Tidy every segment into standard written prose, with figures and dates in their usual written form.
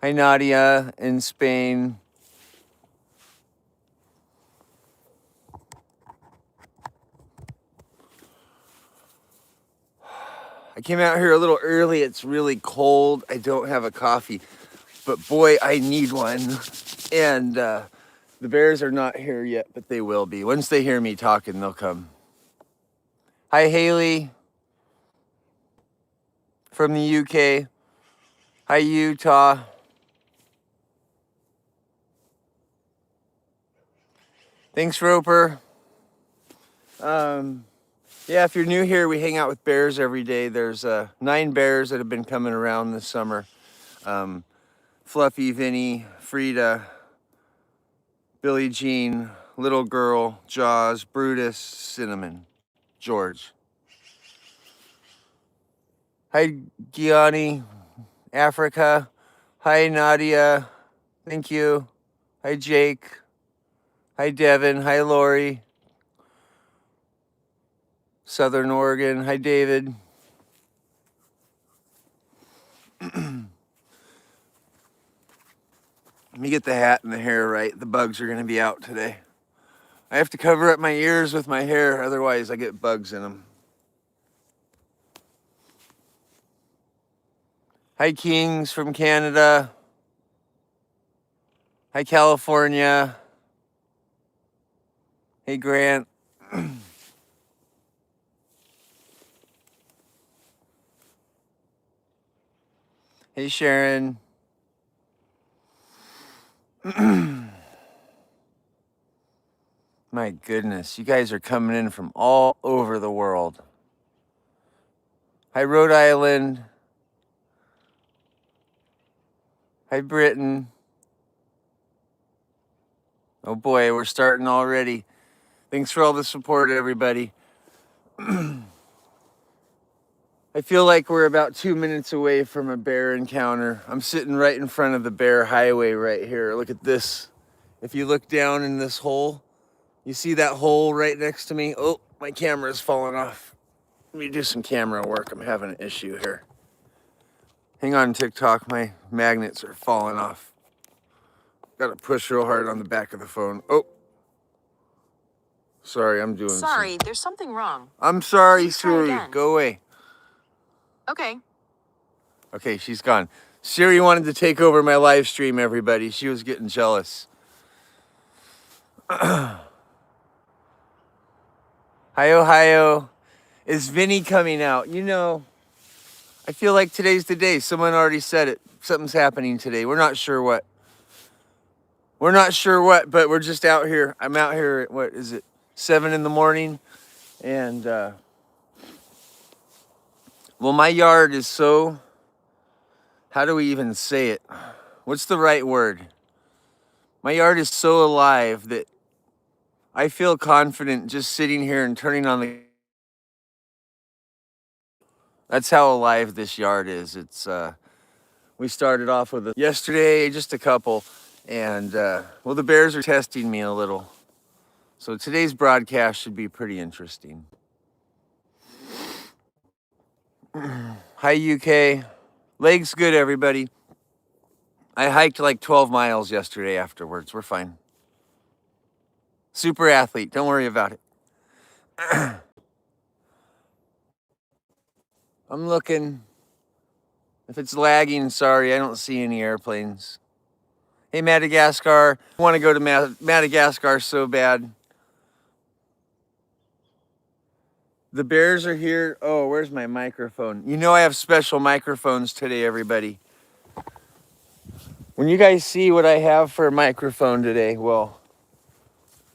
Hi, Nadia in Spain. I came out here a little early. It's really cold. I don't have a coffee, but boy, I need one. And the bears are not here yet, but they will be. Once they hear me talking, they'll come. Hi, Haley from the UK. Hi, Utah. Thanks, Roper. Yeah, if you're new here, we hang out with bears every day. There's 9 bears that have been coming around this summer. Fluffy, Vinny, Frida, Billie Jean, Little Girl, Jaws, Brutus, Cinnamon, George. Hi, Gianni, Africa. Hi, Nadia. Thank you. Hi, Jake. Hi, Devin. Hi, Lori. Southern Oregon. Hi, David. Let me get the hat and the hair right. The bugs are going to be out today. I have to cover up my ears with my hair, otherwise I get bugs in them. Hi, Kings from Canada. Hi, California. Hey, Grant. Hey, Sharon. My goodness, you guys are coming in from all over the world. Hi, Rhode Island. Hi, Britain. Oh boy, we're starting already. Thanks for all the support, everybody. I feel like we're about 2 minutes away from a bear encounter. I'm sitting right in front of the bear highway right here. Look at this. If you look down in this hole, you see that hole right next to me? Oh, my camera's falling off. Let me do some camera work. I'm having an issue here. Hang on, TikTok. My magnets are falling off. Gotta push real hard on the back of the phone. Oh. Sorry, I'm doing Sorry, there's something wrong. I'm sorry, Please try Siri. again. Go away. Okay. Okay, she's gone. Siri wanted to take over my live stream, everybody. She was getting jealous. Hi, Ohio. Is Vinny coming out? You know, I feel like today's the day. Someone already said it. Something's happening today. We're not sure what. We're not sure what, but we're just out here. I'm out here at, what is it, 7 in the morning? And, well, my yard is so, how do we even say it? What's the right word? My yard is so alive that I feel confident just sitting here and turning on the. That's how alive this yard is. It's we started off with yesterday, just a couple, and well, the bears are testing me a little. So today's broadcast should be pretty interesting. Hi, UK. Legs good, everybody. I hiked like 12 miles yesterday afterwards. We're fine. Super athlete. Don't worry about it. I'm looking. If it's lagging, sorry, I don't see any airplanes. Hey, Madagascar. I want to go to Madagascar so bad. The bears are here. Oh, where's my microphone? You know I have special microphones today, everybody. When you guys see what I have for a microphone today, well,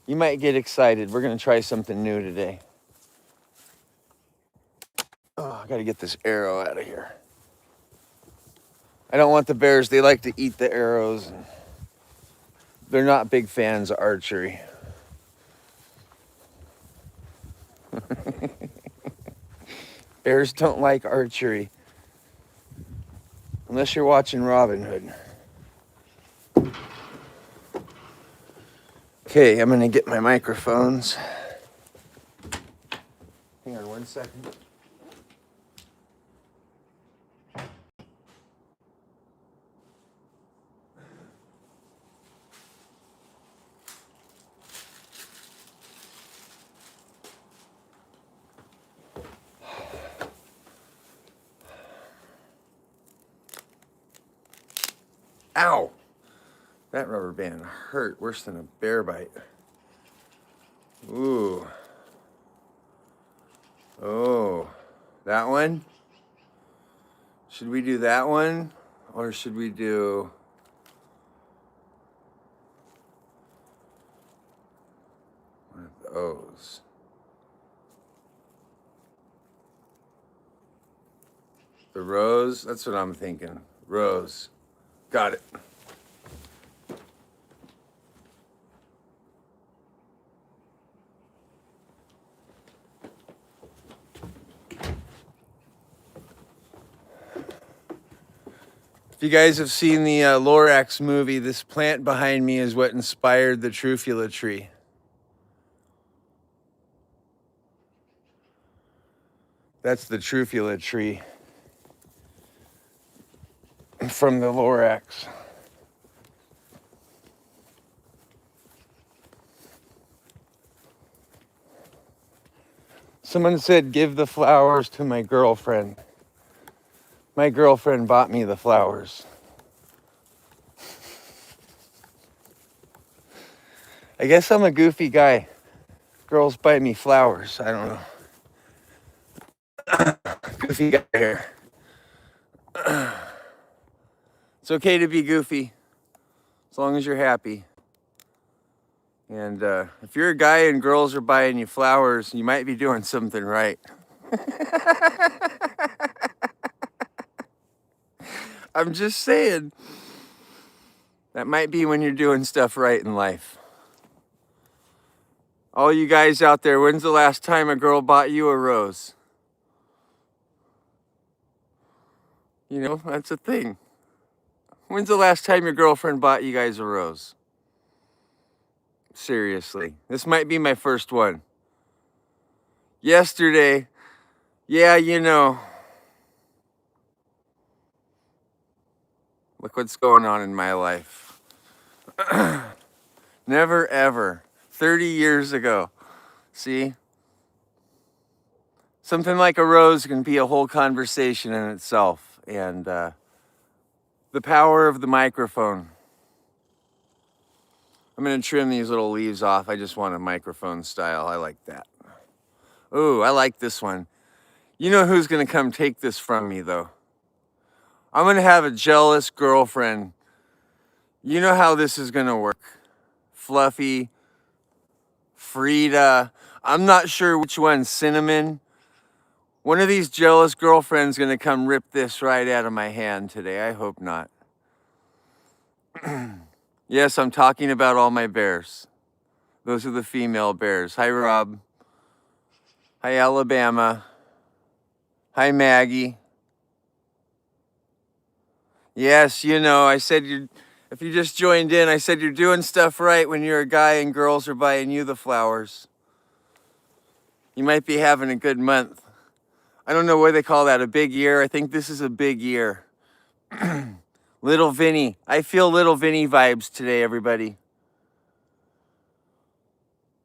you might get excited. We're going to try something new today. Oh, I got to get this arrow out of here. I don't want the bears. They like to eat the arrows. They're not big fans of archery. Bears don't like archery. Unless you're watching Robin Hood. Okay, I'm gonna get my microphones. Hang on 1 second. Ow! That rubber band hurt worse than a bear bite. Ooh. Oh, that one? Should we do that one? Or should we do one of those? The rose? That's what I'm thinking. Rose. Got it. If you guys have seen the Lorax movie, this plant behind me is what inspired the Truffula tree. That's the Truffula tree from the Lorax. Someone said, give the flowers to my girlfriend. My girlfriend bought me the flowers. I guess I'm a goofy guy. Girls buy me flowers. I don't know. Goofy guy here. It's okay to be goofy as long as you're happy. And if you're a guy and girls are buying you flowers, you might be doing something right. I'm just saying. That might be when you're doing stuff right in life. All you guys out there, when's the last time a girl bought you a rose? You know, that's a thing. When's the last time your girlfriend bought you guys a rose? Seriously. This might be my first one. Yesterday, yeah, you know. Look what's going on in my life. Never ever. 30 years ago. See? Something like a rose can be a whole conversation in itself. And the power of the microphone. I'm going to trim these little leaves off. I just want a microphone style. I like that. Ooh, I like this one. You know who's going to come take this from me, though? I'm going to have a jealous girlfriend. You know how this is going to work. Fluffy, Frida. I'm not sure which one. Cinnamon. One of these jealous girlfriends going to come rip this right out of my hand today. I hope not. Yes, I'm talking about all my bears. Those are the female bears. Hi, Rob. Hi, Alabama. Hi, Maggie. Yes, you know, I said if you just joined in, I said you're doing stuff right when you're a guy and girls are buying you the flowers. You might be having a good month. I don't know what they call that, a big year. I think this is a big year. Little Vinny. I feel Little Vinny vibes today, everybody.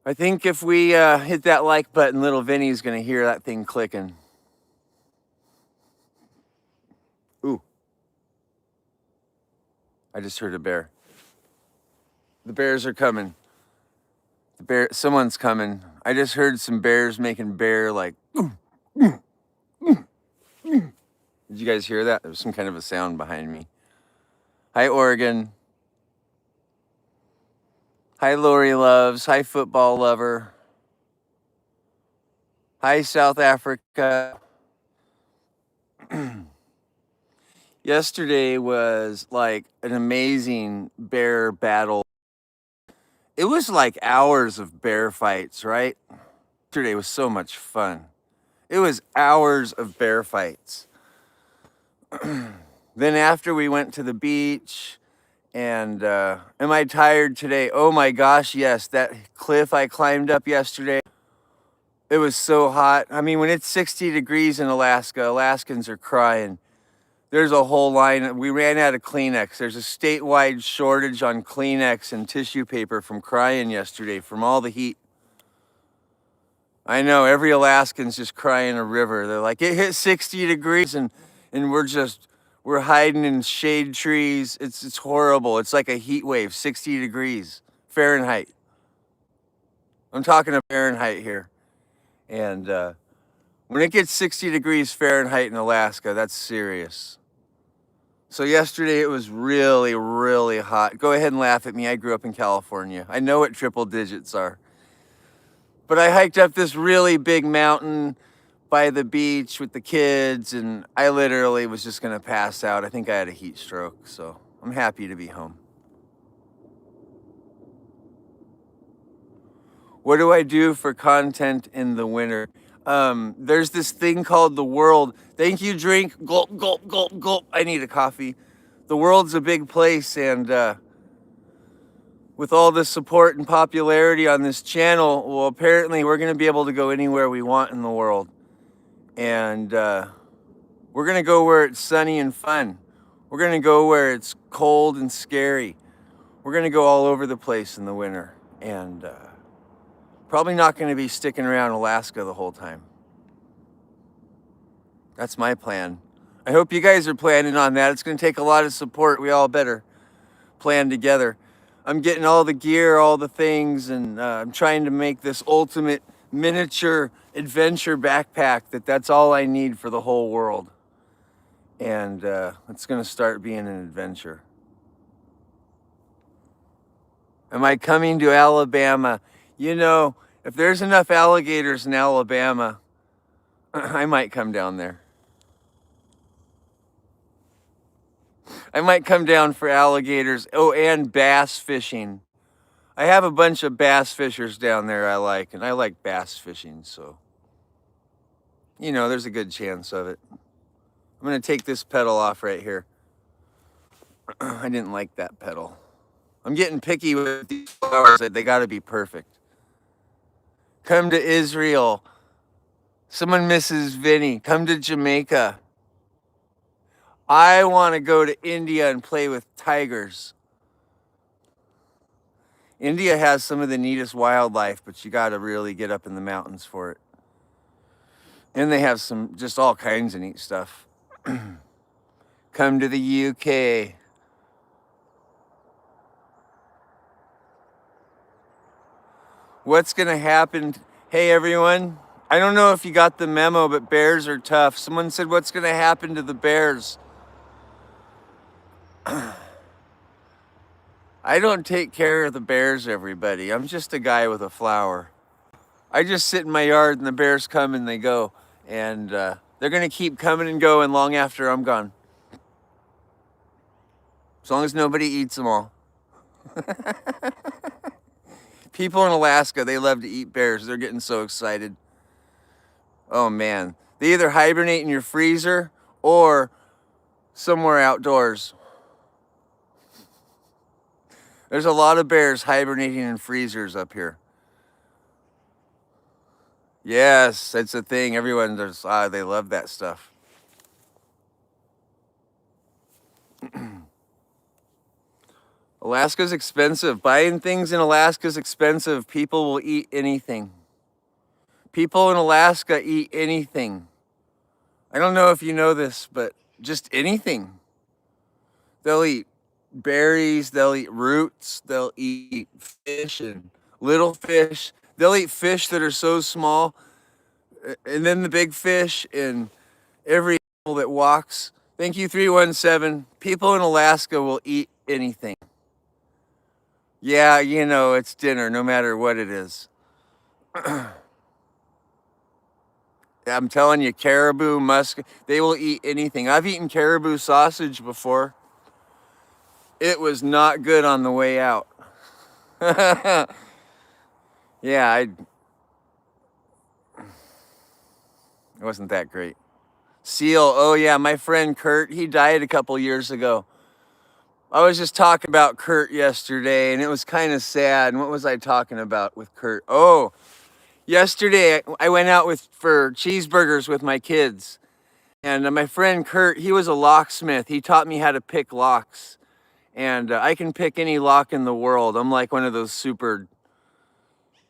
I think if we hit that like button, Little Vinny's going to hear that thing clicking. Ooh. I just heard a bear. The bears are coming. Someone's coming. I just heard some bears making bear like. Did you guys hear that? There was some kind of a sound behind me. Hi, Oregon. Hi, Lori Loves. Hi, football lover. Hi, South Africa. Yesterday was like an amazing bear battle. It was like hours of bear fights, right? Yesterday was so much fun. It was hours of bear fights. Then after we went to the beach, and am I tired today? Oh my gosh, yes. That cliff I climbed up yesterday, it was so hot. I mean, when it's 60 degrees in Alaska, Alaskans are crying. There's a whole line. We ran out of Kleenex. There's a statewide shortage on Kleenex and tissue paper from crying yesterday from all the heat. I know, every Alaskan's just crying a river. They're like, it hit 60 degrees and we're just We're hiding in shade trees. It's horrible. It's like a heat wave, 60 degrees Fahrenheit. I'm talking of Fahrenheit here. And when it gets 60 degrees Fahrenheit in Alaska, that's serious. So yesterday it was really, really hot. Go ahead and laugh at me. I grew up in California. I know what triple digits are. But I hiked up this really big mountain by the beach with the kids, and I literally was just gonna pass out. I think I had a heat stroke, so I'm happy to be home. What do I do for content in the winter? There's this thing called the world. Thank you, drink. Gulp, gulp, gulp, gulp. I need a coffee. The world's a big place, and with all the support and popularity on this channel, well, apparently we're going to be able to go anywhere we want in the world. And we're going to go where it's sunny and fun. We're going to go where it's cold and scary. We're going to go all over the place in the winter. And probably not going to be sticking around Alaska the whole time. That's my plan. I hope you guys are planning on that. It's going to take a lot of support. We all better plan together. I'm getting all the gear, all the things, and I'm trying to make this ultimate miniature adventure backpack that's all I need for the whole world. And it's going to start being an adventure. Am I coming to Alabama? You know, if there's enough alligators in Alabama, I might come down there. I might come down for alligators. Oh, and bass fishing. I have a bunch of bass fishers down there I like, and I like bass fishing, so, you know, there's a good chance of it. I'm going to take this pedal off right here. I didn't like that pedal. I'm getting picky with these flowers. They got to be perfect. Come to Israel. Someone misses Vinny. Come to Jamaica. I want to go to India and play with tigers. India has some of the neatest wildlife, but you got to really get up in the mountains for it. And they have some, just all kinds of neat stuff. Come to the UK. What's going to happen? Hey, everyone. I don't know if you got the memo, but bears are tough. Someone said, what's going to happen to the bears? I don't take care of the bears, everybody. I'm just a guy with a flower. I just sit in my yard and the bears come and they go. And they're going to keep coming and going long after I'm gone. As long as nobody eats them all. People in Alaska, they love to eat bears. They're getting so excited. Oh, man. They either hibernate in your freezer or somewhere outdoors. There's a lot of bears hibernating in freezers up here. Yes, that's a thing. Everyone, they love that stuff. Alaska's expensive. Buying things in Alaska is expensive. People will eat anything. People in Alaska eat anything. I don't know if you know this, but just anything. They'll eat berries, they'll eat roots, they'll eat fish and little fish. They'll eat fish that are so small, and then the big fish, and every animal that walks. Thank you, 317. People in Alaska will eat anything. Yeah, you know, it's dinner, no matter what it is. I'm telling you, caribou, musk, they will eat anything. I've eaten caribou sausage before. It was not good on the way out. Yeah, it wasn't that great. Seal, oh yeah, my friend Kurt, he died a couple years ago. I was just talking about Kurt yesterday, and it was kind of sad. And what was I talking about with Kurt? Oh, yesterday I went out for cheeseburgers with my kids. And my friend Kurt, he was a locksmith. He taught me how to pick locks. And I can pick any lock in the world. I'm like one of those super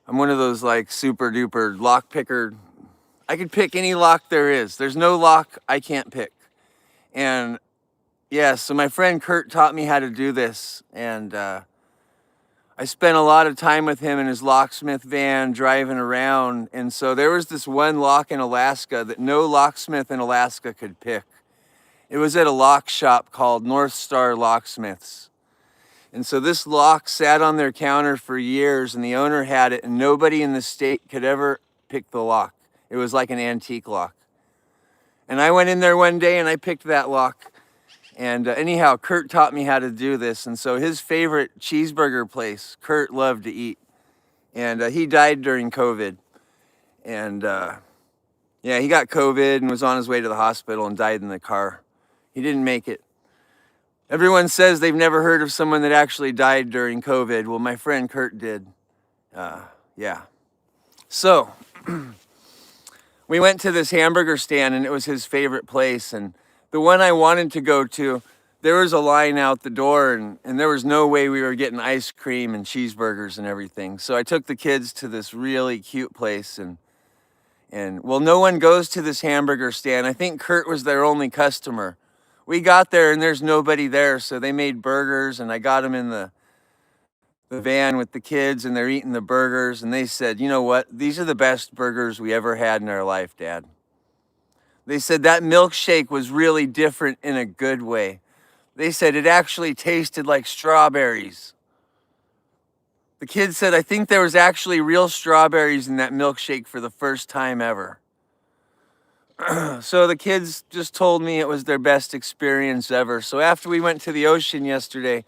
duper lock picker. I can pick any lock there is. There's no lock I can't pick. And Yeah, so my friend Kurt taught me how to do this, and I spent a lot of time with him in his locksmith van driving around. And so there was this one lock in Alaska that no locksmith in Alaska could pick. It was at a lock shop called North Star Locksmiths. And so this lock sat on their counter for years, and the owner had it, and nobody in the state could ever pick the lock. It was like an antique lock. And I went in there one day and I picked that lock. And anyhow, Kurt taught me how to do this. And so his favorite cheeseburger place, Kurt loved to eat. And he died during COVID. And yeah, he got COVID and was on his way to the hospital and died in the car. He didn't make it. Everyone says they've never heard of someone that actually died during COVID. Well, my friend Kurt did. Yeah. So we went to this hamburger stand, and it was his favorite place. And the one I wanted to go to, there was a line out the door, and there was no way we were getting ice cream and cheeseburgers and everything. So I took the kids to this really cute place, and well, no one goes to this hamburger stand. I think Kurt was their only customer. We got there and there's nobody there, so they made burgers, and I got them in the van with the kids, and they're eating the burgers, and they said, you know what? These are the best burgers we ever had in our life, Dad. They said that milkshake was really different in a good way. They said it actually tasted like strawberries. The kids said, I think there was actually real strawberries in that milkshake for the first time ever. So the kids just told me it was their best experience ever. So after we went to the ocean yesterday,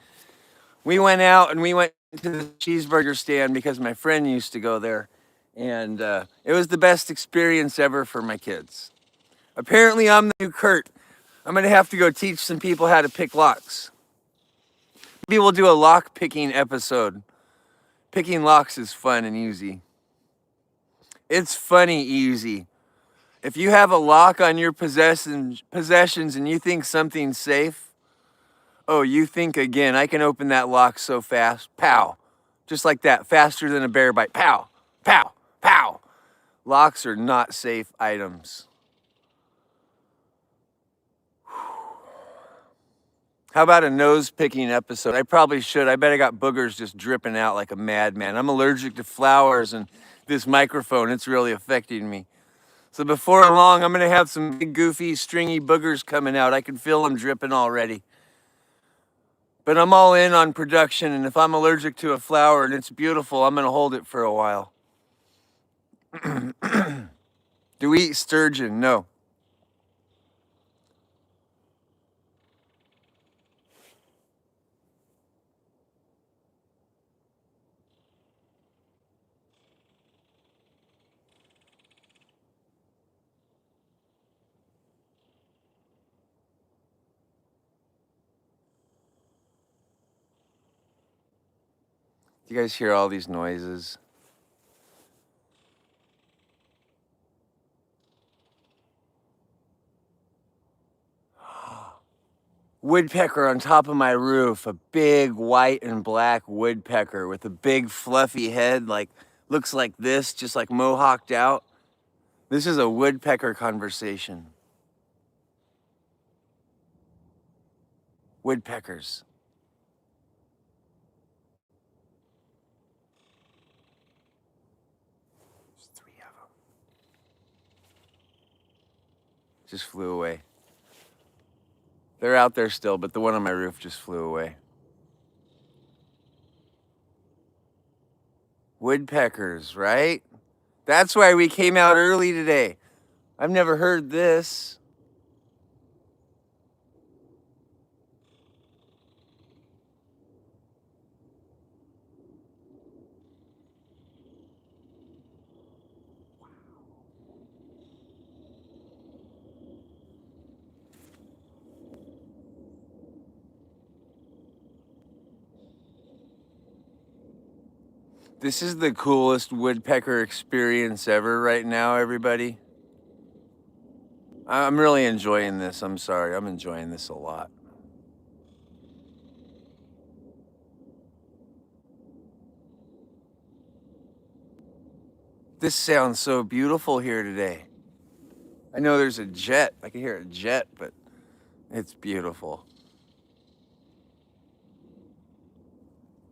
we went out and we went to the cheeseburger stand because my friend used to go there. And it was the best experience ever for my kids. Apparently I'm the new Kurt. I'm gonna have to go teach some people how to pick locks. Maybe we'll do a lock picking episode. Picking locks is fun and easy. It's funny easy. If you have a lock on your possessions and you think something's safe, oh, you think again. I can open that lock so fast. Pow. Just like that. Faster than a bear bite. Pow. Pow. Pow. Locks are not safe items. How about a nose picking episode? I probably should. I bet I got boogers just dripping out like a madman. I'm allergic to flowers, and this microphone, it's really affecting me. So before long, I'm gonna have some big, goofy, stringy boogers coming out. I can feel them dripping already. But I'm all in on production, and if I'm allergic to a flower and it's beautiful, I'm gonna hold it for a while. Do we eat sturgeon? No. Do you guys hear all these noises? Woodpecker on top of my roof, a big white and black woodpecker with a big fluffy head, like looks like this, just like mohawked out. This is a woodpecker conversation. Woodpeckers. There's 3 of them. Just flew away. They're out there still, but the one on my roof just flew away. Woodpeckers, right? That's why we came out early today. I've never heard this. This is the coolest woodpecker experience ever right now, everybody. I'm really enjoying this. I'm sorry. I'm enjoying this a lot. This sounds so beautiful here today. I know there's a jet. I can hear a jet, but it's beautiful.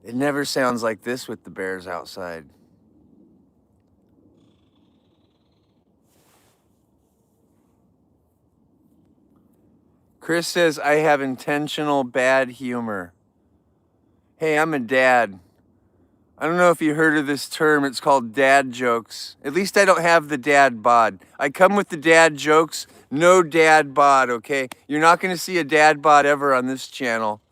It never sounds like this with the bears outside. Chris says, I have intentional bad humor. Hey, I'm a dad. I don't know if you heard of this term. It's called dad jokes. At least I don't have the dad bod. I come with the dad jokes, no dad bod, okay? You're not going to see a dad bod ever on this channel.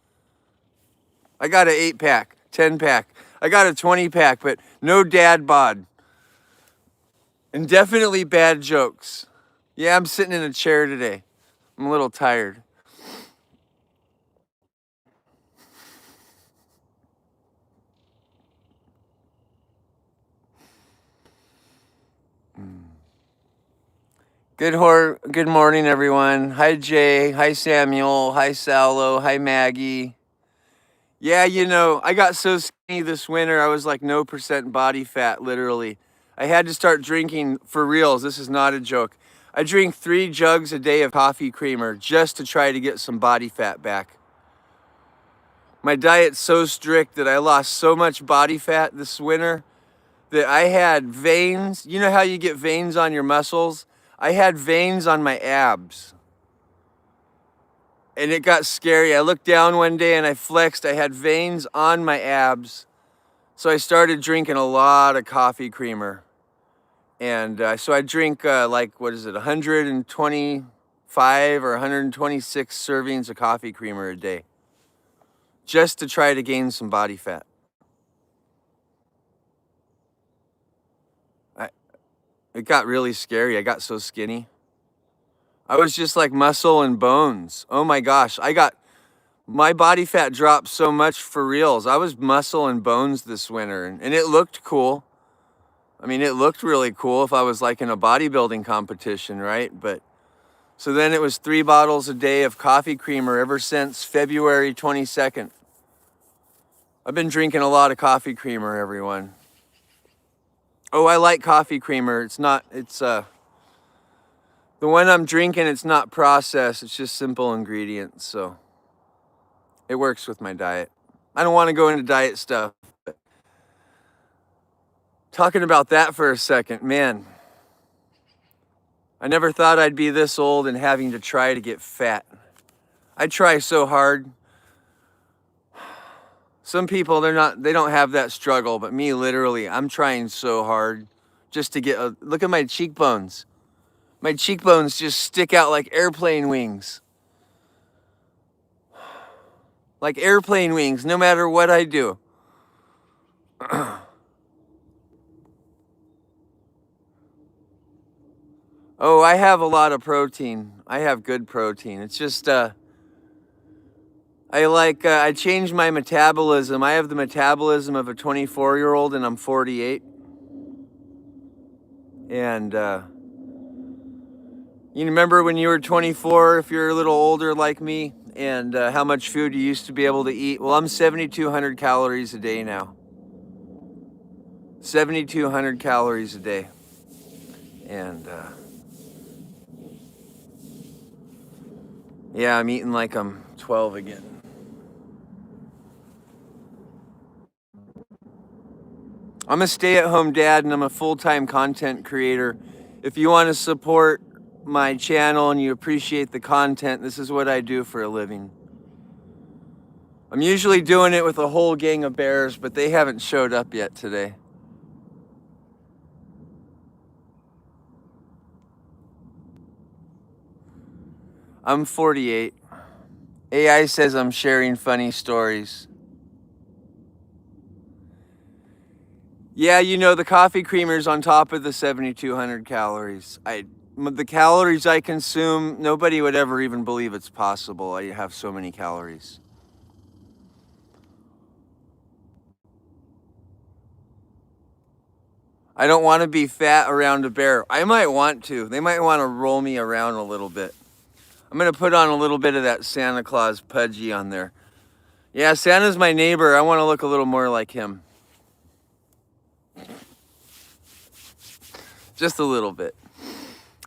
I got an 8-pack, 10-pack. I got a 20-pack, but no dad bod. And definitely bad jokes. Yeah, I'm sitting in a chair today. I'm a little tired. Good morning, everyone. Hi, Jay. Hi, Samuel. Hi, Sallo. Hi, Maggie. Yeah, you know, I got so skinny this winter, I was like no percent body fat, literally. I had to start drinking, for reals, this is not a joke. I drink 3 jugs a day of coffee creamer just to try to get some body fat back. My diet's so strict that I lost so much body fat this winter that I had veins. You know how you get veins on your muscles? I had veins on my abs. And it got scary. I looked down one day and I flexed. I had veins on my abs. So I started drinking a lot of coffee creamer. And so I drink like, what is it, 125 or 126 servings of coffee creamer a day. Just to try to gain some body fat. It got really scary. I got so skinny. I was just like muscle and bones. Oh my gosh. My body fat dropped so much for reals. I was muscle and bones this winter, and it looked cool. I mean, it looked really cool if I was like in a bodybuilding competition, right? But so then it was 3 bottles a day of coffee creamer ever since February 22nd. I've been drinking a lot of coffee creamer, everyone. Oh, I like coffee creamer. It's the one I'm drinking, it's not processed. It's just simple ingredients, so it works with my diet. I don't want to go into diet stuff. But talking about that for a second, man. I never thought I'd be this old and having to try to get fat. I try so hard. Some people, they don't have that struggle, but me, literally, I'm trying so hard just to get look at my cheekbones. My cheekbones just stick out like airplane wings. Like airplane wings, no matter what I do. Oh, I have a lot of protein. I have good protein. It's just, I changed my metabolism. I have the metabolism of a 24-year-old and I'm 48. And, you remember when you were 24, if you're a little older like me, and how much food you used to be able to eat? Well, I'm 7,200 calories a day now. 7,200 calories a day. And, yeah, I'm eating like I'm 12 again. I'm a stay-at-home dad and I'm a full-time content creator. If you want to support my channel and you appreciate the content, this is what I do for a living. I'm usually doing it with a whole gang of bears, but they haven't showed up yet today. I'm 48. AI says I'm sharing funny stories. Yeah, you know, the coffee creamer's on top of the 7,200 calories. The calories I consume, nobody would ever even believe it's possible. I have so many calories. I don't want to be fat around a bear. I might want to. They might want to roll me around a little bit. I'm going to put on a little bit of that Santa Claus pudgy on there. Yeah, Santa's my neighbor. I want to look a little more like him. Just a little bit.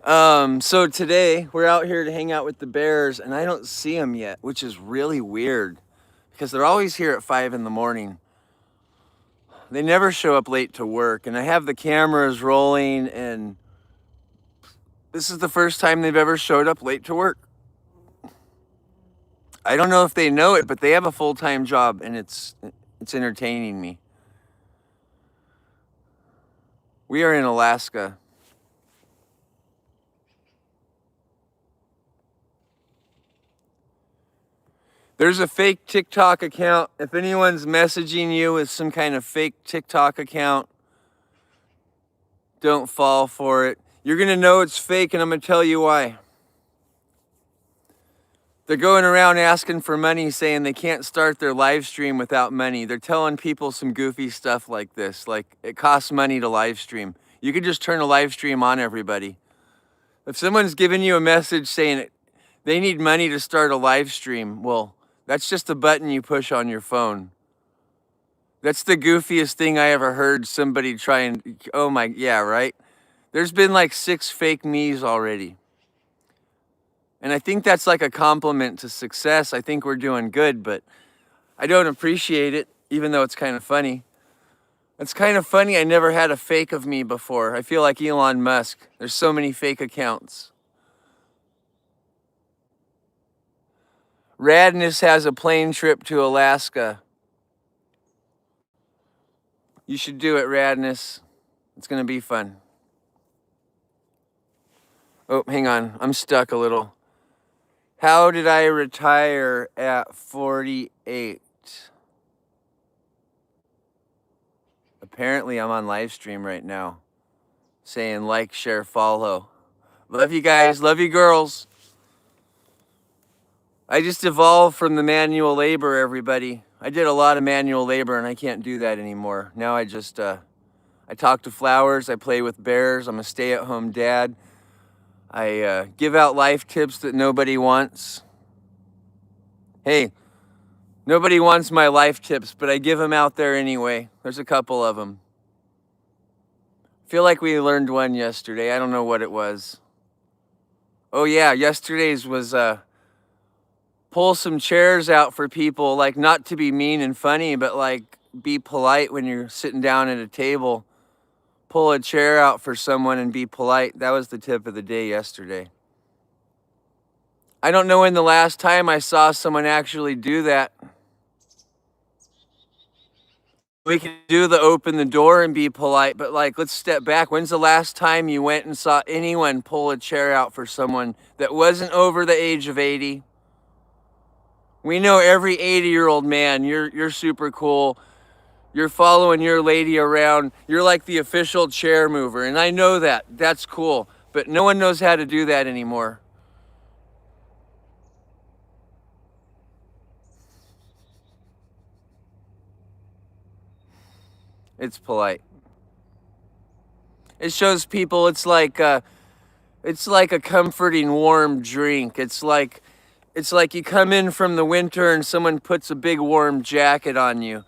So today we're out here to hang out with the bears and I don't see them yet, which is really weird because they're always here at 5 in the morning. they never show up late to work, and I have the cameras rolling, and this is the first time they've ever showed up late to work. I don't know if they know it, but they have a full-time job, and it's entertaining me. We are in Alaska. There's a fake TikTok account. If anyone's messaging you with some kind of fake TikTok account, don't fall for it. You're gonna know it's fake, and I'm gonna tell you why. They're going around asking for money, saying they can't start their live stream without money. They're telling people some goofy stuff like this, like it costs money to live stream. You could just turn a live stream on, everybody. If someone's giving you a message saying they need money to start a live stream, well, that's just a button you push on your phone. That's the goofiest thing I ever heard somebody try and, oh my, yeah, right? There's been like 6 fake me's already. And I think that's like a compliment to success. I think we're doing good, but I don't appreciate it, even though it's kind of funny. It's kind of funny, I never had a fake of me before. I feel like Elon Musk. There's so many fake accounts. Radness has a plane trip to Alaska. You should do it, Radness. It's gonna be fun. Oh, hang on, I'm stuck a little. How did I retire at 48? Apparently I'm on live stream right now, saying like, share, follow. Love you guys, love you girls. I just evolved from the manual labor, everybody. I did a lot of manual labor and I can't do that anymore. Now I just, I talk to flowers, I play with bears, I'm a stay-at-home dad. I give out life tips that nobody wants. Hey, nobody wants my life tips, but I give them out there anyway. There's a couple of them. I feel like we learned one yesterday. I don't know what it was. Oh yeah, yesterday's was pull some chairs out for people, like not to be mean and funny, but like be polite when you're sitting down at a table. Pull a chair out for someone and be polite. That was the tip of the day yesterday. I don't know when the last time I saw someone actually do that. We can do the open the door and be polite, but like, let's step back. When's the last time you went and saw anyone pull a chair out for someone that wasn't over the age of 80? We know every 80-year-old man, you're super cool. You're following your lady around. You're like the official chair mover. And I know that. That's cool. But no one knows how to do that anymore. It's polite. It shows people it's like a comforting warm drink. It's like you come in from the winter and someone puts a big warm jacket on you.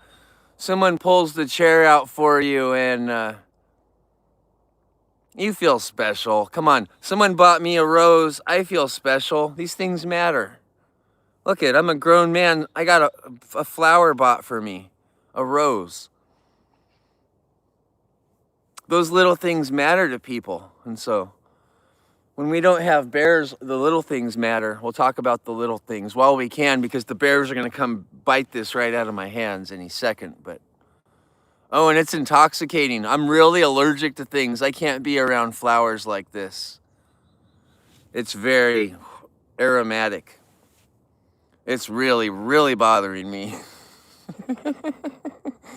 Someone pulls the chair out for you and you feel special. Come on, someone bought me a rose. I feel special. These things matter. Look it, I'm a grown man. I got a flower bought for me, a rose. Those little things matter to people. And so when we don't have bears, the little things matter. We'll talk about the little things while we can, because the bears are going to come bite this right out of my hands any second. But oh, and it's intoxicating. I'm really allergic to things. I can't be around flowers like this. It's very aromatic. It's really, really bothering me.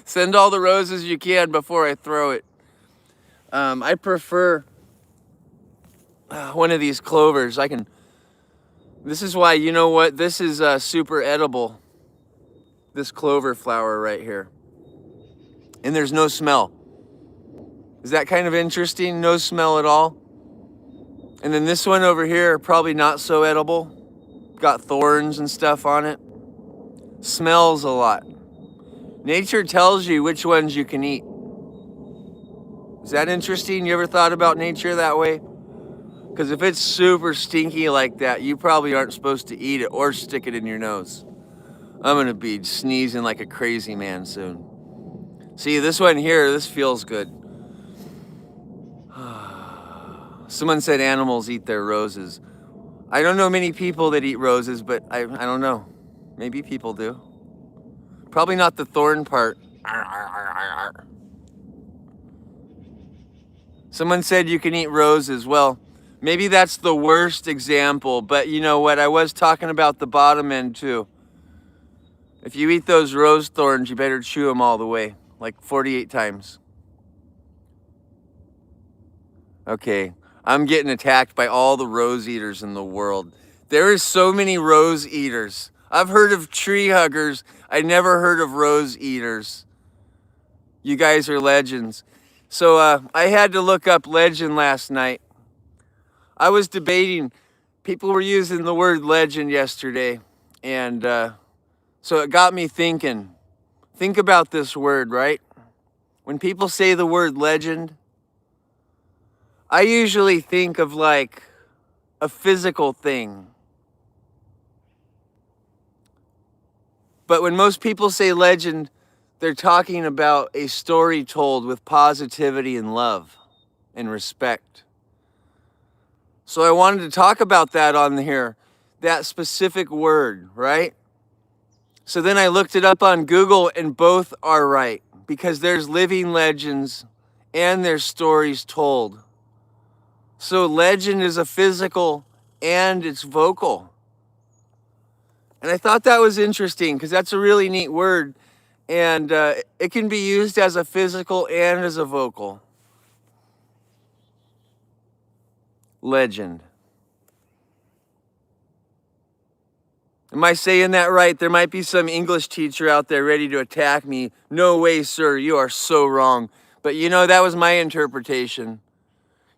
Send all the roses you can before I throw it. I prefer one of these clovers. This is why, you know what? This is super edible. This clover flower right here. And there's no smell. Is that kind of interesting? No smell at all. And then this one over here, probably not so edible. Got thorns and stuff on it. Smells a lot. Nature tells you which ones you can eat. Is that interesting? You ever thought about nature that way? Because if it's super stinky like that, you probably aren't supposed to eat it or stick it in your nose. I'm gonna be sneezing like a crazy man soon. See, this one here, this feels good. Someone said animals eat their roses. I don't know many people that eat roses, but I don't know. Maybe people do. Probably not the thorn part. Someone said you can eat roses. Well, maybe that's the worst example, but you know what? I was talking about the bottom end too. If you eat those rose thorns, you better chew them all the way, like 48 times. Okay, I'm getting attacked by all the rose eaters in the world. There is so many rose eaters. I've heard of tree huggers. I never heard of rose eaters. You guys are legends. So I had to look up legend last night. I was debating. People were using the word legend yesterday. And so it got me thinking. Think about this word, right? When people say the word legend, I usually think of like a physical thing. But when most people say legend, they're talking about a story told with positivity and love and respect. So I wanted to talk about that on here, that specific word, right? So then I looked it up on Google and both are right because there's living legends and there's stories told. So legend is a physical and it's vocal. And I thought that was interesting because that's a really neat word. And it can be used as a physical and as a vocal. Legend. Am I saying that right? There might be some English teacher out there ready to attack me. No way, sir, you are so wrong. But you know, that was my interpretation.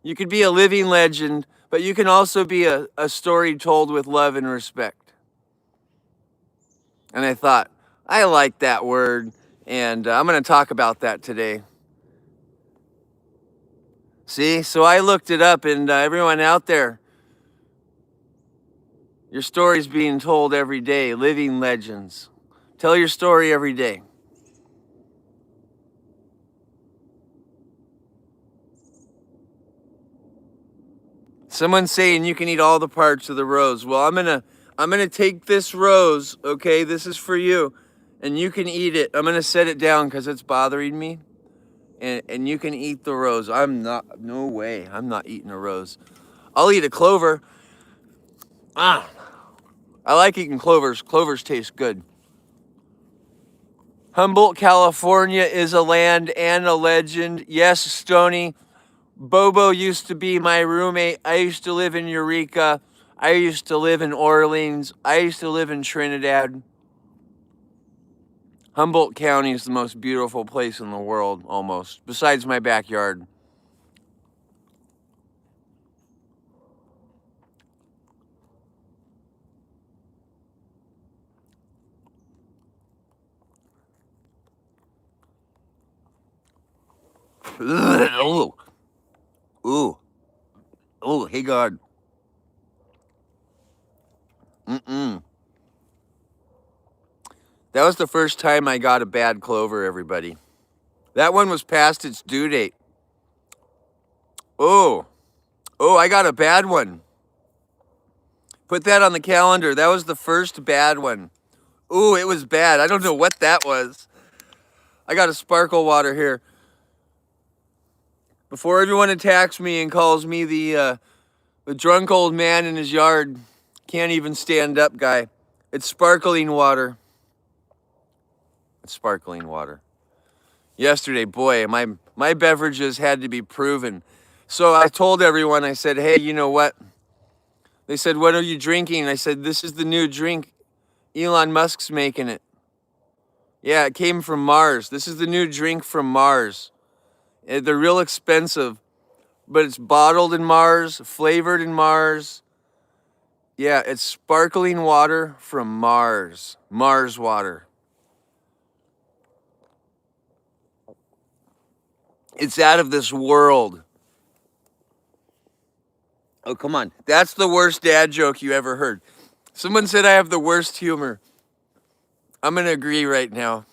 You could be a living legend, but you can also be a story told with love and respect. And I thought, I like that word, and I'm going to talk about that today. See, so I looked it up, and everyone out there, your story's being told every day, living legends. Tell your story every day. Someone's saying you can eat all the parts of the rose. Well, I'm gonna take this rose, okay? This is for you, and you can eat it. I'm gonna set it down because it's bothering me, and you can eat the rose. No way. I'm not eating a rose. I'll eat a clover. I like eating clovers. Clovers taste good. Humboldt, California is a land and a legend. Yes, Stony. Bobo used to be my roommate. I used to live in Eureka. I used to live in Orleans. I used to live in Trinidad. Humboldt County is the most beautiful place in the world, almost, besides my backyard. Ooh. Ooh. Ooh, hey God. That was the first time I got a bad clover, everybody. That one was past its due date. Oh, I got a bad one. Put that on the calendar. That was the first bad one. Ooh, it was bad. I don't know what that was. I got a sparkle water here. Before everyone attacks me and calls me the drunk old man in his yard, can't even stand up guy. It's sparkling water. It's sparkling water. Yesterday, boy, my beverages had to be proven. So I told everyone, I said, hey, you know what? They said, what are you drinking? I said, this is the new drink. Elon Musk's making it. Yeah, it came from Mars. This is the new drink from Mars. They're real expensive, but it's bottled in Mars, flavored in Mars. Yeah, it's sparkling water from Mars. Mars water. It's out of this world. Oh, come on. That's the worst dad joke you ever heard. Someone said I have the worst humor. I'm going to agree right now.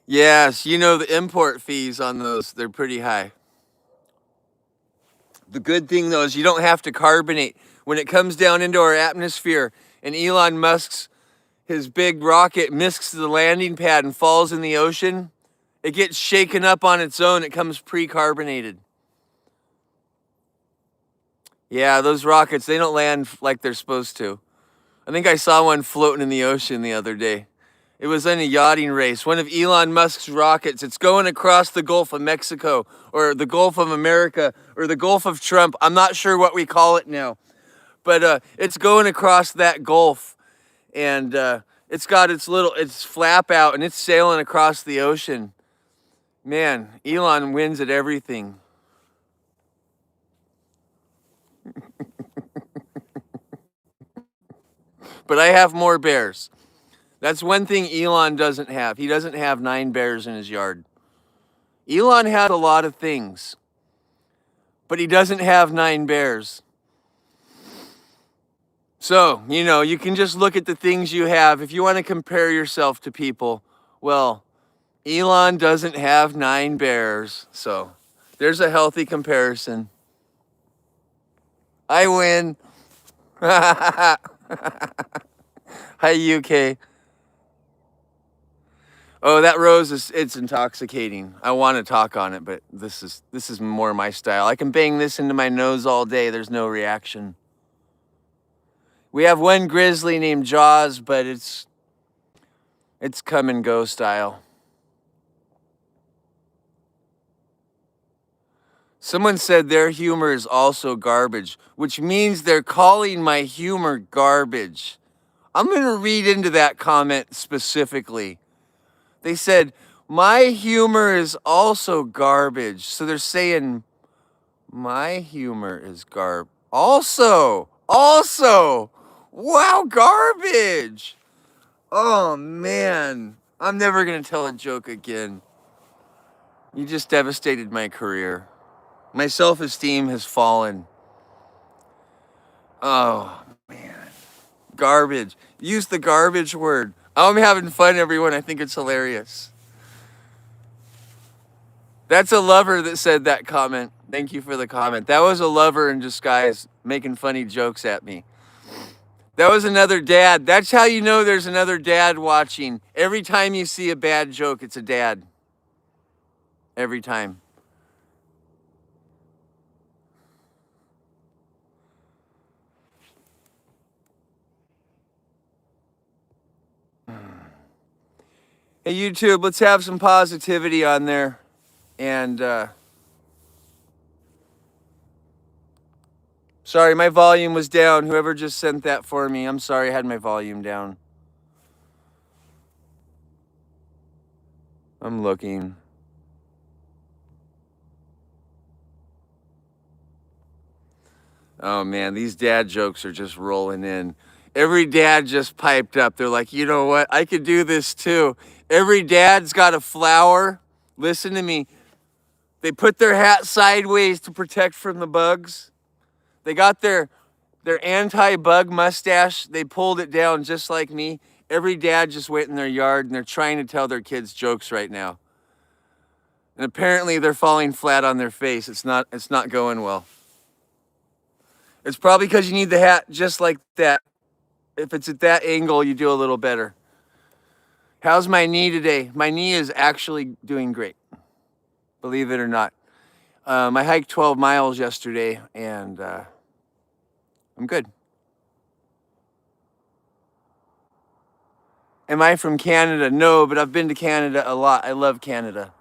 Yes, you know the import fees on those, they're pretty high. The good thing though is you don't have to carbonate. When it comes down into our atmosphere and Elon Musk's his big rocket misses the landing pad and falls in the ocean, it gets shaken up on its own. It comes pre-carbonated. Yeah, those rockets, they don't land like they're supposed to. I think I saw one floating in the ocean the other day. It was in a yachting race. One of Elon Musk's rockets. It's going across the Gulf of Mexico or the Gulf of America or the Gulf of Trump. I'm not sure what we call it now. But it's going across that Gulf. And it's got its flap out and it's sailing across the ocean. Man, Elon wins at everything. But I have more bears. That's one thing Elon doesn't have. He doesn't have 9 bears in his yard. Elon has a lot of things, but he doesn't have 9 bears. So, you can just look at the things you have. If you want to compare yourself to people, well, Elon doesn't have 9 bears. So, there's a healthy comparison. I win. Hi, UK. Oh, that rose it's intoxicating. I want to talk on it, but this is more my style. I can bang this into my nose all day. There's no reaction. We have one grizzly named Jaws, but it's come and go style. Someone said their humor is also garbage, which means they're calling my humor garbage. I'm going to read into that comment specifically. They said, my humor is also garbage. So they're saying, my humor is Also, wow, garbage. Oh, man. I'm never going to tell a joke again. You just devastated my career. My self-esteem has fallen. Oh, man. Garbage. Use the garbage word. I'm having fun, everyone. I think it's hilarious. That's a lover that said that comment. Thank you for the comment. That was a lover in disguise making funny jokes at me. That was another dad. That's how you know there's another dad watching. Every time you see a bad joke, it's a dad. Every time. Hey, YouTube, let's have some positivity on there. And, sorry, my volume was down. Whoever just sent that for me, I'm sorry I had my volume down. I'm looking. Oh, man, these dad jokes are just rolling in. Every dad just piped up. They're like, you know what? I could do this too. Every dad's got a flower. Listen to me. They put their hat sideways to protect from the bugs. They got their anti-bug mustache. They pulled it down just like me. Every dad just went in their yard and they're trying to tell their kids jokes right now. And apparently they're falling flat on their face. It's not going well. It's probably because you need the hat just like that. If it's at that angle, you do a little better. How's my knee today? My knee is actually doing great, believe it or not. I hiked 12 miles yesterday, and I'm good. Am I from Canada? No, but I've been to Canada a lot. I love Canada.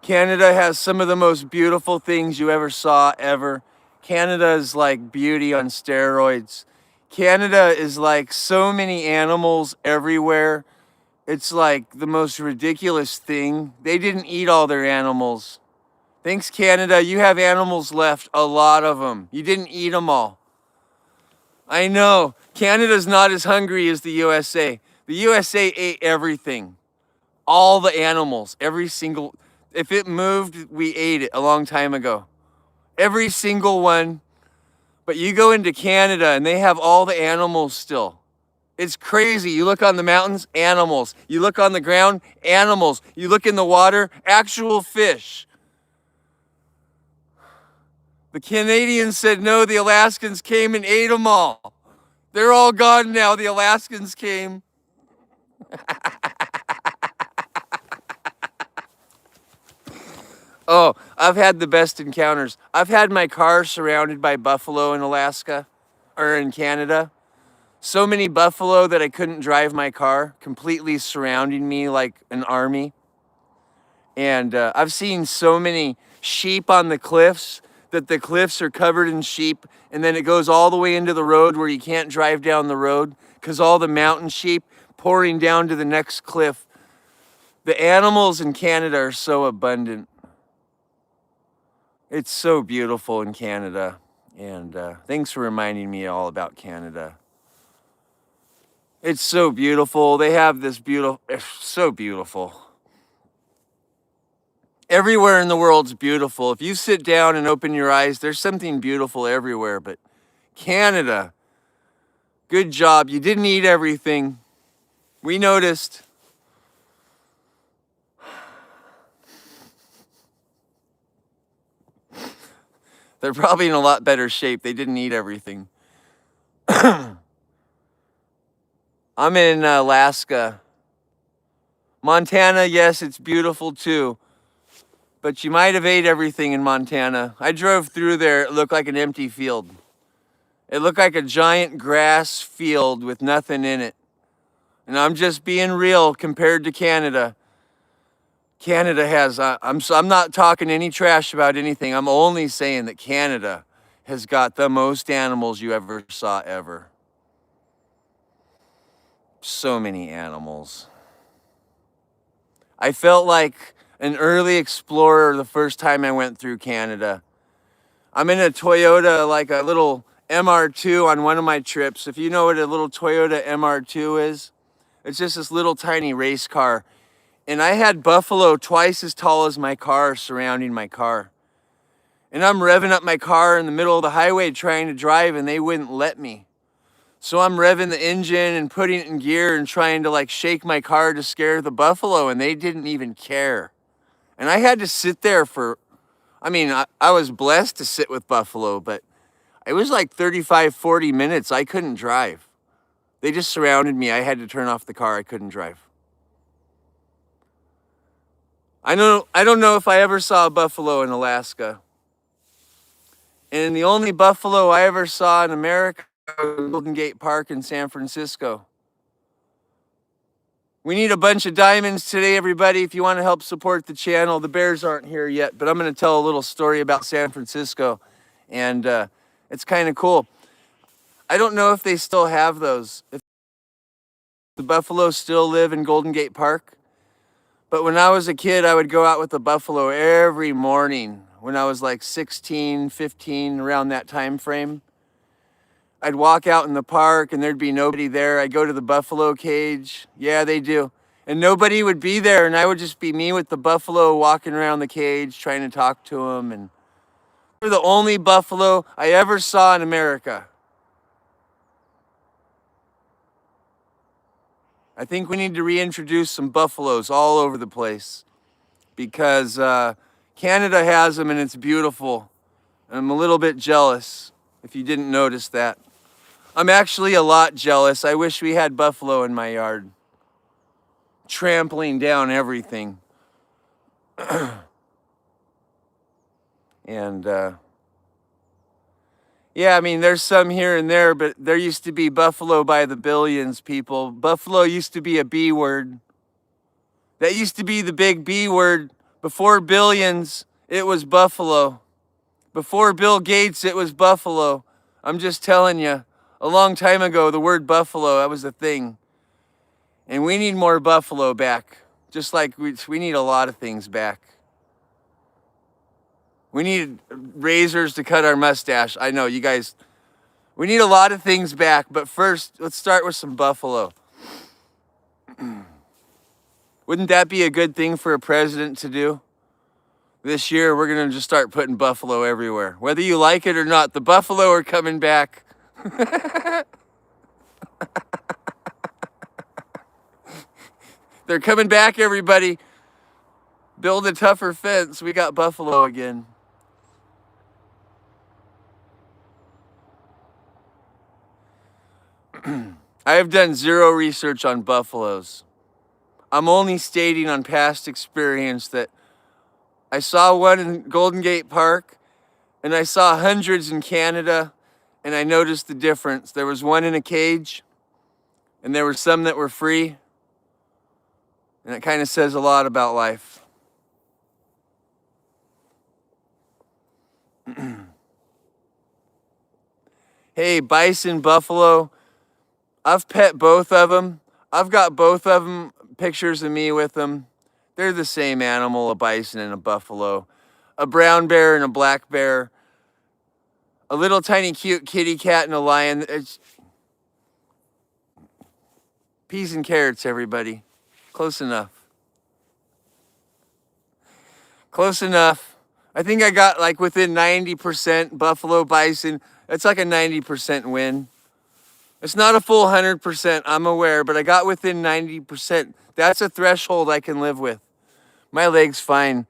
Canada has some of the most beautiful things you ever saw, ever. Canada is like beauty on steroids. Canada is like so many animals everywhere. It's like the most ridiculous thing. They didn't eat all their animals. Thanks, Canada. You have animals left, a lot of them. You didn't eat them all. I know. Canada's not as hungry as the USA. The USA ate everything. All the animals, every single. If it moved, we ate it a long time ago. Every single one. But you go into Canada and they have all the animals still. It's crazy. You look on the mountains, animals. You look on the ground, animals. You look in the water, actual fish. The Canadians said no, the Alaskans came and ate them all. They're all gone now. The Alaskans came. Oh, I've had the best encounters. I've had my car surrounded by buffalo in Alaska or in Canada. So many buffalo that I couldn't drive my car, completely surrounding me like an army. And I've seen so many sheep on the cliffs that the cliffs are covered in sheep, and then it goes all the way into the road where you can't drive down the road because all the mountain sheep pouring down to the next cliff. The animals in Canada are so abundant. It's so beautiful in Canada, and thanks for reminding me all about Canada. It's so beautiful. They have this beautiful, it's so beautiful. Everywhere in the world's beautiful. If you sit down and open your eyes, there's something beautiful everywhere. But Canada, good job. You didn't eat everything. We noticed. They're probably in a lot better shape. They didn't eat everything. I'm in Alaska. Montana, yes, it's beautiful too. But you might have ate everything in Montana. I drove through there. It looked like an empty field. It looked like a giant grass field with nothing in it. And I'm just being real compared to Canada. Canada has, I'm not talking any trash about anything. I'm only saying that Canada has got the most animals you ever saw ever. So many animals. I felt like an early explorer the first time I went through Canada. I'm in a Toyota, like a little MR2 on one of my trips. If you know what a little Toyota MR2 is, it's just this little tiny race car. And I had buffalo twice as tall as my car surrounding my car. And I'm revving up my car in the middle of the highway trying to drive, and they wouldn't let me. So I'm revving the engine and putting it in gear and trying to like shake my car to scare the buffalo, and they didn't even care. And I had to sit there for, I was blessed to sit with buffalo, but it was like 35, 40 minutes. I couldn't drive. They just surrounded me. I had to turn off the car. I couldn't drive. I don't know if I ever saw a buffalo in Alaska. And the only buffalo I ever saw in America was Golden Gate Park in San Francisco. We need a bunch of diamonds today, everybody, if you want to help support the channel. The bears aren't here yet, but I'm going to tell a little story about San Francisco. And it's kind of cool. I don't know if they still have those. If the buffalo still live in Golden Gate Park. But when I was a kid, I would go out with the buffalo every morning when I was like 16, 15, around that time frame. I'd walk out in the park and there'd be nobody there. I'd go to the buffalo cage. Yeah, they do. And nobody would be there, and I would just be me with the buffalo walking around the cage trying to talk to them. And they were the only buffalo I ever saw in America. I think we need to reintroduce some buffaloes all over the place because Canada has them and it's beautiful. And I'm a little bit jealous if you didn't notice that. I'm actually a lot jealous. I wish we had buffalo in my yard, trampling down everything. And yeah, I mean, there's some here and there, but there used to be buffalo by the billions, people. Buffalo used to be a B word. That used to be the big B word. Before billions, it was buffalo. Before Bill Gates, it was buffalo. I'm just telling you, a long time ago, the word buffalo, that was a thing. And we need more buffalo back, just like we need a lot of things back. We need razors to cut our mustache. I know, you guys, we need a lot of things back, but first, let's start with some buffalo. Wouldn't that be a good thing for a president to do? This year, we're going to just start putting buffalo everywhere. Whether you like it or not, the buffalo are coming back. They're coming back, everybody. Build a tougher fence. We got buffalo again. I have done zero research on buffaloes. I'm only stating on past experience that I saw one in Golden Gate Park and I saw hundreds in Canada, and I noticed the difference. There was one in a cage and there were some that were free, and it kind of says a lot about life. Hey, bison, buffalo, I've pet both of them. I've got both of them, pictures of me with them. They're the same animal, a bison and a buffalo. A brown bear and a black bear. A little tiny cute kitty cat and a lion. It's peas and carrots, everybody. Close enough. Close enough. I think I got like within 90% buffalo, bison. It's like a 90% win. It's not a full 100%, I'm aware, but I got within 90%. That's a threshold I can live with. My leg's fine.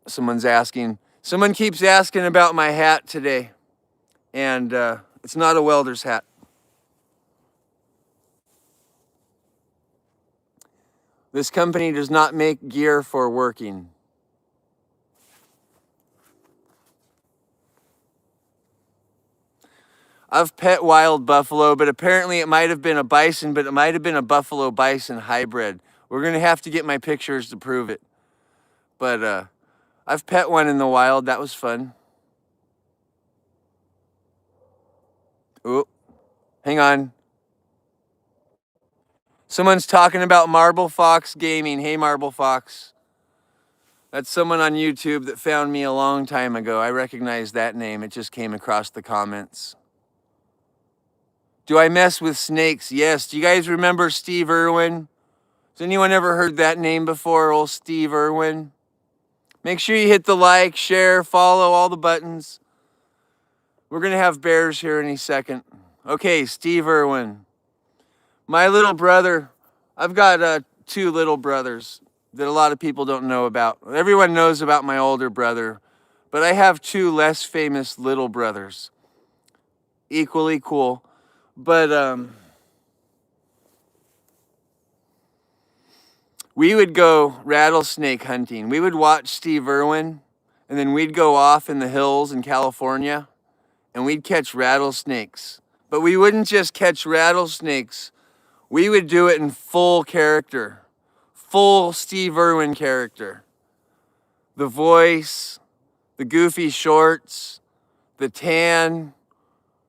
Someone's asking. Someone keeps asking about my hat today, and it's not a welder's hat. This company does not make gear for working. I've pet wild buffalo, but apparently it might have been a bison, but it might have been a buffalo bison hybrid. We're gonna have to get my pictures to prove it. But I've pet one in the wild. That was fun. Ooh, hang on. Someone's talking about Marble Fox Gaming. Hey, Marble Fox. That's someone on YouTube that found me a long time ago. I recognize that name. It just came across the comments. Do I mess with snakes? Yes. Do you guys remember Steve Irwin? Has anyone ever heard that name before, old Steve Irwin? Make sure you hit the like, share, follow, all the buttons. We're going to have bears here any second. Okay, Steve Irwin. My little brother, I've got 2 little brothers that a lot of people don't know about. Everyone knows about my older brother, but I have 2 less famous little brothers. Equally cool. But we would go rattlesnake hunting. We would watch Steve Irwin, and then we'd go off in the hills in California, and we'd catch rattlesnakes. But we wouldn't just catch rattlesnakes. We would do it in full character, full Steve Irwin character. The voice, the goofy shorts, the tan,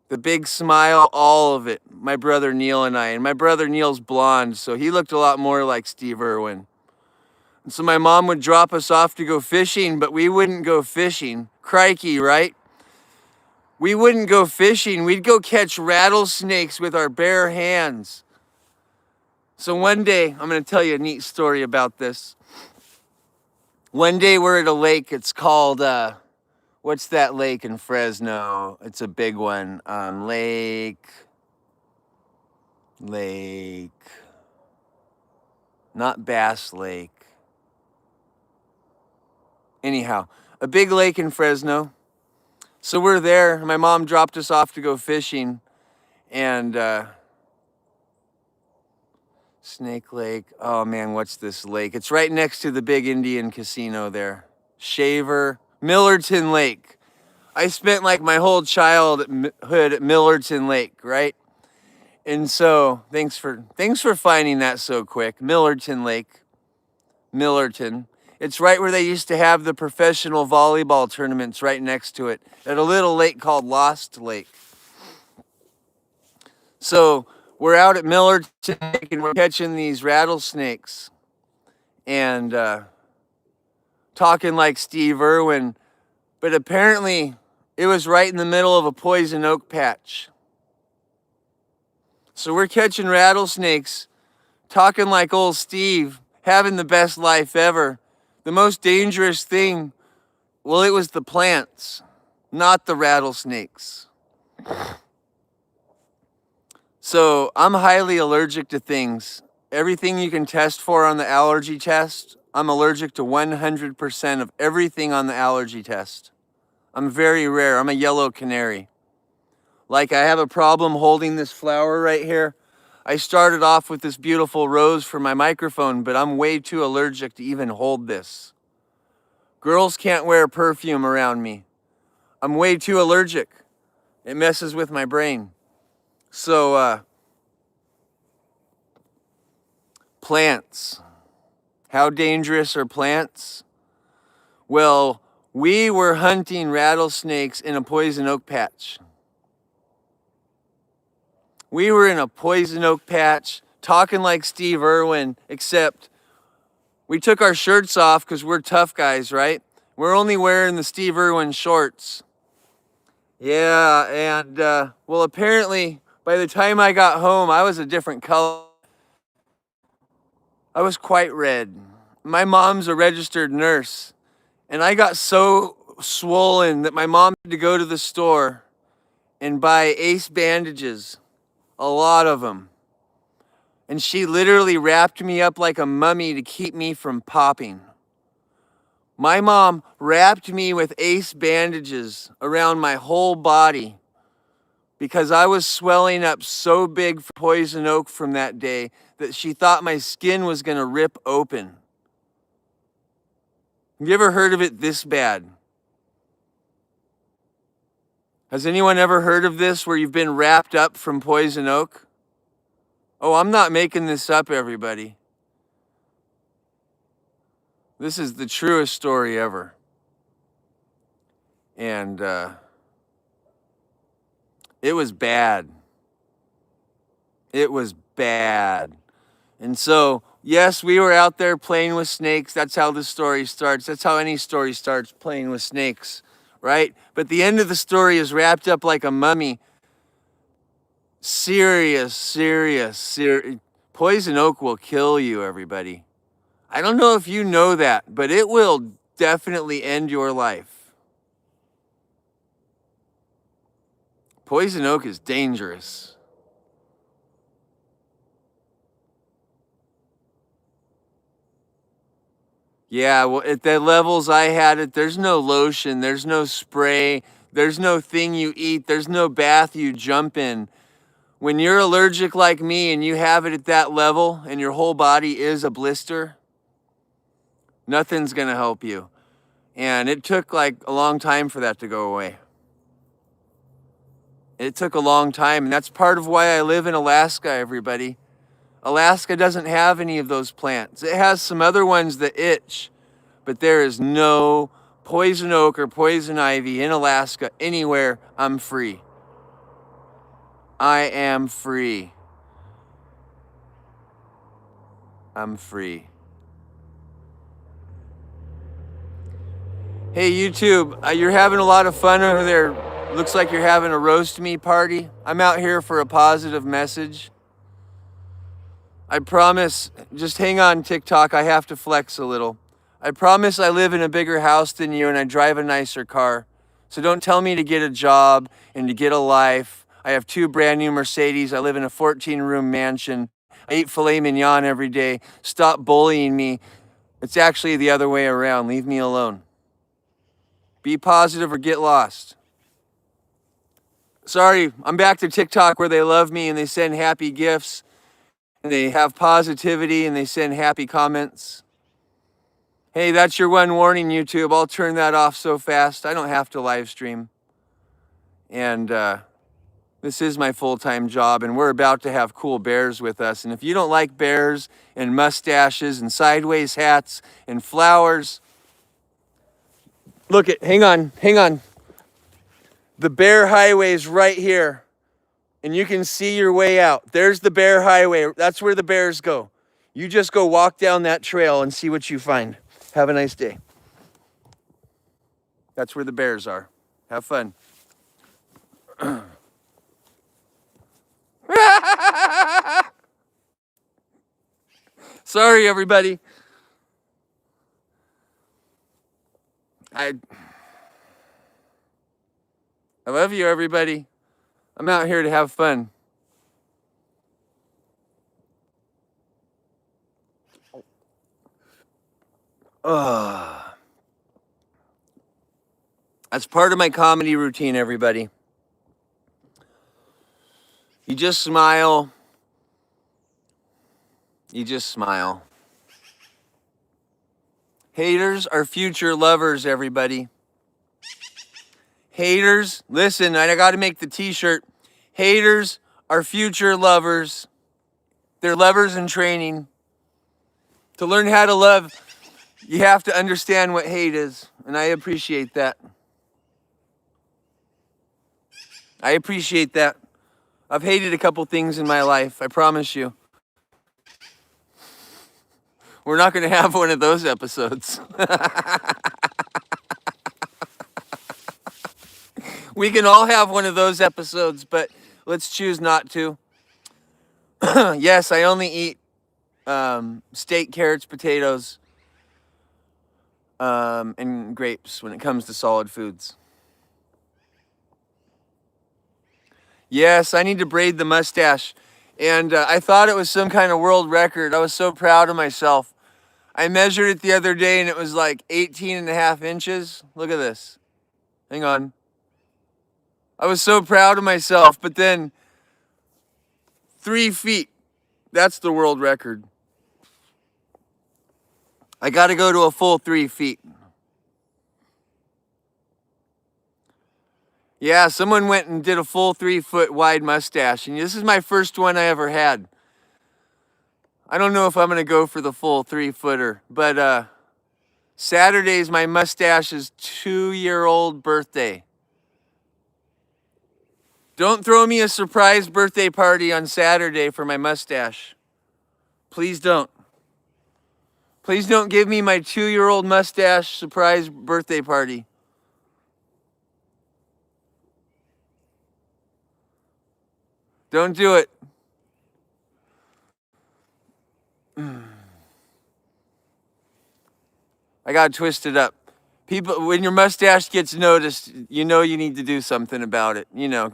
the big smile, all of it. My brother Neil and I. And my brother Neil's blonde, so he looked a lot more like Steve Irwin. And so my mom would drop us off to go fishing, but we wouldn't go fishing. Crikey, right? We wouldn't go fishing. We'd go catch rattlesnakes with our bare hands. So one day, I'm going to tell you a neat story about this. One day we're at a lake. It's called, what's that lake in Fresno? It's a big one. Lake, not Bass Lake. Anyhow, a big lake in Fresno. So we're there. My mom dropped us off to go fishing, and Snake Lake. Oh man, what's this lake? It's right next to the big Indian casino there. Millerton Lake. I spent like my whole childhood at Millerton Lake, right? And so, thanks for finding that so quick. Millerton Lake. Millerton. It's right where they used to have the professional volleyball tournaments right next to it at a little lake called Lost Lake. So, we're out at Millerton Lake and we're catching these rattlesnakes and talking like Steve Irwin, but apparently it was right in the middle of a poison oak patch. So we're catching rattlesnakes, talking like old Steve, having the best life ever. The most dangerous thing, well, it was the plants, not the rattlesnakes. So I'm highly allergic to things everything you can test for on the allergy test, I'm allergic to 100% of everything on the allergy test. I'm very rare. I'm a yellow canary. Like, I have a problem holding this flower right here. I started off with this beautiful rose for my microphone, but I'm way too allergic to even hold this. Girls can't wear perfume around me. I'm way too allergic. It messes with my brain. So, plants. How dangerous are plants? Well, we were hunting rattlesnakes in a poison oak patch. We were in a poison oak patch talking like Steve Irwin, except we took our shirts off because we're tough guys, right? We're only wearing the Steve Irwin shorts. Yeah, and well, apparently by the time I got home, I was a different color. I was quite red. My mom's a registered nurse, and I got so swollen that my mom had to go to the store and buy Ace bandages, a lot of them. And she literally wrapped me up like a mummy to keep me from popping. My mom wrapped me with Ace bandages around my whole body because I was swelling up so big for poison oak from that day that she thought my skin was going to rip open. Have you ever heard of it this bad? Has anyone ever heard of this where you've been wrapped up from poison oak? Oh, I'm not making this up, everybody. This is the truest story ever. And it was bad. It was bad. And so, yes, we were out there playing with snakes. That's how the story starts. That's how any story starts, playing with snakes, right? But the end of the story is wrapped up like a mummy. Serious. Poison oak will kill you, everybody. I don't know if you know that, but it will definitely end your life. Poison oak is dangerous. Yeah, well, at the levels I had it, there's no lotion, there's no spray, there's no thing you eat, there's no bath you jump in. When you're allergic like me and you have it at that level and your whole body is a blister, nothing's gonna help you. And it took like a long time for that to go away. It took a long time, and that's part of why I live in Alaska, everybody. Alaska doesn't have any of those plants. It has some other ones that itch, but there is no poison oak or poison ivy in Alaska anywhere. I'm free. I am free. I'm free. Hey, YouTube, you're having a lot of fun over there. Looks like you're having a roast me party. I'm out here for a positive message. I promise, just hang on, TikTok, I have to flex a little. I promise I live in a bigger house than you and I drive a nicer car. So don't tell me to get a job and to get a life. I have 2 brand new Mercedes. I live in a 14-room mansion. I eat filet mignon every day. Stop bullying me. It's actually the other way around. Leave me alone. Be positive or get lost. Sorry, I'm back to TikTok where they love me and they send happy gifts and they have positivity and they send happy comments. Hey, that's your one warning, YouTube. I'll turn that off so fast. I don't have to live stream. And this is my full-time job, and we're about to have cool bears with us. And if you don't like bears and mustaches and sideways hats and flowers, look at, hang on. The bear highway is right here. And you can see your way out. There's the bear highway. That's where the bears go. You just go walk down that trail and see what you find. Have a nice day. That's where the bears are. Have fun. Sorry, everybody. I love you, everybody. I'm out here to have fun. That's part of my comedy routine, everybody. You just smile. You just smile. Haters are future lovers, everybody. Haters, listen, I got to make the t-shirt. Haters are future lovers. They're lovers in training. To learn how to love, you have to understand what hate is, and I appreciate that. I appreciate that. I've hated a couple things in my life, I promise you. We're not going to have one of those episodes. We can all have one of those episodes, but let's choose not to. Yes, I only eat steak, carrots, potatoes, and grapes when it comes to solid foods. Yes, I need to braid the mustache. And I thought it was some kind of world record. I was so proud of myself. I measured it the other day and it was like 18 and a half inches. Look at this. Hang on. I was so proud of myself, but then 3 feet. That's the world record. I got to go to a full 3 feet. Yeah, someone went and did a full 3 foot wide mustache, and this is my first one I ever had. I don't know if I'm gonna go for the full 3 footer, but Saturday's my mustache's 2-year-old birthday. Don't throw me a surprise birthday party on Saturday for my mustache. Please don't. Please don't give me my 2-year-old mustache surprise birthday party. Don't do it. I got twisted up. People, when your mustache gets noticed, you know you need to do something about it. You know,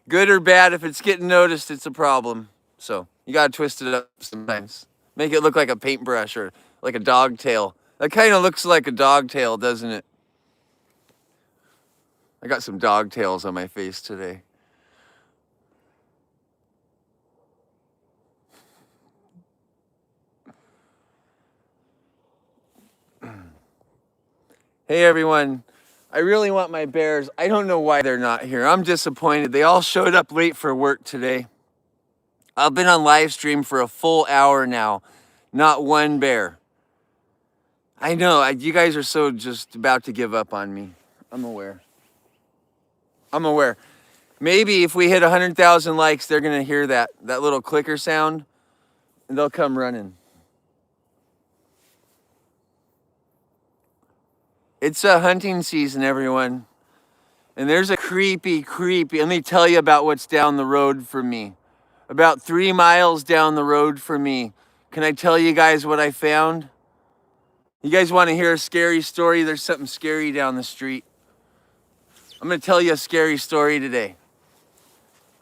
good or bad, if it's getting noticed, it's a problem. So you gotta twist it up sometimes. Make it look like a paintbrush or like a dog tail. That kind of looks like a dog tail, doesn't it? I got some dog tails on my face today. Hey everyone, I really want my bears. I don't know why they're not here. I'm disappointed. They all showed up late for work today. I've been on live stream for a full hour now. Not one bear. I know, you guys are so just about to give up on me. I'm aware. Maybe if we hit 100,000 likes, they're gonna hear that little clicker sound, and they'll come running. It's a hunting season, everyone. And there's a creepy, let me tell you about what's down the road from me. About 3 miles down the road from me. Can I tell you guys what I found? You guys want to hear a scary story? There's something scary down the street. I'm going to tell you a scary story today.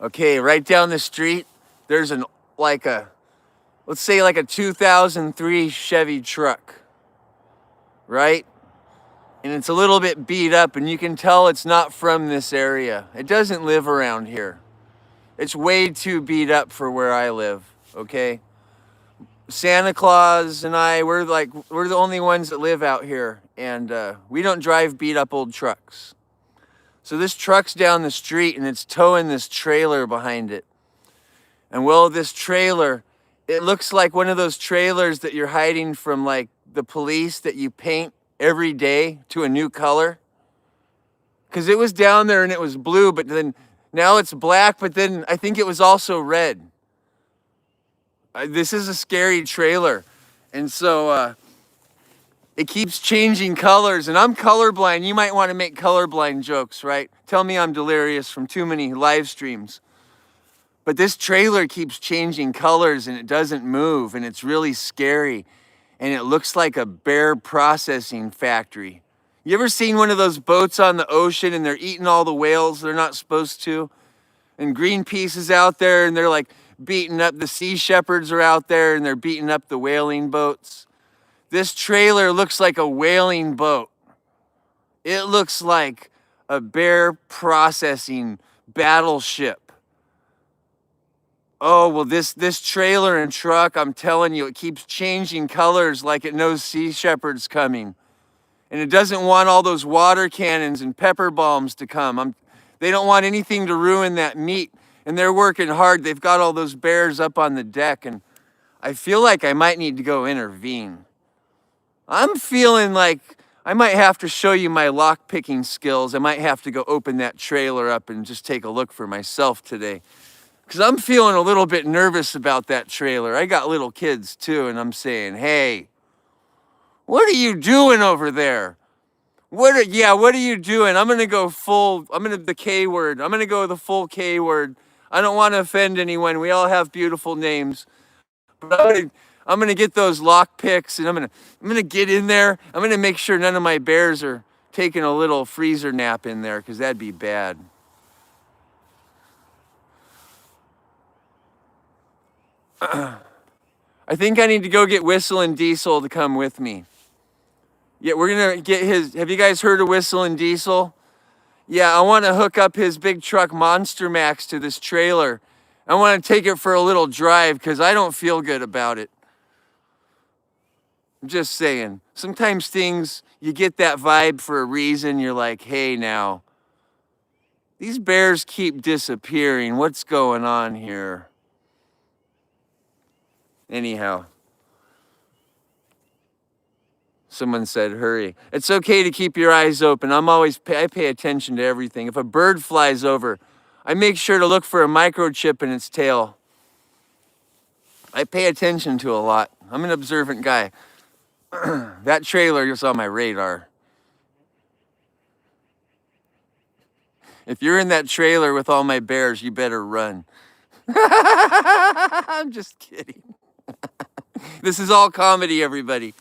Okay, right down the street, there's let's say like a 2003 Chevy truck, right? And it's a little bit beat up, and you can tell it's not from this area. It doesn't live around here. It's way too beat up for where I live, okay? Santa Claus and we're the only ones that live out here, and we don't drive beat up old trucks. So this truck's down the street and it's towing this trailer behind it. And well, this trailer, it looks like one of those trailers that you're hiding from like the police that you paint every day to a new color. Because it was down there and it was blue, but then now it's black, but then I think it was also red. This is a scary trailer. And so it keeps changing colors, and I'm colorblind. You might want to make colorblind jokes, right? Tell me I'm delirious from too many live streams. But this trailer keeps changing colors and it doesn't move, and it's really scary. And it looks like a bear processing factory. You ever seen one of those boats on the ocean and they're eating all the whales they're not supposed to? And Greenpeace is out there and they're like beating up, the sea shepherds are out there and they're beating up the whaling boats. This trailer looks like a whaling boat. It looks like a bear processing battleship. Oh, well, this trailer and truck, I'm telling you, it keeps changing colors like it knows Sea Shepherd's coming. And it doesn't want all those water cannons and pepper bombs to come. They don't want anything to ruin that meat. And they're working hard. They've got all those bears up on the deck. And I feel like I might need to go intervene. I'm feeling like I might have to show you my lock picking skills. I might have to go open that trailer up and just take a look for myself today. Because I'm feeling a little bit nervous about that trailer. I got little kids too, and I'm saying, hey, what are you doing over there? What are you doing? I'm gonna go the K word. I'm gonna go the full K word. I don't want to offend anyone. We all have beautiful names. But I'm gonna get those lock picks and I'm gonna get in there. I'm gonna make sure none of my bears are taking a little freezer nap in there, because that'd be bad. I think I need to go get Whistle and Diesel to come with me. Yeah, we're gonna get his. Have you guys heard of Whistle and Diesel? Yeah, I want to hook up his big truck Monster Max to this trailer. I want to take it for a little drive because I don't feel good about it. I'm just saying. Sometimes things, you get that vibe for a reason. You're like, hey, now, these bears keep disappearing. What's going on here? Anyhow. Someone said, hurry. It's okay to keep your eyes open. I pay attention to everything. If a bird flies over, I make sure to look for a microchip in its tail. I pay attention to a lot. I'm an observant guy. That trailer is on my radar. If you're in that trailer with all my bears, you better run. I'm just kidding. This is all comedy, everybody.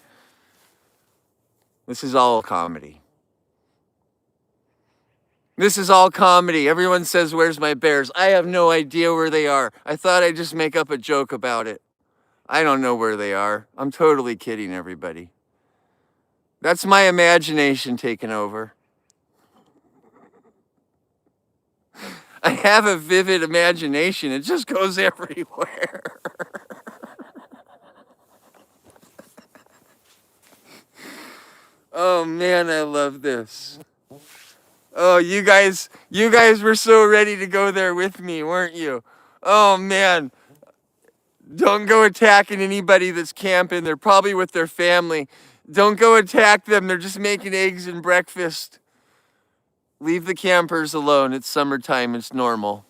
This is all comedy. This is all comedy. Everyone says, where's my bears? I have no idea where they are. I thought I'd just make up a joke about it. I don't know where they are. I'm totally kidding, everybody. That's my imagination taking over. I have a vivid imagination. It just goes everywhere. Oh man, I love this. Oh, you guys were so ready to go there with me, weren't you? Oh man. Don't go attacking anybody that's camping. They're probably with their family. Don't go attack them. They're just making eggs and breakfast. Leave the campers alone. It's summertime. It's normal.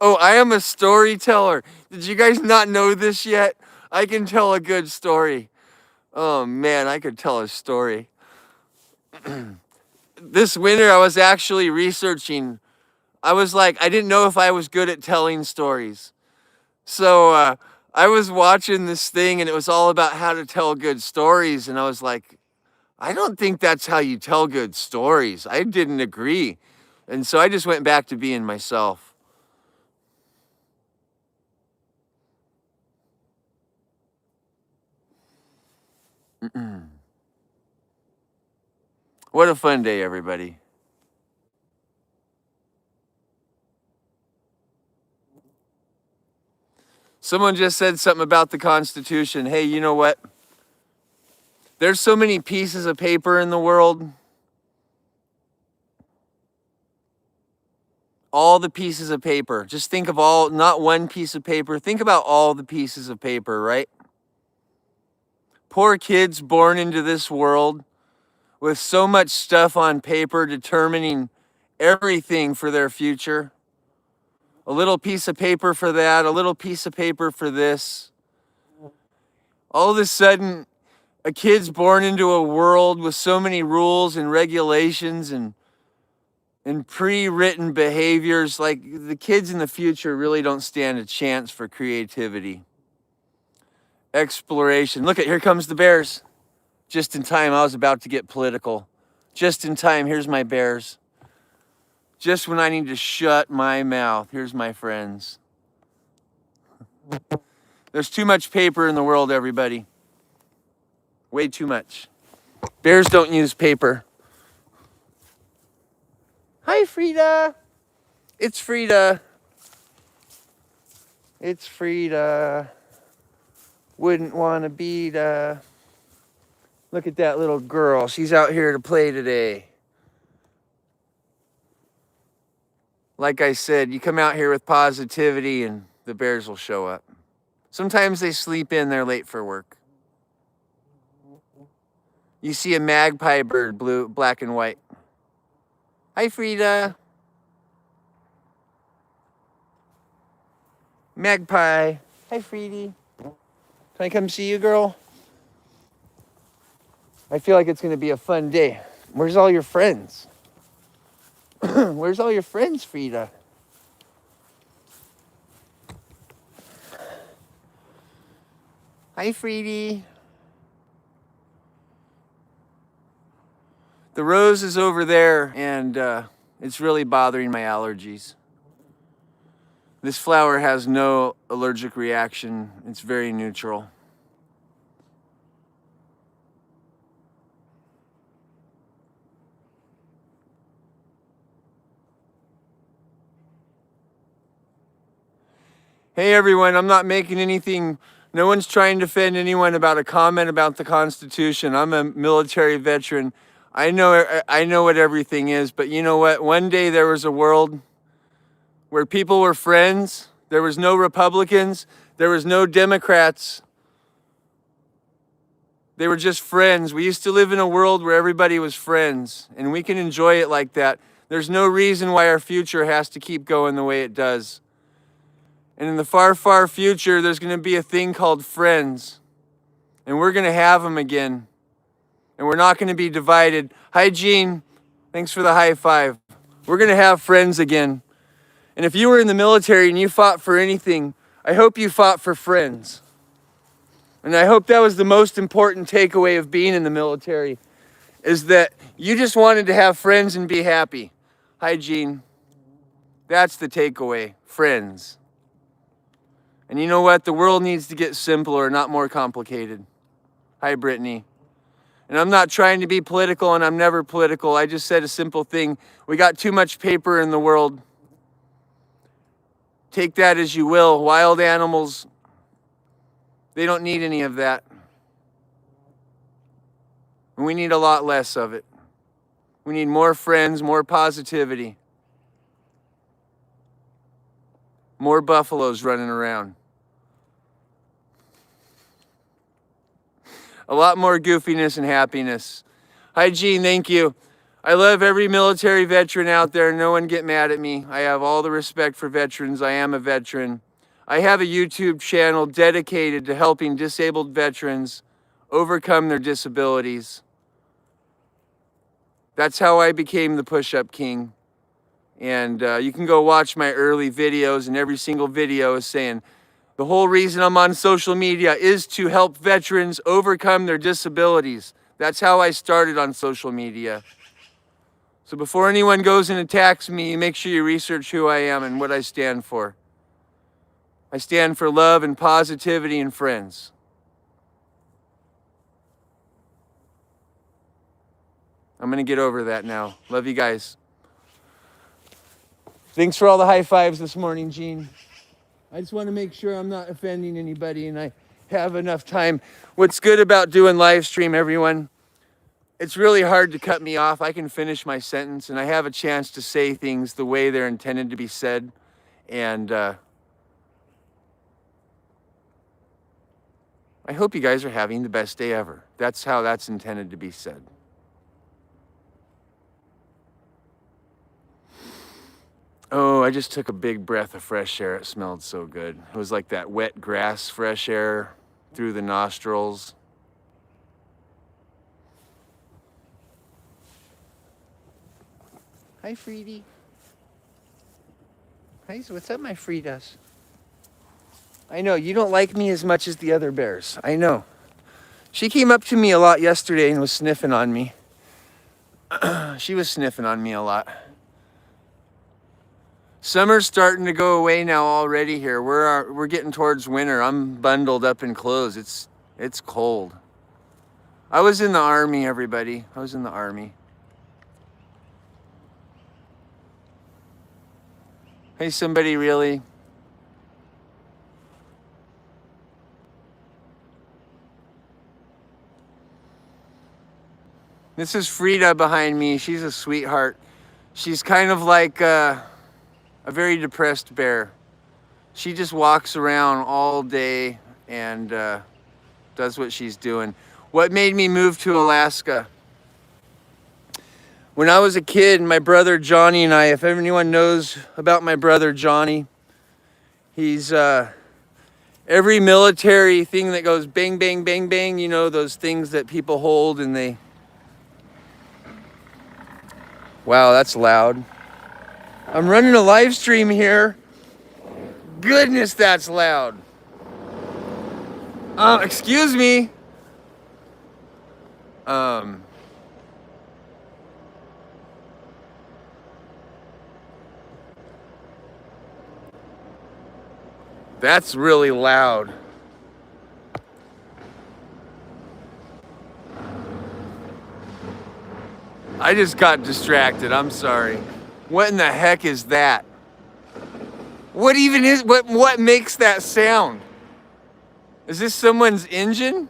Oh, I am a storyteller. Did you guys not know this yet? I can tell a good story. Oh man, I could tell a story. This winter I was actually researching. I was like, I didn't know if I was good at telling stories. So I was watching this thing and it was all about how to tell good stories. And I was like, I don't think that's how you tell good stories. I didn't agree. And so I just went back to being myself. What a fun day, everybody. Someone just said something about the Constitution. Hey, you know what? There's so many pieces of paper in the world. All the pieces of paper. Just think of all, not one piece of paper. Think about all the pieces of paper, right? Poor kids born into this world with so much stuff on paper determining everything for their future. A little piece of paper for that, a little piece of paper for this. All of a sudden, a kid's born into a world with so many rules and regulations and pre-written behaviors. Like, the kids in the future really don't stand a chance for creativity. Exploration. Look, here comes the bears. Just in time. I was about to get political. Just in time. Here's my bears. Just when I need to shut my mouth. Here's my friends. There's too much paper in the world, everybody. Way too much. Bears don't use paper. Hi, Frida. It's Frida. It's Frida. Wouldn't want to beat Look at that little girl. She's out here to play today. Like I said, you come out here with positivity and the bears will show up. Sometimes they sleep in, they're late for work. You see a magpie bird, blue, black and white. Hi, Frida. Magpie. Hi, Freedy. Can I come see you, girl? I feel like it's going to be a fun day. Where's all your friends? Where's all your friends, Frida? Hi, Freedy. The rose is over there, and it's really bothering my allergies. This flower has no allergic reaction. It's very neutral. Hey everyone, I'm not making anything, no one's trying to offend anyone about a comment about the Constitution. I'm a military veteran. I know what everything is, but you know what? One day there was a world where people were friends. There was no Republicans. There was no Democrats. They were just friends. We used to live in a world where everybody was friends, and we can enjoy it like that. There's no reason why our future has to keep going the way it does. And in the far, far future, there's going to be a thing called friends. And we're going to have them again. And we're not going to be divided. Hi, Gene. Thanks for the high five. We're going to have friends again. And if you were in the military and you fought for anything, I hope you fought for friends. And I hope that was the most important takeaway of being in the military, is that you just wanted to have friends and be happy. Hi, Gene. That's the takeaway, friends. And you know what? The world needs to get simpler, not more complicated. Hi, Brittany. And I'm not trying to be political, and I'm never political. I just said a simple thing. We got too much paper in the world. Take that as you will. Wild animals, they don't need any of that. And we need a lot less of it. We need more friends, more positivity. More buffaloes running around. A lot more goofiness and happiness. Hi, Gene, thank you. I love every military veteran out there. No one get mad at me. I have all the respect for veterans. I am a veteran. I have a YouTube channel dedicated to helping disabled veterans overcome their disabilities. That's how I became the Push-Up King. And you can go watch my early videos, and every single video is saying, the whole reason I'm on social media is to help veterans overcome their disabilities. That's how I started on social media. So before anyone goes and attacks me, make sure you research who I am and what I stand for. I stand for love and positivity and friends. I'm going to get over that now. Love you guys. Thanks for all the high fives this morning, Gene. I just want to make sure I'm not offending anybody and I have enough time. What's good about doing live stream, everyone, it's really hard to cut me off. I can finish my sentence and I have a chance to say things the way they're intended to be said. And I hope you guys are having the best day ever. That's how that's intended to be said. Oh, I just took a big breath of fresh air. It smelled so good. It was like that wet grass fresh air through the nostrils. Hi, Freedy. Hi, what's up, my Fridas? I know, you don't like me as much as the other bears. I know. She came up to me a lot yesterday and was sniffing on me. She was sniffing on me a lot. Summer's starting to go away now already here. We're getting towards winter. I'm bundled up in clothes. It's cold. I was in the army, everybody. I was in the army. Hey, somebody really? This is Frida behind me. She's a sweetheart. She's kind of like a very depressed bear. She just walks around all day and does what she's doing. What made me move to Alaska? When I was a kid, my brother Johnny and I, if anyone knows about my brother Johnny, he's every military thing that goes bang, bang, bang, bang, you know, those things that people hold and they... Wow, that's loud. I'm running a live stream here. Goodness, that's loud. Excuse me. That's really loud. I just got distracted. I'm sorry. What in the heck is that? What even is, what makes that sound? Is this someone's engine?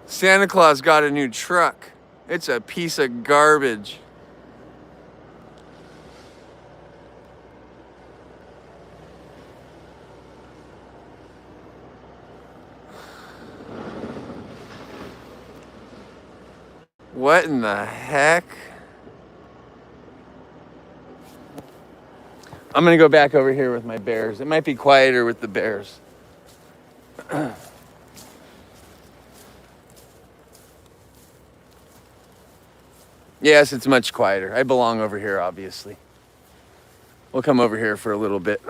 Santa Claus got a new truck. It's a piece of garbage. What in the heck? I'm gonna go back over here with my bears. It might be quieter with the bears. Yes, it's much quieter. I belong over here, obviously. We'll come over here for a little bit.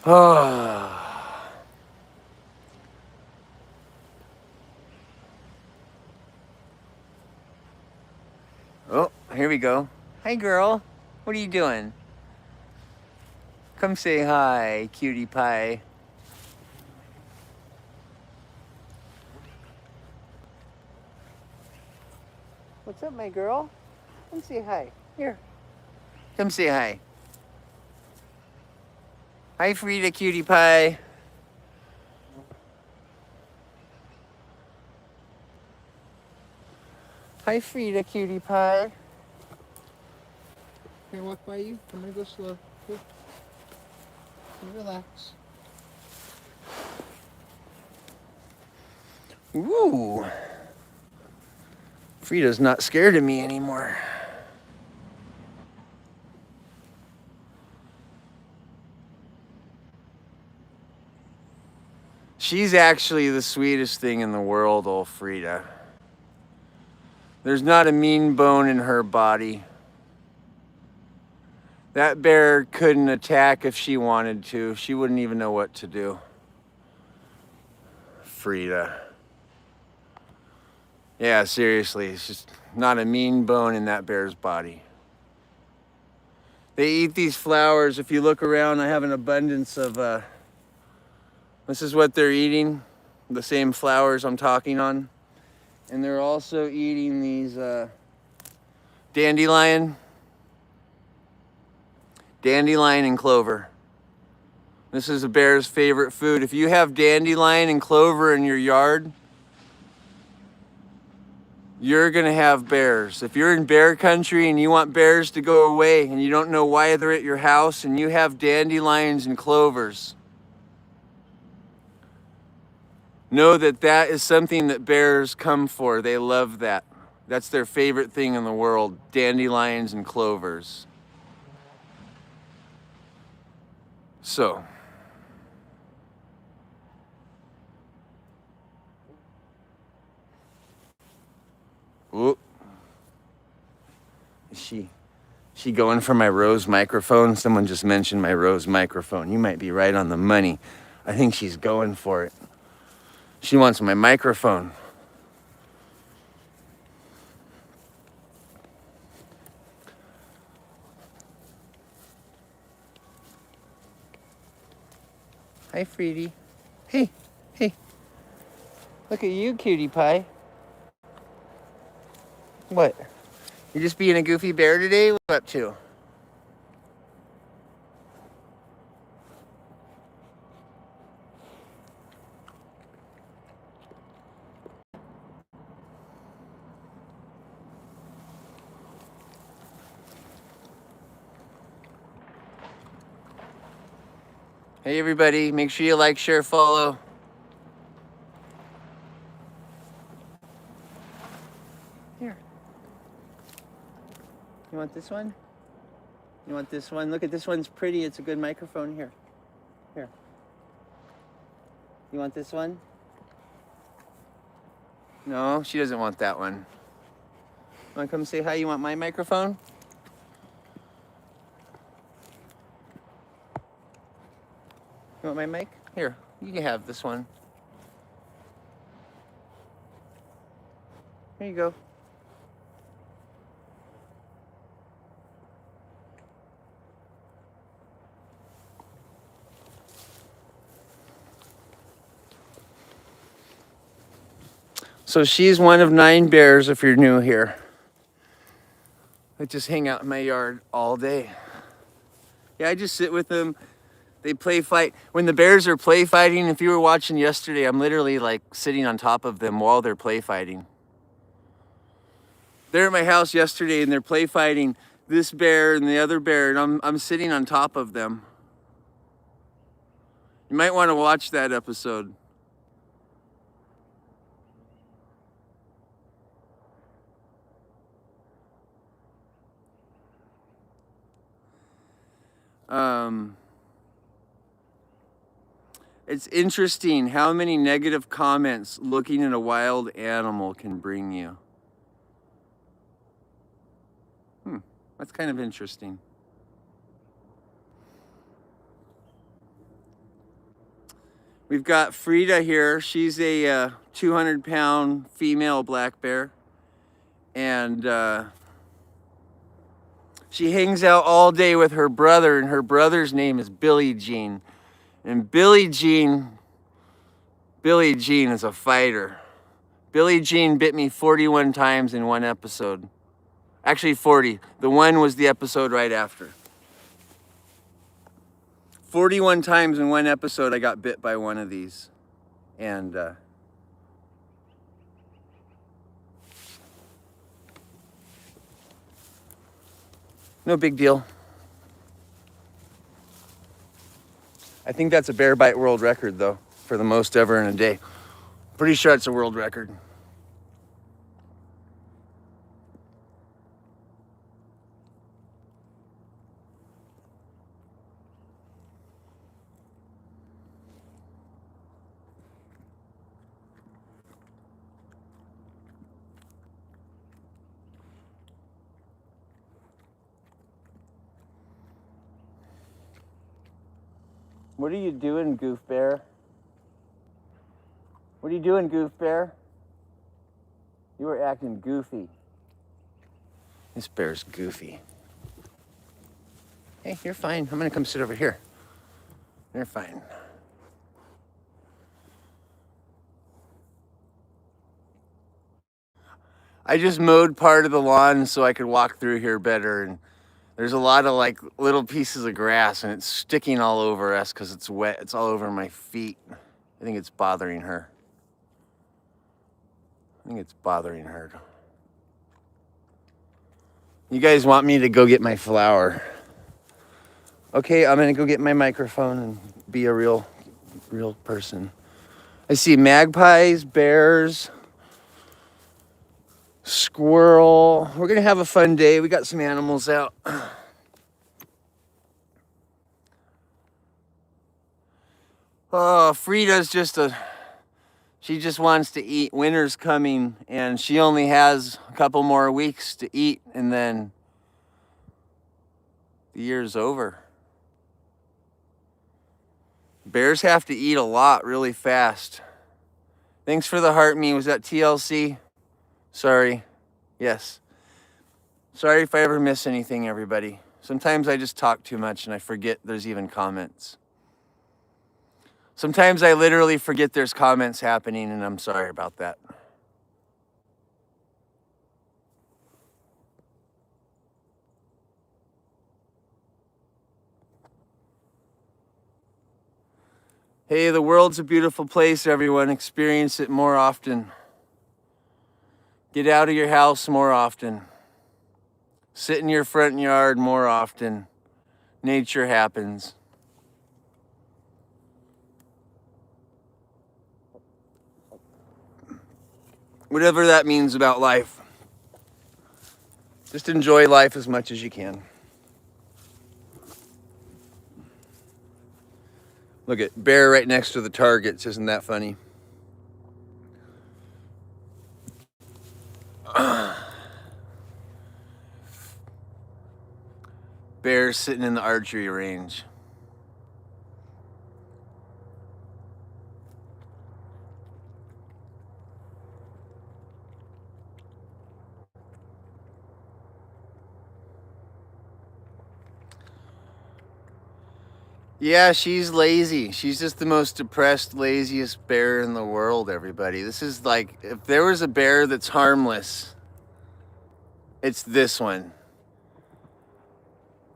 Oh. Oh, here we go. Hi, girl. What are you doing? Come say hi, cutie pie. What's up, my girl? Come say hi. Here. Come say hi. Hi, Frida, cutie pie. Hi, Frida, cutie pie. Can I walk by you? I'm gonna go slow. Here. Relax. Ooh. Frida's not scared of me anymore. She's actually the sweetest thing in the world, old Frida. There's not a mean bone in her body. That bear couldn't attack if she wanted to. She wouldn't even know what to do. Frida. Yeah, seriously, it's just not a mean bone in that bear's body. They eat these flowers. If you look around, I have an abundance of, this is what they're eating, the same flowers I'm talking on. And they're also eating these dandelion and clover. This is a bear's favorite food. If you have dandelion and clover in your yard, you're gonna have bears. If you're in bear country and you want bears to go away and you don't know why they're at your house and you have dandelions and clovers, know that that is something that bears come for. They love that. That's their favorite thing in the world, dandelions and clovers. So, whoop. Is she going for my Rose microphone? Someone just mentioned my Rose microphone. You might be right on the money. I think she's going for it. She wants my microphone. Hi, Freedy. Hey, hey. Look at you, cutie pie. What? You just being a goofy bear today? What up to? Hey, everybody. Make sure you like, share, follow. Here. You want this one? You want this one? Look at this one's pretty. It's a good microphone. Here. Here. You want this one? No, she doesn't want that one. Want to come say hi? You want my microphone? You want my mic? Here, you can have this one. Here you go. So she's one of 9 bears if you're new here. They just hang out in my yard all day. Yeah, I just sit with them. They play fight. When the bears are play fighting, if you were watching yesterday, I'm literally like sitting on top of them while they're play fighting. They're at my house yesterday and they're play fighting this bear and the other bear, and I'm sitting on top of them. You might want to watch that episode. It's interesting how many negative comments looking at a wild animal can bring you. That's kind of interesting. We've got Frida here. She's a 200-pound female black bear. And she hangs out all day with her brother, and her brother's name is Billie Jean. And Billie Jean is a fighter. Billie Jean bit me 41 times in one episode. Actually 40. The one was the episode right after. 41 times in one episode I got bit by one of these. And no big deal. I think that's a bear bite world record though, for the most ever in a day. Pretty sure it's a world record. What are you doing, Goof Bear? What are you doing, Goof Bear? You were acting goofy. This bear's goofy. Hey, you're fine. I'm gonna come sit over here. You're fine. I just mowed part of the lawn so I could walk through here better, and there's a lot of like little pieces of grass and it's sticking all over us because it's wet. It's all over my feet. I think it's bothering her. You guys want me to go get my flower? Okay, I'm gonna go get my microphone and be a real person. I see magpies, bears, squirrel. We're gonna have a fun day. We got some animals out. Oh, Frida's she just wants to eat. Winter's coming and she only has a couple more weeks to eat and then the year's over. Bears have to eat a lot really fast. Thanks for the heart me. Was that TLC? Sorry. Yes. Sorry if I ever miss anything, everybody. Sometimes I just talk too much and I forget there's even comments. Sometimes I literally forget there's comments happening, and I'm sorry about that. Hey, the world's a beautiful place, everyone. Experience it more often. Get out of your house more often. Sit in your front yard more often. Nature happens. Whatever that means about life. Just enjoy life as much as you can. Look at bear right next to the targets. Isn't that funny? Bears sitting in the archery range. Yeah, she's lazy. She's just the most depressed, laziest bear in the world, everybody. This is like, if there was a bear that's harmless, it's this one.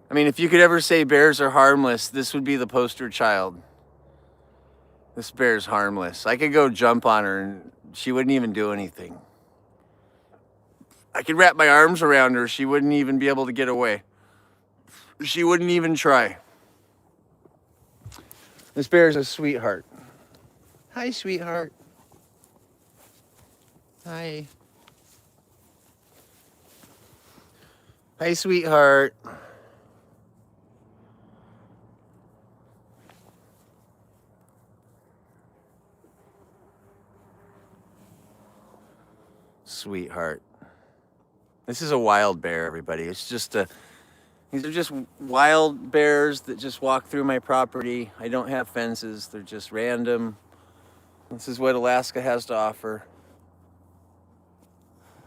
I mean, if you could ever say bears are harmless, this would be the poster child. This bear's harmless. I could go jump on her and she wouldn't even do anything. I could wrap my arms around her. She wouldn't even be able to get away. She wouldn't even try. This bear's a sweetheart. Hi, sweetheart. Hi. Hi, sweetheart. Sweetheart. This is a wild bear, everybody. These are just wild bears that just walk through my property. I don't have fences. They're just random. This is what Alaska has to offer.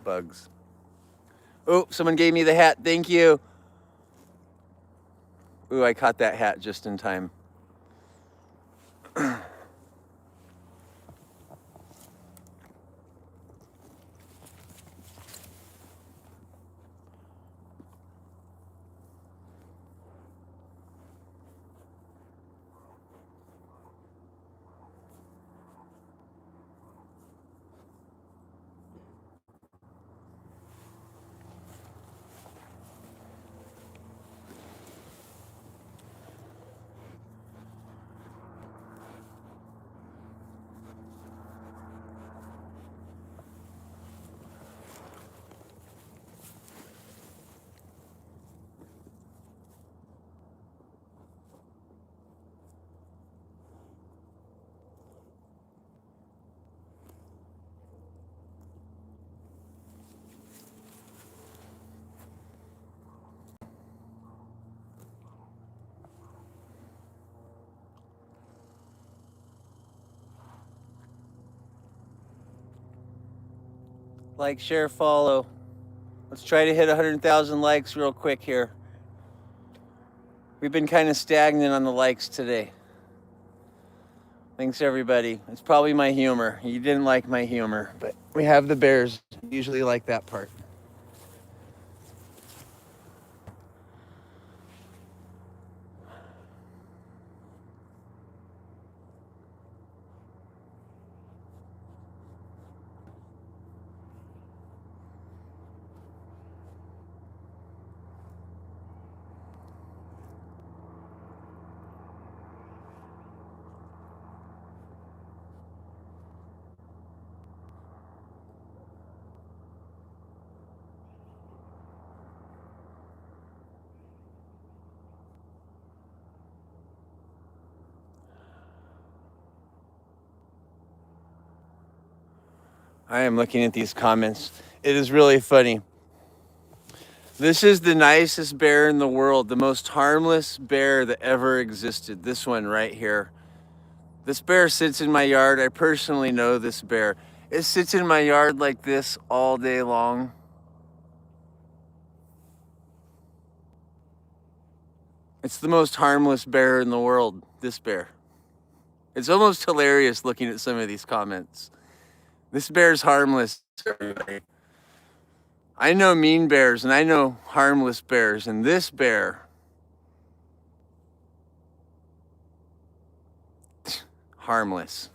Bugs. Oh, someone gave me the hat. Thank you. Ooh, I caught that hat just in time. Like, share, follow. Let's try to hit 100,000 likes real quick here. We've been kind of stagnant on the likes today. Thanks, everybody. It's probably my humor. You didn't like my humor, but we have the bears. Usually like that part. I am looking at these comments. It is really funny. This is the nicest bear in the world, the most harmless bear that ever existed. This one right here. This bear sits in my yard. I personally know this bear. It sits in my yard like this all day long. It's the most harmless bear in the world, this bear. It's almost hilarious looking at some of these comments. This bear's harmless. I know mean bears and I know harmless bears, and this bear, harmless.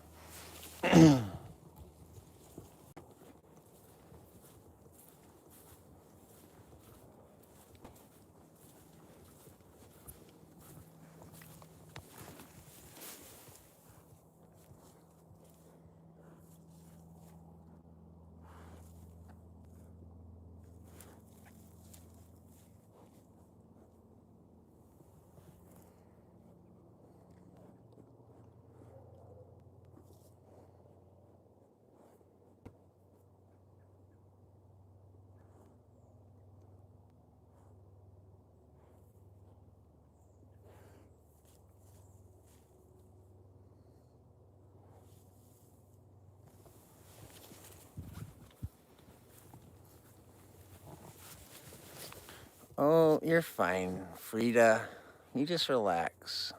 Oh, you're fine, Frida. You just relax.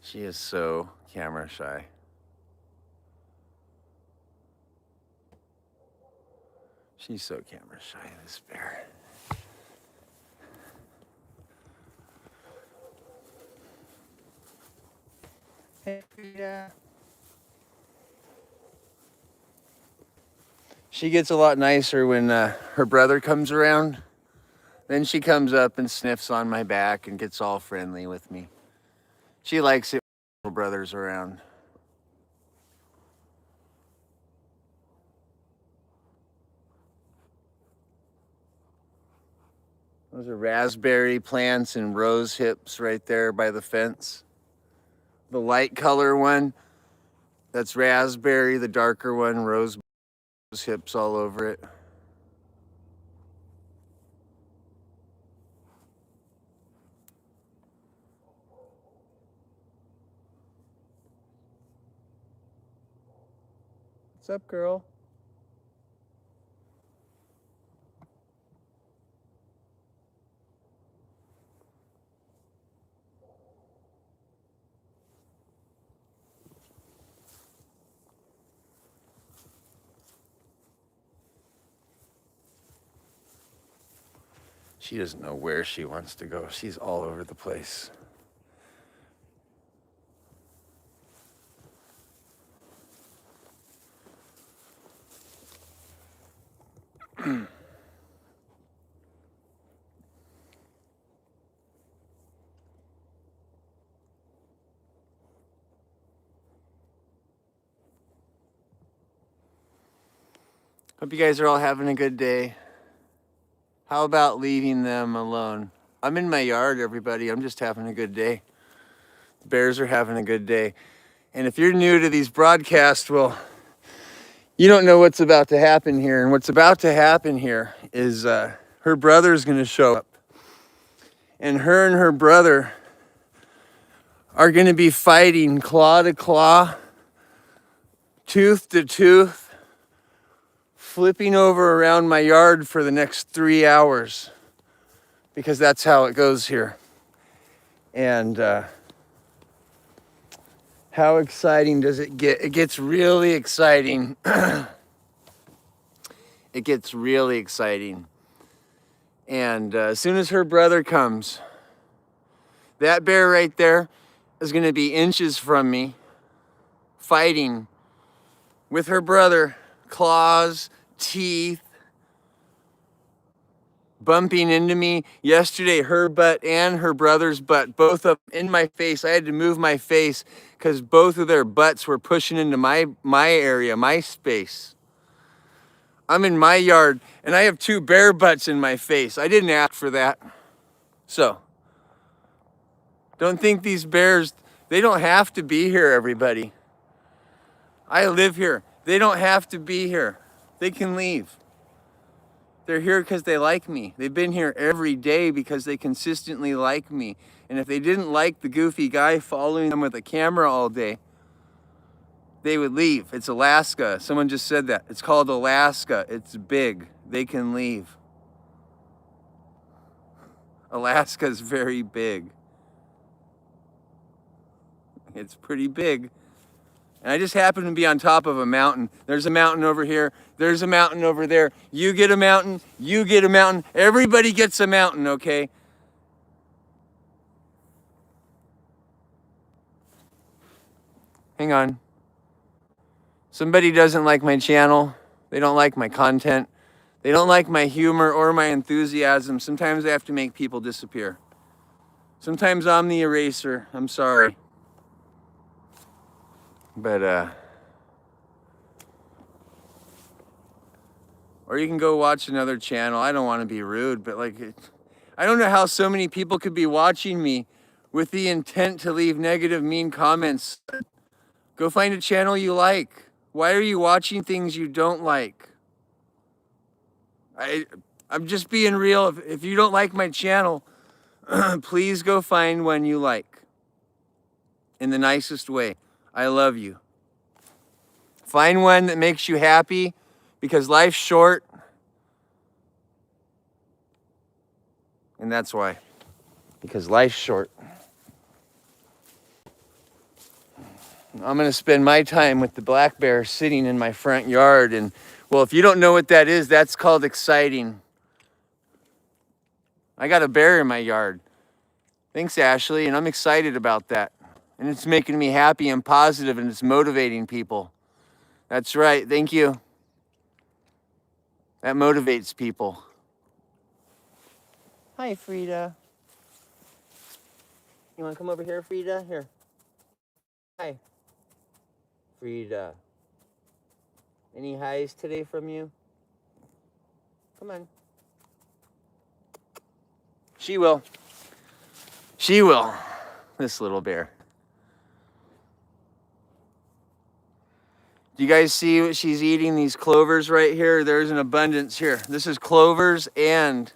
She is so camera shy. She's so camera shy, this bear. Hey, Frida. She gets a lot nicer when her brother comes around. Then she comes up and sniffs on my back and gets all friendly with me. She likes it when her brother's around. Those are raspberry plants and rose hips right there by the fence. The light color one, that's raspberry. The darker one, rose hips all over it. What's up, girl? She doesn't know where she wants to go. She's all over the place. Hope you guys are all having a good day. How about leaving them alone? I'm in my yard, everybody. I'm just having a good day. The bears are having a good day. And if you're new to these broadcasts, well, you don't know what's about to happen here. And what's about to happen here is her brother's going to show up. And her brother are going to be fighting claw to claw, tooth to tooth, flipping over around my yard for the next 3 hours, because that's how it goes here. And how exciting does it get? It gets really exciting. It gets really exciting. And as soon as her brother comes, that bear right there is going to be inches from me, fighting with her brother, claws, teeth, bumping into me. Yesterday, her butt and her brother's butt, both of them in my face. I had to move my face because both of their butts were pushing into my area, my space. I'm in my yard and I have 2 bear butts in my face. I didn't ask for that. So, don't think these bears, they don't have to be here, everybody. I live here. They don't have to be here. They can leave. They're here because they like me. They've been here every day because they consistently like me. And if they didn't like the goofy guy following them with a camera all day, they would leave. It's Alaska. Someone just said that. It's called Alaska. It's big. They can leave. Alaska's very big. It's pretty big. And I just happen to be on top of a mountain. There's a mountain over here. There's a mountain over there. You get a mountain. You get a mountain. Everybody gets a mountain, okay? Hang on. Somebody doesn't like my channel. They don't like my content. They don't like my humor or my enthusiasm. Sometimes I have to make people disappear. Sometimes I'm the eraser. I'm sorry. But, or you can go watch another channel. I don't want to be rude, but like, I don't know how so many people could be watching me with the intent to leave negative, mean comments. Go find a channel you like. Why are you watching things you don't like? I'm just being real. If you don't like my channel, please go find one you like. In the nicest way. I love you. Find one that makes you happy, because life's short. And that's why. Because life's short. I'm going to spend my time with the black bear sitting in my front yard. And, well, if you don't know what that is, that's called exciting. I got a bear in my yard. Thanks, Ashley, and I'm excited about that. And it's making me happy and positive, and it's motivating people. That's right, thank you. That motivates people. Hi, Frida. You want to come over here, Frida? Here. Hi. Frida. Any highs today from you? Come on. She will. She will. This little bear. Do you guys see what she's eating? These clovers right here? There's an abundance here. This is clovers and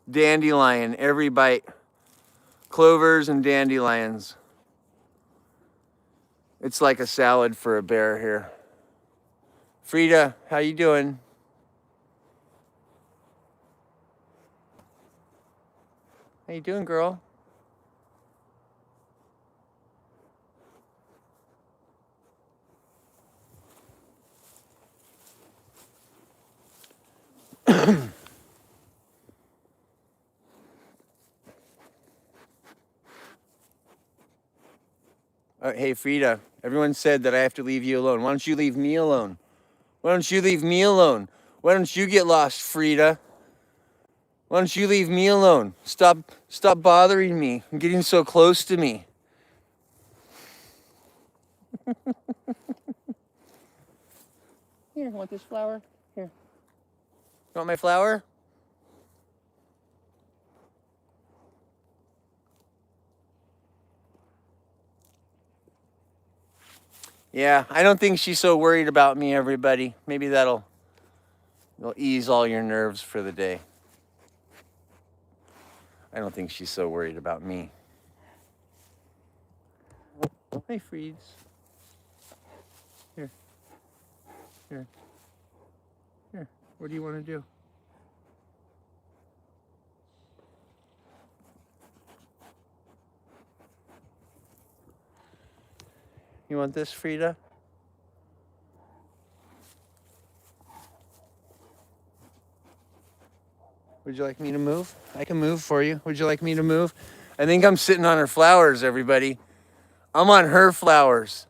dandelion, every bite. Clovers and dandelions. It's like a salad for a bear here. Frida, how you doing? How you doing, girl? Hey, Frida, everyone said that I have to leave you alone. Why don't you leave me alone? Why don't you leave me alone? Why don't you get lost, Frida? Why don't you leave me alone? Stop bothering me and getting so close to me. Here, want this flower? Here. You want my flower? Yeah, I don't think she's so worried about me, everybody. Maybe that'll ease all your nerves for the day. I don't think she's so worried about me. Hey, Freeds. Here. Here. Here. What do you want to do? You want this, Frida? Would you like me to move? I can move for you. Would you like me to move? I think I'm sitting on her flowers, everybody. I'm on her flowers.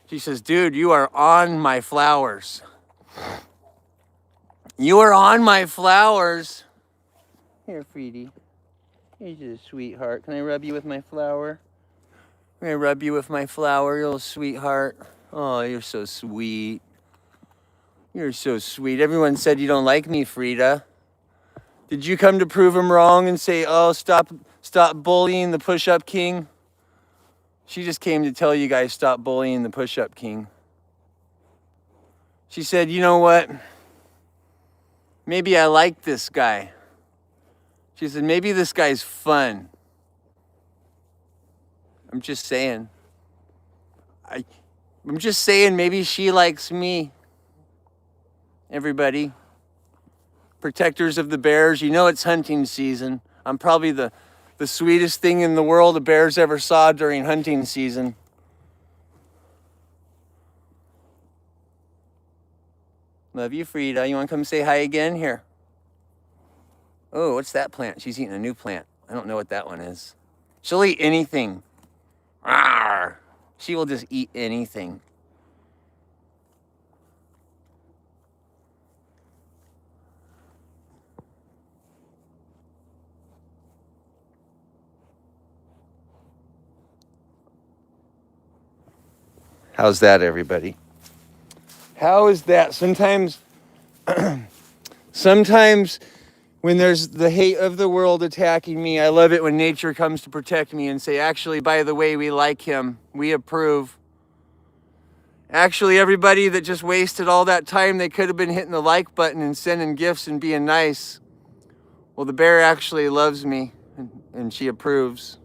She says, dude, you are on my flowers. You are on my flowers. Here, Freedy. You're just a sweetheart. Can I rub you with my flower? Can I rub you with my flower, you little sweetheart? Oh, you're so sweet. You're so sweet. Everyone said you don't like me, Frida. Did you come to prove them wrong and say, oh, stop bullying the push-up king? She just came to tell you guys stop bullying the push-up king. She said, you know what? Maybe I like this guy. She said, maybe this guy's fun. I'm just saying. I'm just saying maybe she likes me. Everybody. Protectors of the bears, you know it's hunting season. I'm probably the sweetest thing in the world a bear's ever saw during hunting season. Love you, Frida. You want to come say hi again? Here. Oh, what's that plant? She's eating a new plant. I don't know what that one is. She'll eat anything. Rawr. She will just eat anything. How's that, everybody? How is that? Sometimes when there's the hate of the world attacking me, I love it when nature comes to protect me and say, actually, by the way, we like him. We approve. Actually, everybody that just wasted all that time, they could have been hitting the like button and sending gifts and being nice. Well, the bear actually loves me and she approves.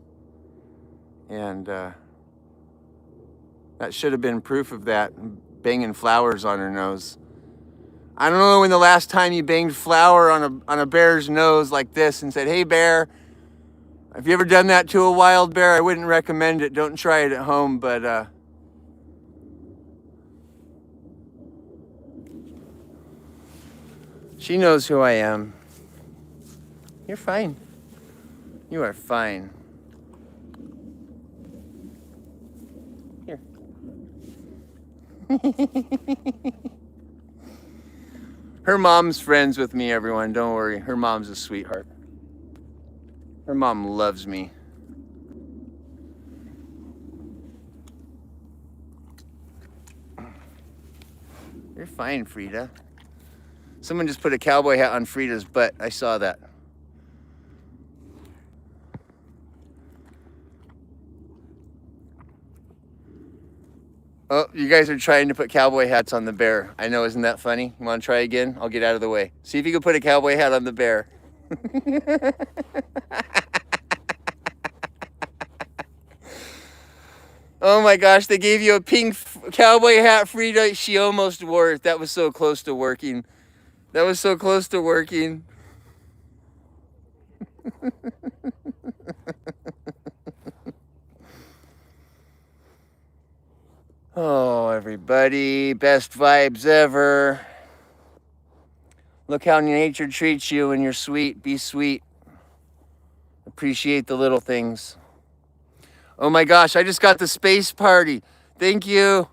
And that should have been proof of that, banging flowers on her nose. I don't know when the last time you banged flour on a bear's nose like this and said, hey bear, have you ever done that to a wild bear? I wouldn't recommend it. Don't try it at home, but she knows who I am. You're fine. You are fine. Here. Her mom's friends with me, everyone. Don't worry. Her mom's a sweetheart. Her mom loves me. You're fine, Frida. Someone just put a cowboy hat on Frida's butt. I saw that. Oh, you guys are trying to put cowboy hats on the bear. I know, isn't that funny? You want to try again? I'll get out of the way. See if you can put a cowboy hat on the bear. Oh my gosh, they gave you a pink cowboy hat, Frida. She almost wore it. That was so close to working. That was so close to working. Oh, everybody, best vibes ever. Look how nature treats you when you're sweet. Be sweet. Appreciate the little things. Oh my gosh, I just got the space party. Thank you.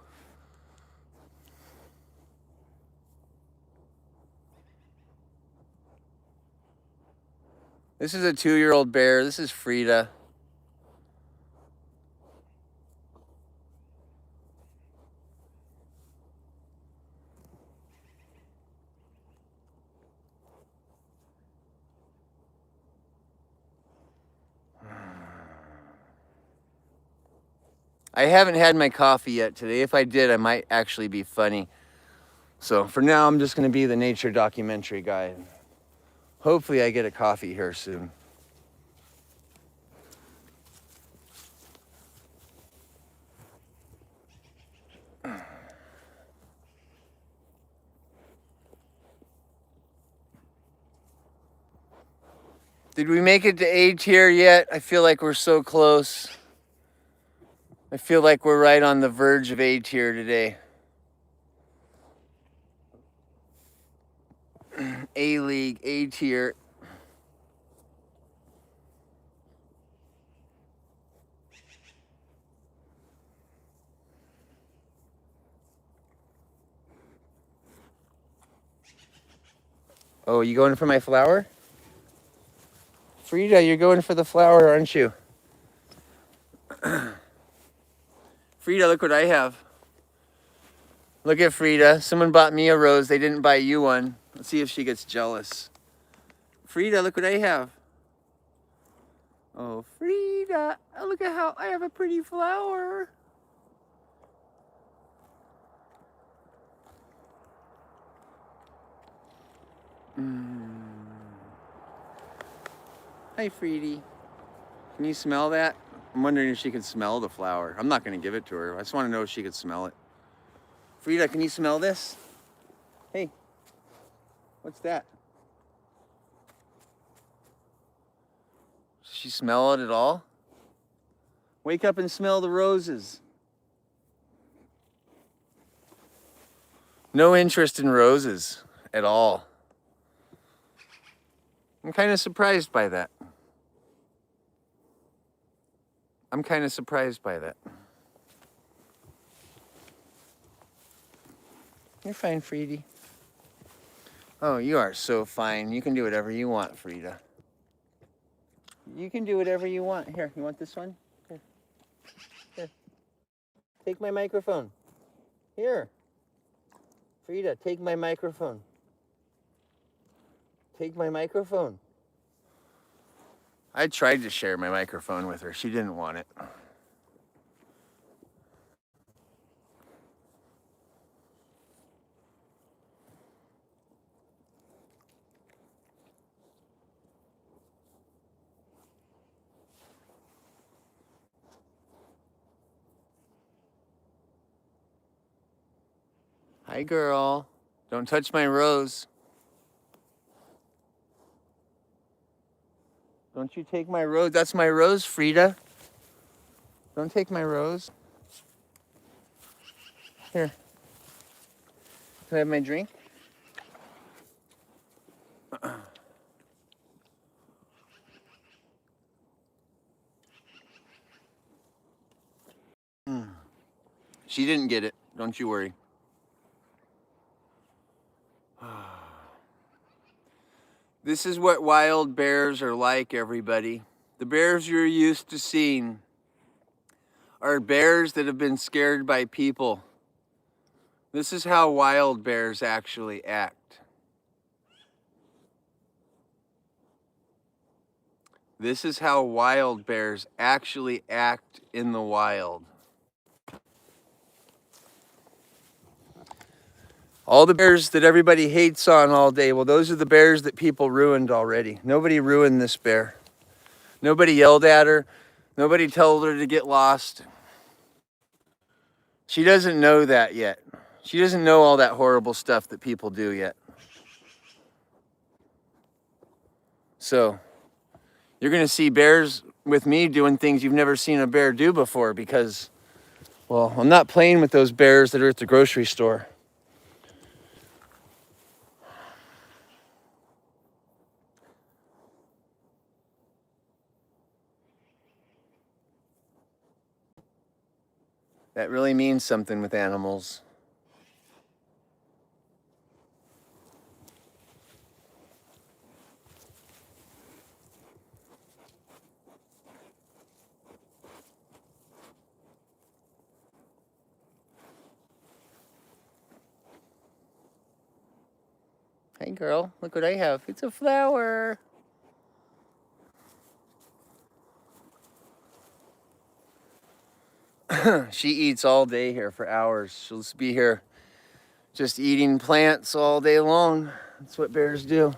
This is a 2-year-old bear. This is Frida. I haven't had my coffee yet today. If I did, I might actually be funny. So for now, I'm just going to be the nature documentary guy. Hopefully I get a coffee here soon. Did we make it to A tier yet? I feel like we're so close. I feel like we're right on the verge of A tier today. A league, A tier. Oh, you going for my flower? Frida, you're going for the flower, aren't you? Frida, look what I have. Look at Frida. Someone bought me a rose. They didn't buy you one. Let's see if she gets jealous. Frida, look what I have. Oh, Frida. Look at how I have a pretty flower. Hi, Freedy. Can you smell that? I'm wondering if she can smell the flower. I'm not going to give it to her. I just want to know if she could smell it. Frida, can you smell this? Hey, what's that? She smell it at all? Wake up and smell the roses. No interest in roses at all. I'm kind of surprised by that. I'm kind of surprised by that. You're fine, Freedy. Oh, you are so fine. You can do whatever you want, Frida. You can do whatever you want. Here, you want this one? Here. Here. Take my microphone. Here. Frida, take my microphone. Take my microphone. I tried to share my microphone with her. She didn't want it. Hi, girl. Don't touch my rose. Don't you take my rose. That's my rose, Frida. Don't take my rose. Here. Can I have my drink? She didn't get it. Don't you worry. This is what wild bears are like, everybody. The bears you're used to seeing are bears that have been scared by people. This is how wild bears actually act. This is how wild bears actually act in the wild. All the bears that everybody hates on all day, well, those are the bears that people ruined already. Nobody ruined this bear. Nobody yelled at her. Nobody told her to get lost. She doesn't know that yet. She doesn't know all that horrible stuff that people do yet. So, you're going to see bears with me doing things you've never seen a bear do before because, well, I'm not playing with those bears that are at the grocery store. That really means something with animals. Hey girl, look what I have. It's a flower. She eats all day here for hours. She'll just be here just eating plants all day long. That's what bears do.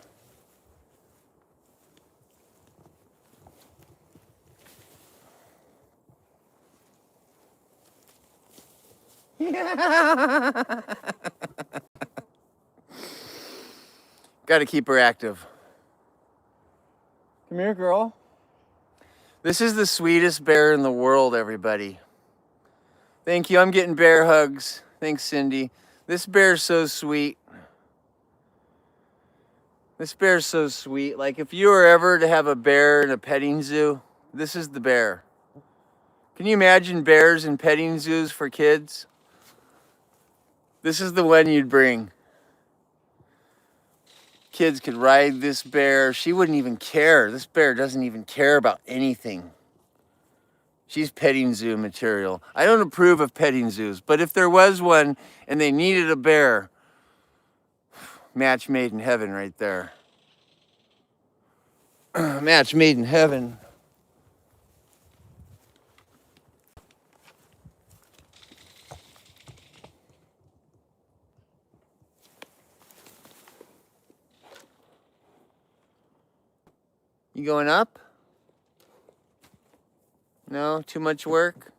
Got to keep her active. Come here, girl. This is the sweetest bear in the world, everybody. Thank you. I'm getting bear hugs. Thanks, Cindy. This bear's so sweet. This bear's so sweet. Like, if you were ever to have a bear in a petting zoo, this is the bear. Can you imagine bears in petting zoos for kids? This is the one you'd bring. Kids could ride this bear. She wouldn't even care. This bear doesn't even care about anything. She's petting zoo material. I don't approve of petting zoos, but if there was one and they needed a bear, match made in heaven right there. Match made in heaven. You going up? No? Too much work?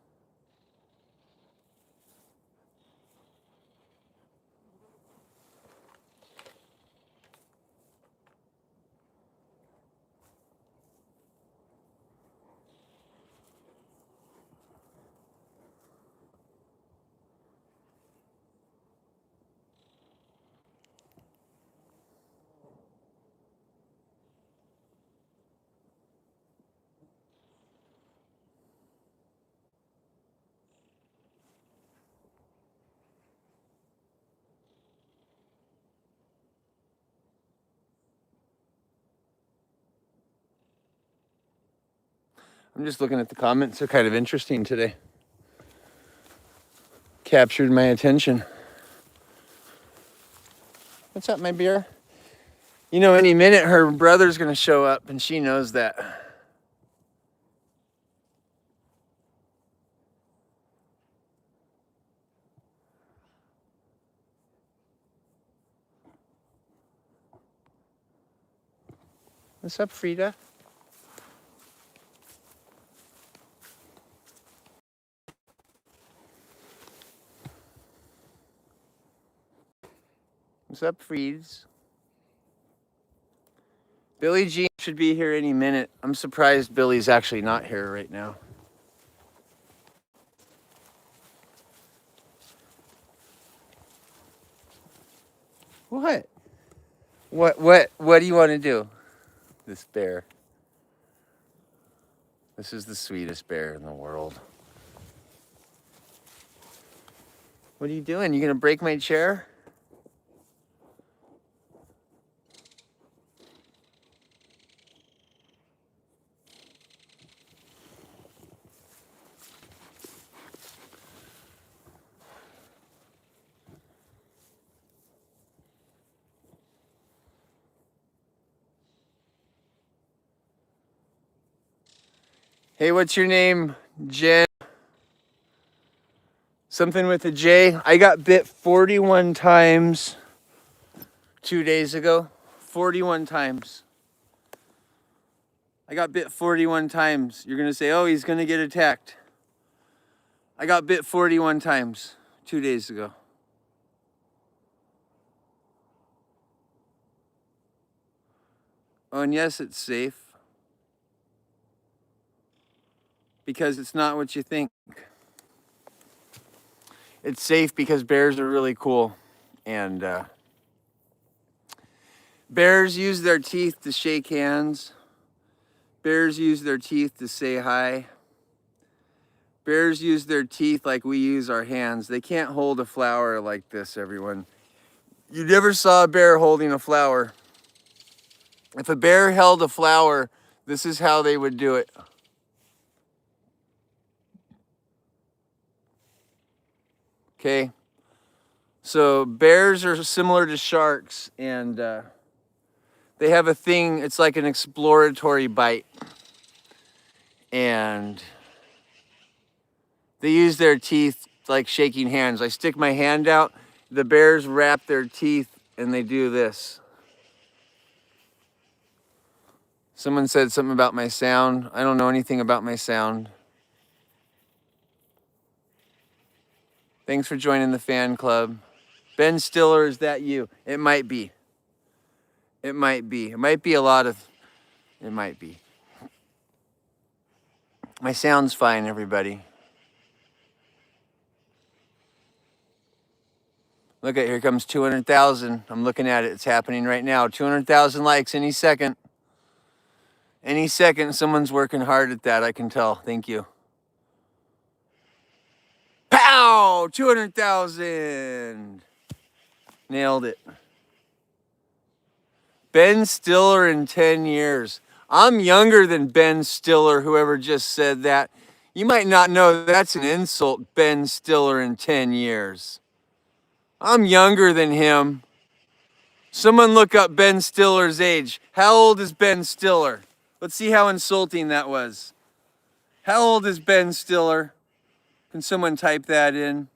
I'm just looking at the comments. They're kind of interesting today. Captured my attention. What's up, my bear? You know, any minute her brother's gonna show up, and she knows that. What's up, Frida? What's up, Freeds? Billie Jean should be here any minute. I'm surprised Billy's actually not here right now. What? What do you want to do? This bear. This is the sweetest bear in the world. What are you doing? You gonna break my chair? Hey, what's your name? Jen? Something with a J. I got bit 41 times 2 days ago. 41 times. I got bit 41 times. You're going to say, oh, he's going to get attacked. I got bit 41 times 2 days ago. Oh, and yes, it's safe. Because it's not what you think. It's safe because bears are really cool. And bears use their teeth to shake hands. Bears use their teeth to say hi. Bears use their teeth like we use our hands. They can't hold a flower like this, everyone. You never saw a bear holding a flower. If a bear held a flower, this is how they would do it. Okay? So bears are similar to sharks, and they have a thing, it's like an exploratory bite. And they use their teeth like shaking hands. I stick my hand out, the bears wrap their teeth, and they do this. Someone said something about my sound. I don't know anything about my sound. Thanks for joining the fan club. Ben Stiller, is that you? It might be. It might be. It might be a lot of... It might be. My sound's fine, everybody. Look at, here comes 200,000. I'm looking at it. It's happening right now. 200,000 likes any second. Any second, someone's working hard at that, I can tell. Thank you. Pow! 200,000. Nailed it. Ben Stiller in 10 years. I'm younger than Ben Stiller, whoever just said that. You might not know that's an insult, Ben Stiller in 10 years. I'm younger than him. Someone look up Ben Stiller's age. How old is Ben Stiller? Let's see how insulting that was. How old is Ben Stiller? Can someone type that in?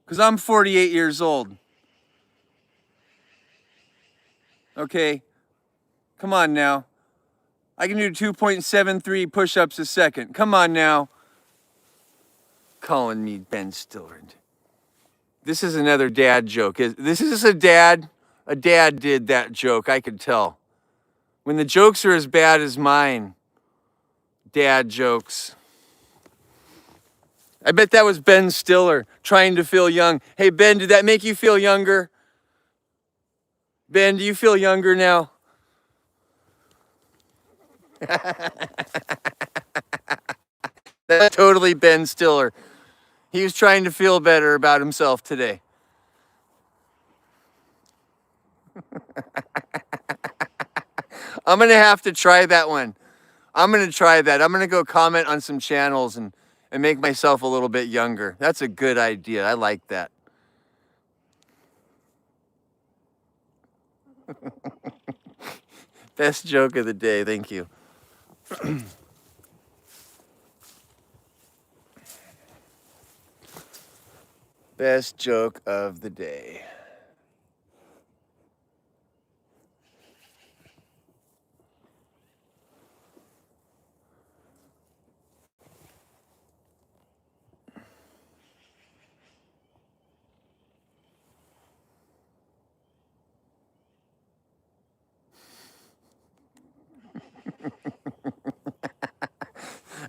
Because I'm 48 years old. Okay, come on now. I can do 2.73 push-ups a second. Come on now. Calling me Ben Stiller. This is another dad joke. This is a dad. A dad did that joke, I could tell. When the jokes are as bad as mine, dad jokes. I bet that was Ben Stiller trying to feel young. Hey, Ben, did that make you feel younger? Ben, do you feel younger now? That's totally Ben Stiller. He was trying to feel better about himself today. I'm going to have to try that one. I'm gonna try that. I'm gonna go comment on some channels and make myself a little bit younger. That's a good idea. I like that. Best joke of the day. Thank you. Best joke of the day.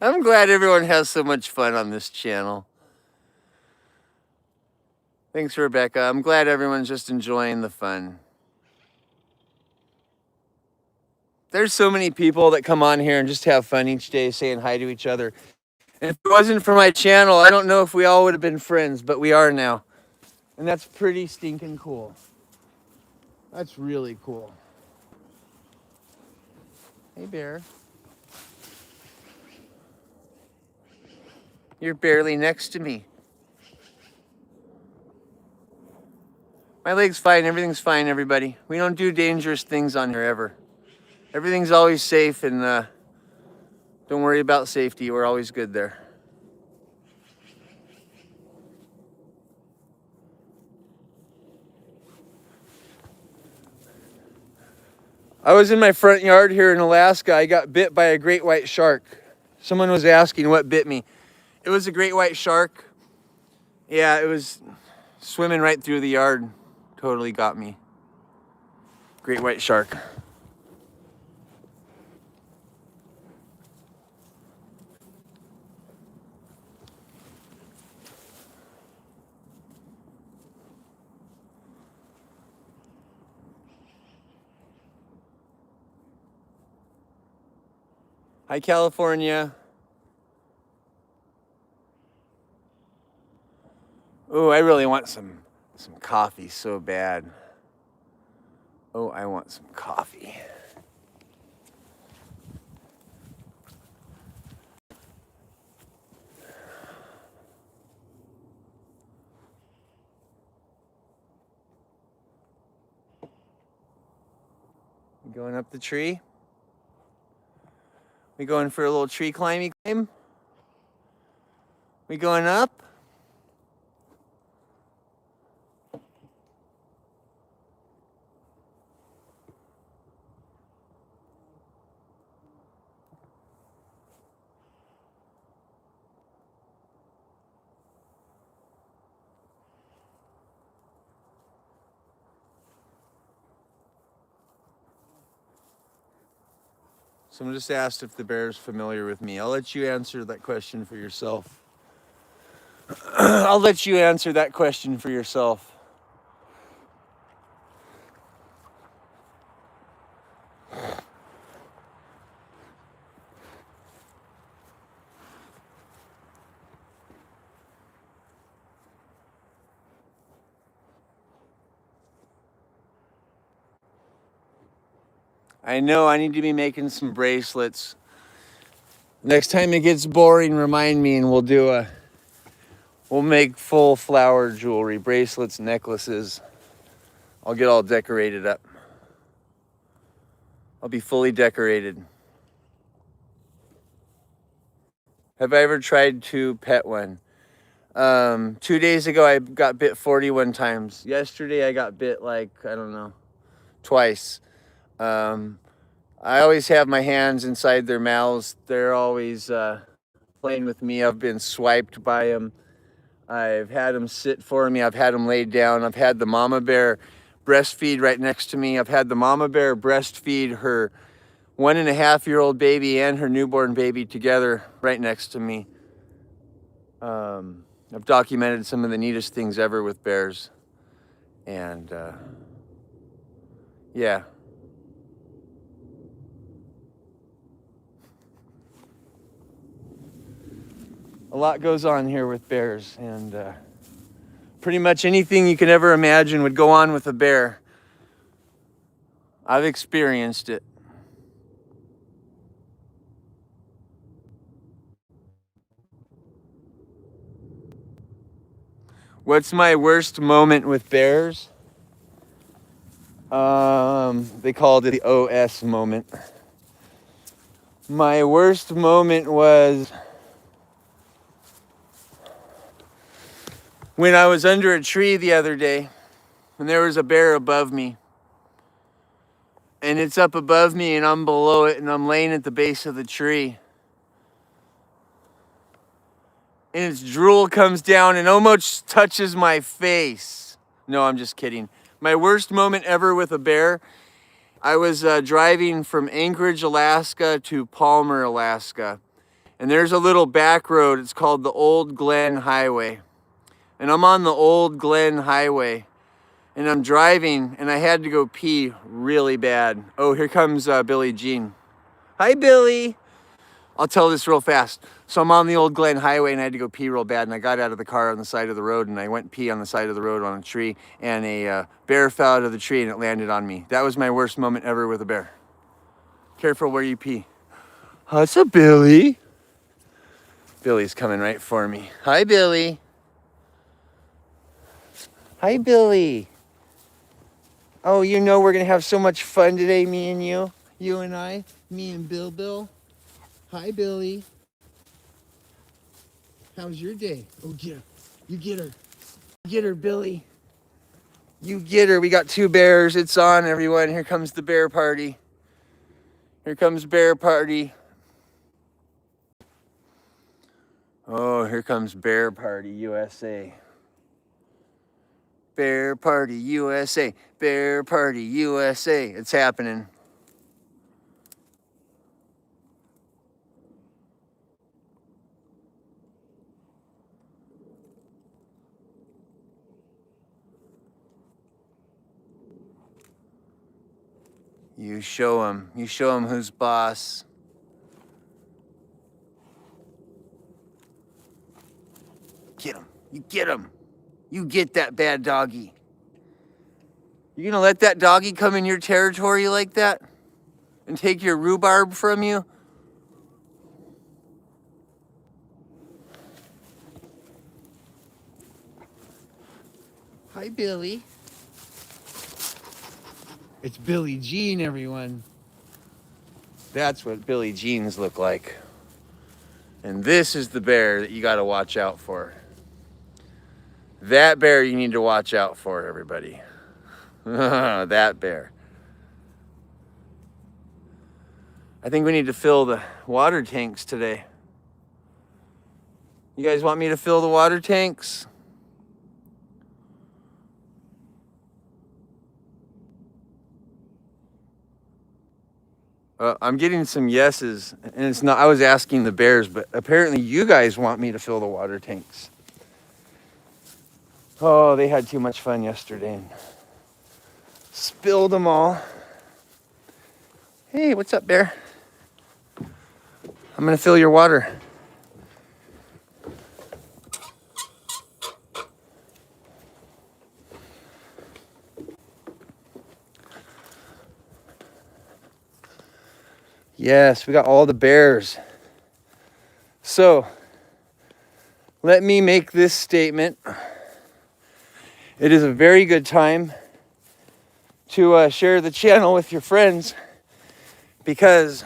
I'm glad everyone has so much fun on this channel. Thanks, Rebecca. I'm glad everyone's just enjoying the fun. There's so many people that come on here and just have fun each day saying hi to each other. And if it wasn't for my channel, I don't know if we all would have been friends, but we are now. And that's pretty stinking cool. That's really cool. Hey, bear. You're barely next to me. My leg's fine. Everything's fine, everybody. We don't do dangerous things on here ever. Everything's always safe, and don't worry about safety. We're always good there. I was in my front yard here in Alaska. I got bit by a great white shark. Someone was asking what bit me. It was a great white shark. Yeah, it was swimming right through the yard. Totally got me. Great white shark. Hi, California. Oh, I really want some coffee so bad. Oh, I want some coffee. Going up the tree? We going for a little tree climby climb? We going up? Someone just asked if the bear's familiar with me. I'll let you answer that question for yourself. I'll let you answer that question for yourself. I know I need to be making some bracelets. Next time it gets boring, remind me and we'll make full flower jewelry, bracelets, necklaces. I'll get all decorated up. I'll be fully decorated. Have I ever tried to pet one? 2 days ago, I got bit 41 times. Yesterday, I got bit like, I don't know, twice. I always have my hands inside their mouths. They're always playing with me. I've been swiped by them. I've had them sit for me. I've had them laid down. I've had the mama bear breastfeed right next to me. I've had the mama bear breastfeed her 1.5-year-old baby and her newborn baby together right next to me. I've documented some of the neatest things ever with bears. And yeah. A lot goes on here with bears, and pretty much anything you can ever imagine would go on with a bear. I've experienced it. What's my worst moment with bears? They called it the OS moment. My worst moment was when I was under a tree the other day and there was a bear above me. And it's up above me and I'm below it and I'm laying at the base of the tree. And its drool comes down and almost touches my face. No, I'm just kidding. My worst moment ever with a bear, I was driving from Anchorage, Alaska to Palmer, Alaska. And there's a little back road. It's called the Old Glen Highway. And I'm on the Old Glen Highway. And I'm driving and I had to go pee really bad. Oh, here comes Billie Jean. Hi, Billy. I'll tell this real fast. So I'm on the Old Glen Highway and I had to go pee real bad and I got out of the car on the side of the road and I went pee on the side of the road on a tree and a bear fell out of the tree and it landed on me. That was my worst moment ever with a bear. Careful where you pee. What's up, Billy? Billy's coming right for me. Hi, Billy. Hi, Billy. Oh, you know we're gonna have so much fun today, me and you. You and I, me and Bill. Hi, Billy. How's your day? Oh, get her. You get her. Get her, Billy. You get her. We got two bears. It's on, everyone. Here comes the bear party. Here comes bear party. Oh, here comes bear party USA. Bear party USA. Bear party USA. It's happening. You show him. You show him who's boss. Get him. You get him. You get that bad doggy. You gonna let that doggy come in your territory like that? And take your rhubarb from you? Hi, Billy. It's Billie Jean, everyone. That's what Billie Jeans look like. And this is the bear that you gotta watch out for. That bear you need to watch out for, everybody. That bear. I think we need to fill the water tanks today. You guys want me to fill the water tanks? I'm getting some yeses, and it's not, I was asking the bears, but apparently you guys want me to fill the water tanks. Oh, they had too much fun yesterday and spilled them all. Hey, what's up, bear? I'm gonna fill your water. Yes, we got all the bears. So, let me make this statement. It is a very good time to share the channel with your friends because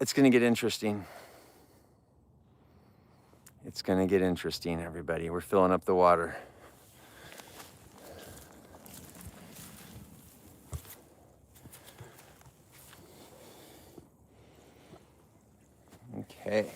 it's going to get interesting. It's going to get interesting, everybody. We're filling up the water. Okay.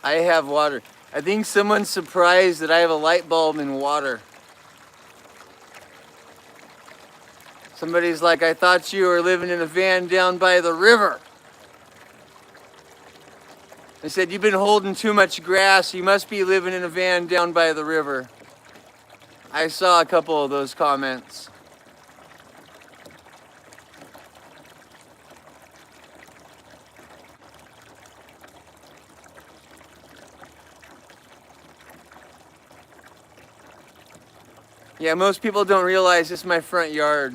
I have water. I think someone's surprised that I have a light bulb in water. Somebody's like, I thought you were living in a van down by the river. I said, you've been holding too much grass. You must be living in a van down by the river. I saw a couple of those comments. Yeah, most people don't realize this is my front yard.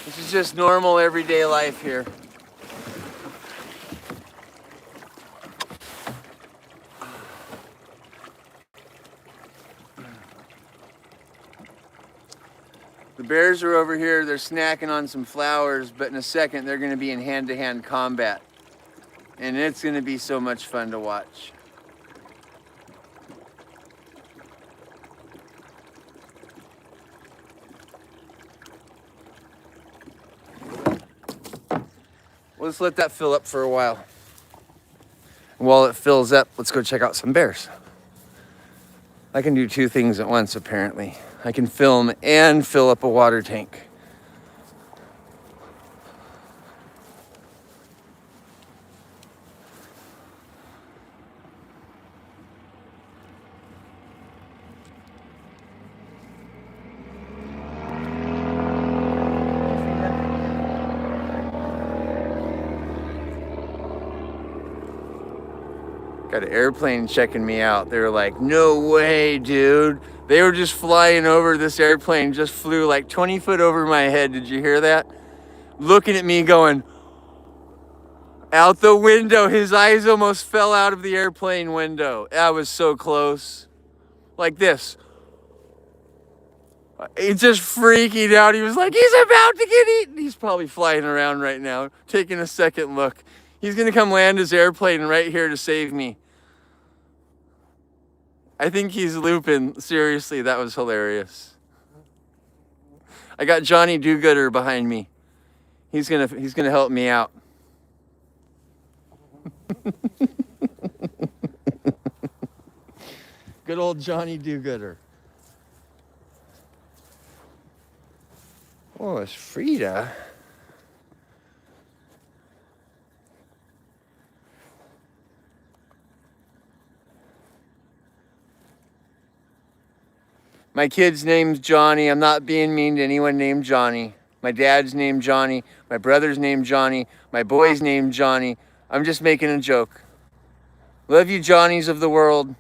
This is just normal everyday life here. The bears are over here, they're snacking on some flowers, but in a second they're gonna be in hand-to-hand combat. And it's gonna be so much fun to watch. Let's let that fill up for a while. While it fills up, let's go check out some bears. I can do two things at once, apparently. I can film and fill up a water tank. Got an airplane checking me out. They were like, no way, dude. They were just flying over. This airplane just flew like 20 foot over my head. Did you hear that? Looking at me going, out the window. His eyes almost fell out of the airplane window. That was so close. Like this. He's just freaking out. He was like, he's about to get eaten. He's probably flying around right now, taking a second look. He's gonna come land his airplane right here to save me. I think he's looping. Seriously, that was hilarious. I got Johnny Do-Gooder behind me. He's gonna help me out. Good old Johnny Do-Gooder. Oh, it's Frida. My kid's name's Johnny. I'm not being mean to anyone named Johnny. My dad's named Johnny. My brother's named Johnny. My boy's named Johnny. I'm just making a joke. Love you, Johnnies of the world.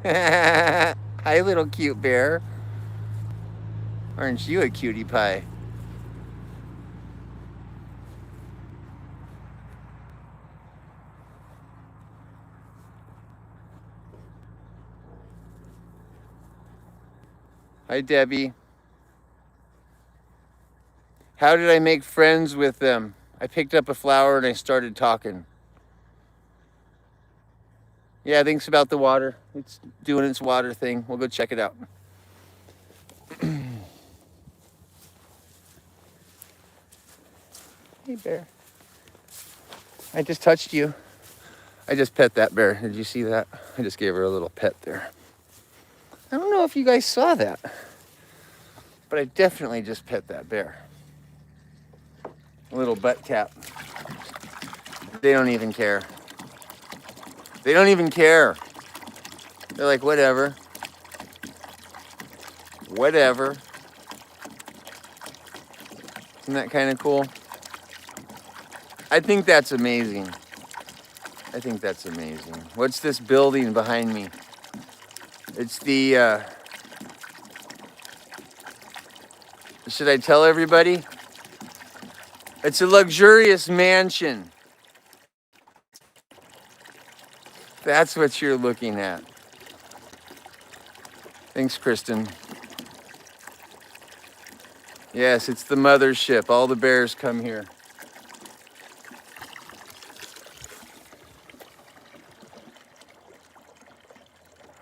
Hi, little cute bear. Aren't you a cutie pie? Hi, Debbie. How did I make friends with them? I picked up a flower and I started talking. Yeah, thanks about the water. It's doing its water thing. We'll go check it out. Hey, bear. I just touched you. I just pet that bear. Did you see that? I just gave her a little pet there. I don't know if you guys saw that, but I definitely just pet that bear. A little butt tap. They don't even care. They don't even care. They're like, whatever. Whatever. Isn't that kind of cool? I think that's amazing. I think that's amazing. What's this building behind me? It's the, should I tell everybody? It's a luxurious mansion. That's what you're looking at. Thanks, Kristen. Yes, it's the mothership. All the bears come here.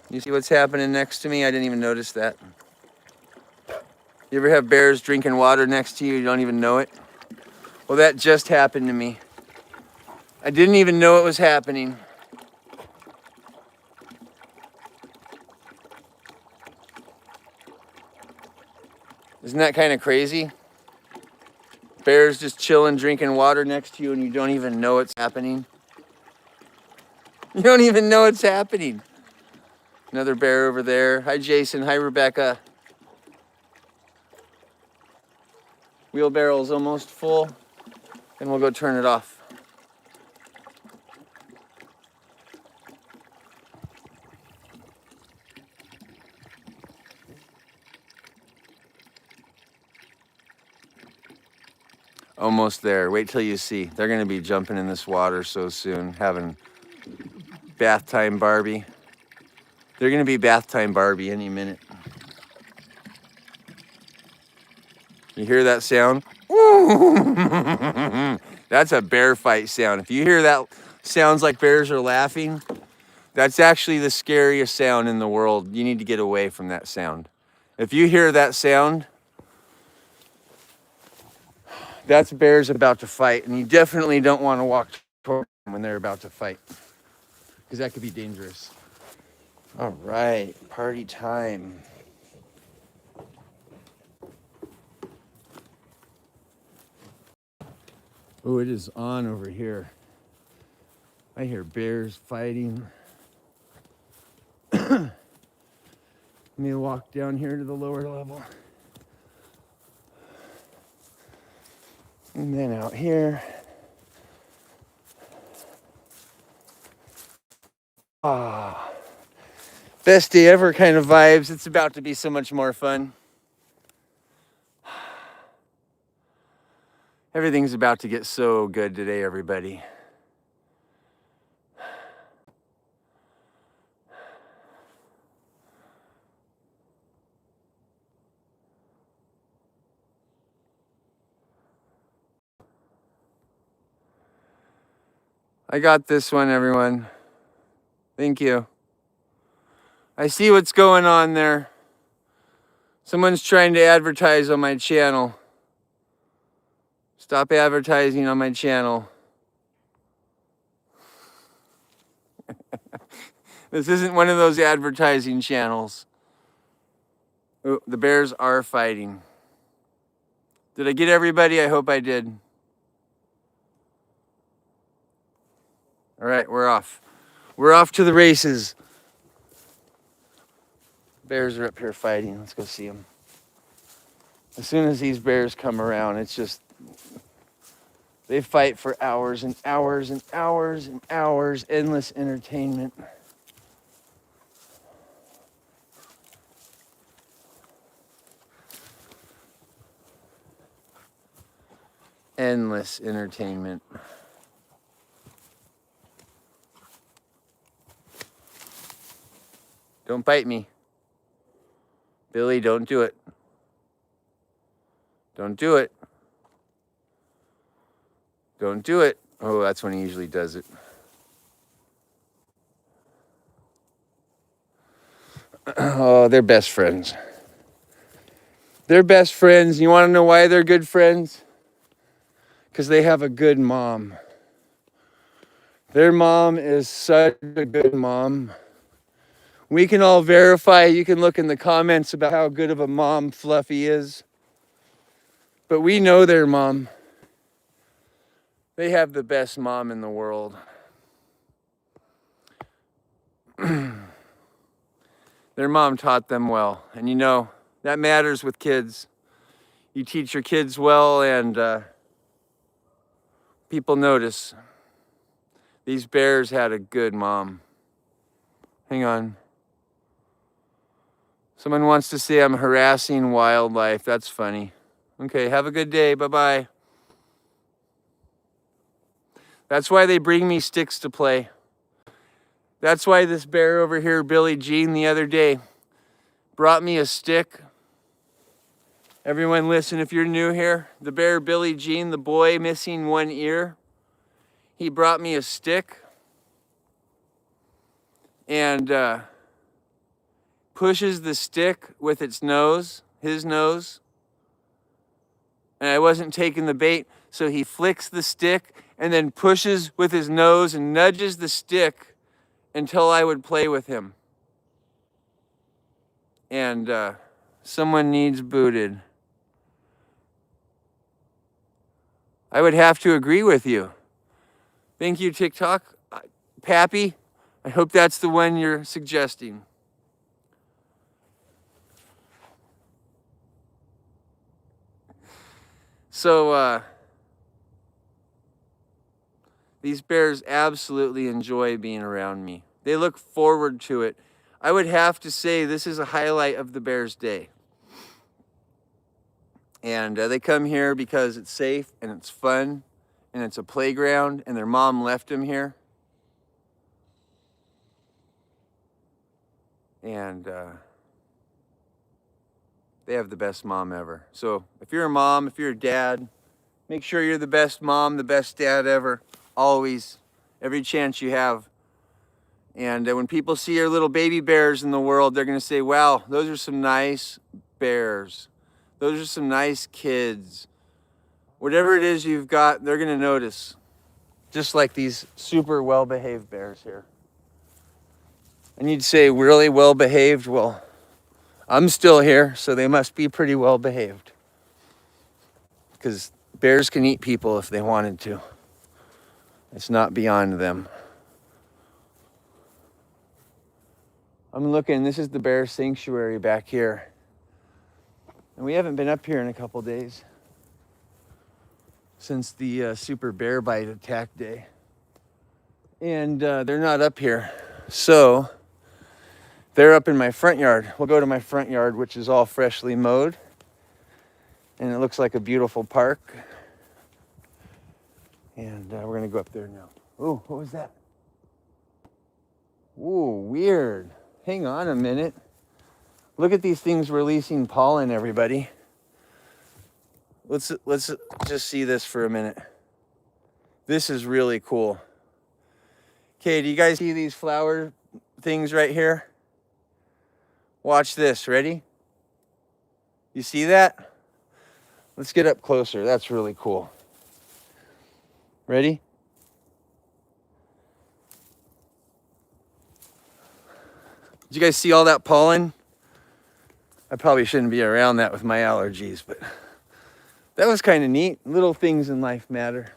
You see what's happening next to me? I didn't even notice that. You ever have bears drinking water next to you? You don't even know it? Well, that just happened to me. I didn't even know it was happening. Isn't that kind of crazy? Bears just chilling, drinking water next to you, and you don't even know it's happening. You don't even know it's happening. Another bear over there. Hi, Jason. Hi, Rebecca. Wheelbarrow's almost full, and we'll go turn it off. Almost there. Wait till you see. They're going to be jumping in this water so soon, having bath time Barbie. They're going to be bath time Barbie any minute. You hear that sound? That's a bear fight sound. If you hear that, sounds like bears are laughing, that's actually the scariest sound in the world. You need to get away from that sound. If you hear that sound, that's bears about to fight, and you definitely don't want to walk toward them when they're about to fight, because that could be dangerous. All right, party time. Oh, it is on over here. I hear bears fighting. Let me walk down here to the lower level. And then out here. Ah, best day ever kind of vibes. It's about to be so much more fun. Everything's about to get so good today, everybody. I got this one, everyone. Thank you. I see what's going on there. Someone's trying to advertise on my channel. Stop advertising on my channel. This isn't one of those advertising channels. Ooh, the bears are fighting. Did I get everybody? I hope I did. All right, we're off. We're off to the races. Bears are up here fighting. Let's go see them. As soon as these bears come around, it's just, they fight for hours and hours and hours and hours. Endless entertainment. Endless entertainment. Don't bite me. Billy, don't do it. Don't do it. Don't do it. Oh, that's when he usually does it. Oh, they're best friends. They're best friends. You want to know why they're good friends? Because they have a good mom. Their mom is such a good mom. We can all verify. You can look in the comments about how good of a mom Fluffy is. But we know their mom. They have the best mom in the world. Their mom taught them well. And you know, that matters with kids. You teach your kids well and people notice. These bears had a good mom. Hang on. Someone wants to say I'm harassing wildlife. That's funny. Okay, have a good day. Bye-bye. That's why they bring me sticks to play. That's why this bear over here, Billie Jean, the other day, brought me a stick. Everyone listen, if you're new here, the bear Billie Jean, the boy missing one ear, he brought me a stick and pushes the stick with its nose, his nose, and I wasn't taking the bait, so he flicks the stick and then pushes with his nose and nudges the stick until I would play with him. And someone needs booted. I would have to agree with you. Thank you, TikTok. Pappy, I hope that's the one you're suggesting. So, these bears absolutely enjoy being around me. They look forward to it. I would have to say this is a highlight of the bears' day. And they come here because it's safe and it's fun and it's a playground, and their mom left them here. And they have the best mom ever. So if you're a mom, if you're a dad, make sure you're the best mom, the best dad ever. Always, every chance you have. And when people see your little baby bears in the world, they're going to say, wow, those are some nice bears. Those are some nice kids. Whatever it is you've got, they're going to notice. Just like these super well-behaved bears here. And you'd say, really well-behaved? Well, I'm still here, so they must be pretty well-behaved. Because bears can eat people if they wanted to. It's not beyond them. I'm looking, this is the bear sanctuary back here. And we haven't been up here in a couple days since the super bear bite attack day. And they're not up here. So they're up in my front yard. We'll go to my front yard, which is all freshly mowed. And it looks like a beautiful park. And we're gonna go up there now. Oh, what was that? Ooh, weird. Hang on a minute. Look at these things releasing pollen, everybody. Let's just see this for a minute. This is really cool. Okay, do you guys see these flower things right here? Watch this, ready? You see that? Let's get up closer. That's really cool. Ready? Did you guys see all that pollen? I probably shouldn't be around that with my allergies, but that was kind of neat. Little things in life matter.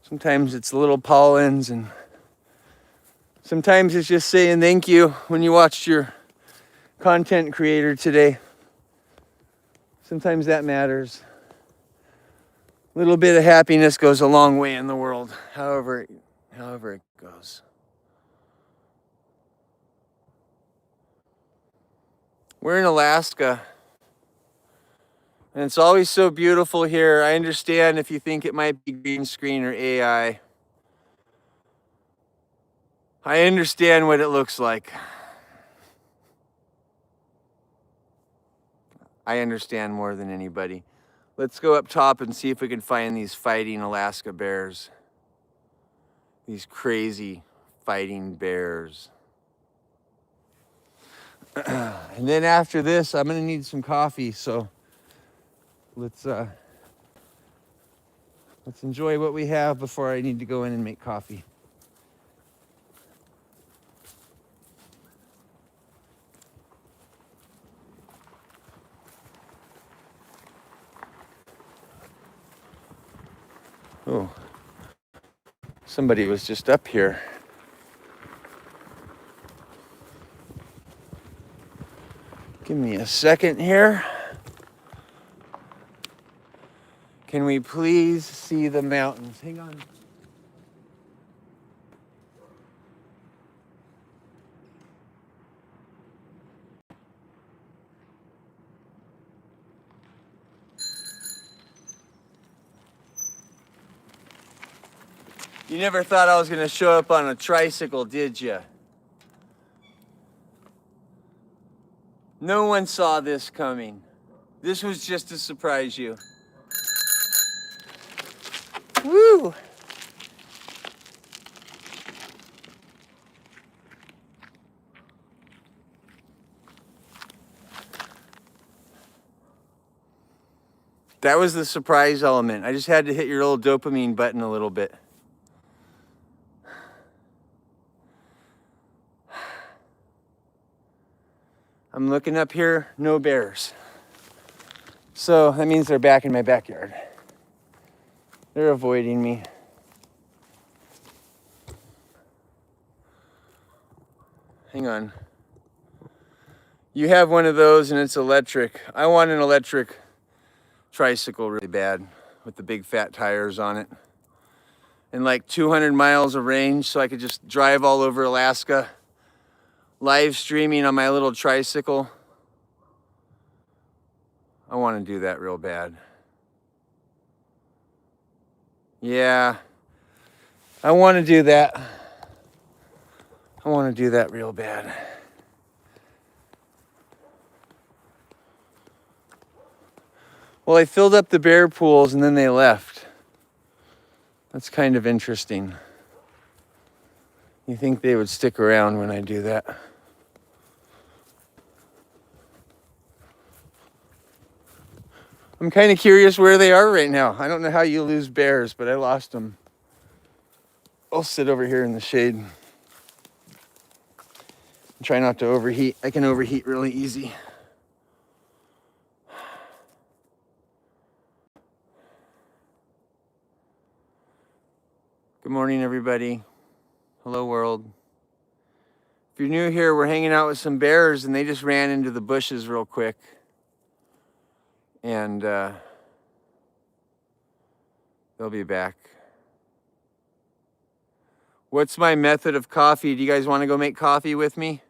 Sometimes it's little pollens, and sometimes it's just saying thank you when you watched your content creator today. Sometimes that matters. A little bit of happiness goes a long way in the world, however it goes. We're in Alaska, and it's always so beautiful here. I understand if you think it might be green screen or AI. I understand what it looks like. I understand more than anybody. Let's go up top and see if we can find these fighting Alaska bears. These crazy fighting bears. And then after this, I'm gonna need some coffee, so let's enjoy what we have before I need to go in and make coffee. Oh, somebody was just up here. Give me a second here. Can we please see the mountains? Hang on. You never thought I was gonna show up on a tricycle, did you? No one saw this coming. This was just to surprise you. Woo! That was the surprise element. I just had to hit your little dopamine button a little bit. I'm looking up here, no bears. So that means they're back in my backyard. They're avoiding me. Hang on. You have one of those and it's electric. I want an electric tricycle really bad with the big fat tires on it. And like 200 miles of range so I could just drive all over Alaska. Live streaming on my little tricycle. I want to do that real bad. Yeah, I want to do that. I want to do that real bad. Well, I filled up the bear pools and then they left. That's kind of interesting. You think they would stick around when I do that? I'm kind of curious where they are right now. I don't know how you lose bears, but I lost them. I'll sit over here in the shade. And try not to overheat. I can overheat really easy. Good morning, everybody. Hello, world. If you're new here, we're hanging out with some bears and they just ran into the bushes real quick. And they'll be back. What's my method of coffee? Do you guys want to go make coffee with me?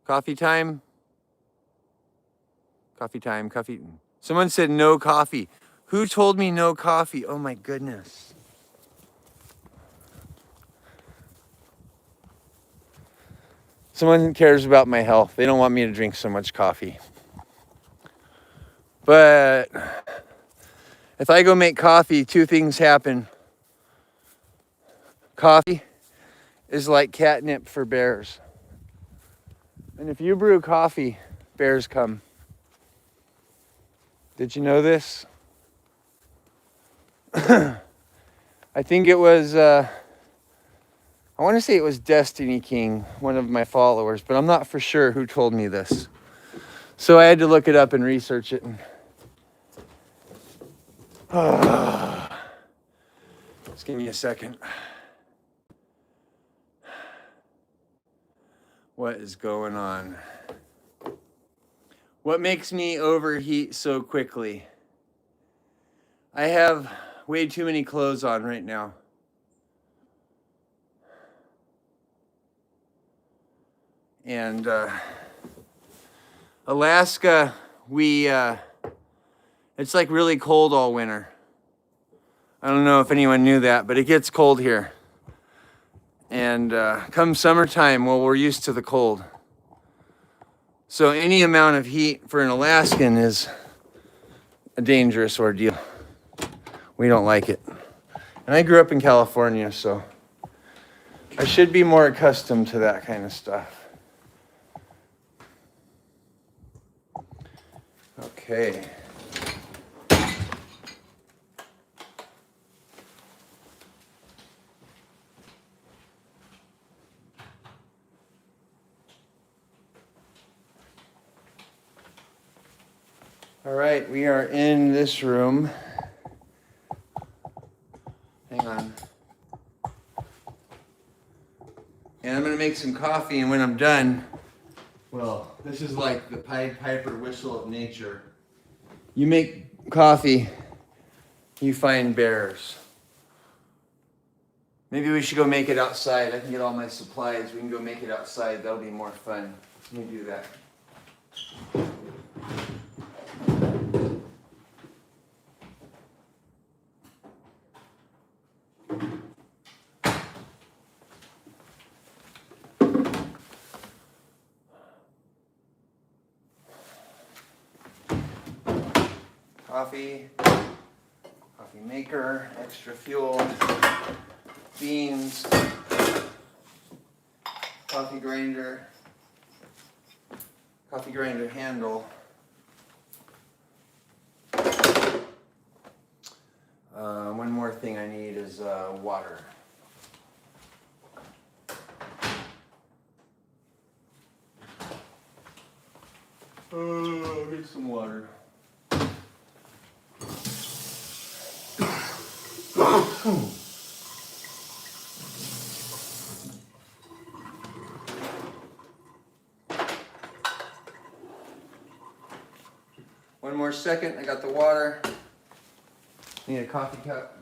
Coffee time? Coffee time, coffee. Someone said no coffee. Who told me no coffee? Oh my goodness. Someone cares about my health. They don't want me to drink so much coffee. But if I go make coffee, two things happen. Coffee is like catnip for bears. And if you brew coffee, bears come. Did you know this? I think it was, I want to say it was Destiny King, one of my followers, but I'm not for sure who told me this. So I had to look it up and research it. Just give me a second. What is going on? What makes me overheat so quickly? I have way too many clothes on right now. And Alaska, it's like really cold all winter. I don't know if anyone knew that, but it gets cold here. And come summertime, well, we're used to the cold. So any amount of heat for an Alaskan is a dangerous ordeal. We don't like it. And I grew up in California, so I should be more accustomed to that kind of stuff. Okay. All right, we are in this room. Hang on. And I'm gonna make some coffee, and when I'm done, well, this is like the Pied Piper whistle of nature. You make coffee, you find bears. Maybe we should go make it outside. I can get all my supplies. We can go make it outside. That'll be more fun. Let me do that. Coffee, coffee maker, extra fuel, beans, coffee grinder handle, one more thing I need is water. Get some water. One more second, I got the water. Need a coffee cup.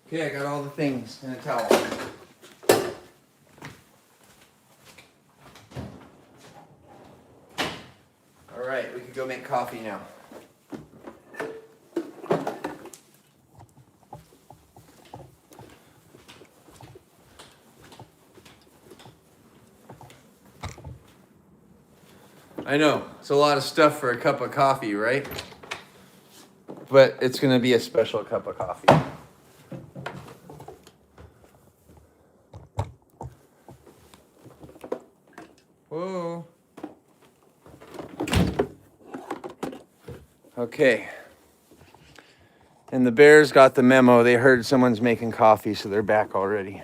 Okay, I got all the things in a towel. All right, we can go make coffee now. I know, it's a lot of stuff for a cup of coffee, right? But it's gonna be a special cup of coffee. Whoa. Okay. And the bears got the memo. They heard someone's making coffee, so they're back already.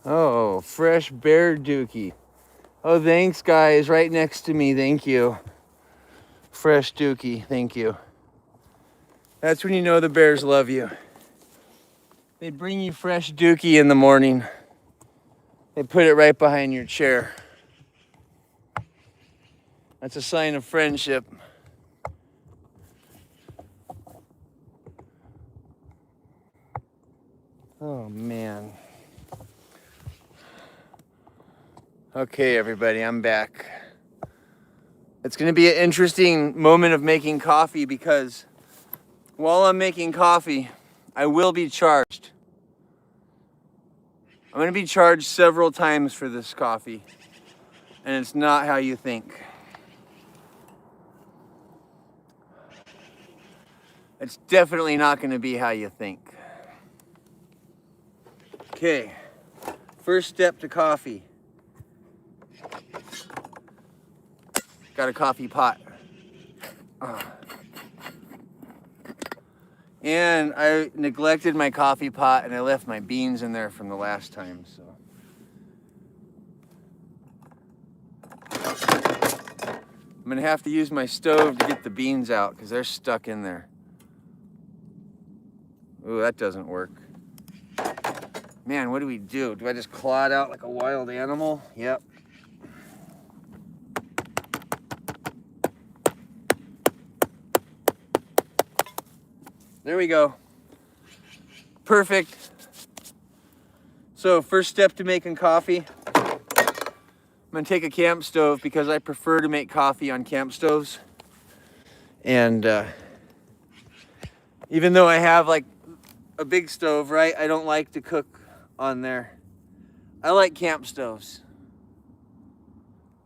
Oh, fresh bear dookie. Oh, thanks, guys. Right next to me. Thank you. Fresh dookie. Thank you. That's when you know the bears love you. They bring you fresh dookie in the morning. They put it right behind your chair. That's a sign of friendship. Oh, man. Okay, everybody, I'm back. It's going to be an interesting moment of making coffee because while I'm making coffee, I will be charged. I'm going to be charged several times for this coffee, and it's not how you think. It's definitely not going to be how you think. Okay, first step to coffee. Got a coffee pot. And I neglected my coffee pot and I left my beans in there from the last time, so. I'm gonna have to use my stove to get the beans out because they're stuck in there. Ooh, that doesn't work. Man, what do we do? Do I just claw it out like a wild animal? Yep. There we go. Perfect. So first step to making coffee. I'm gonna take a camp stove because I prefer to make coffee on camp stoves. And even though I have like a big stove, right? I don't like to cook on there. I like camp stoves.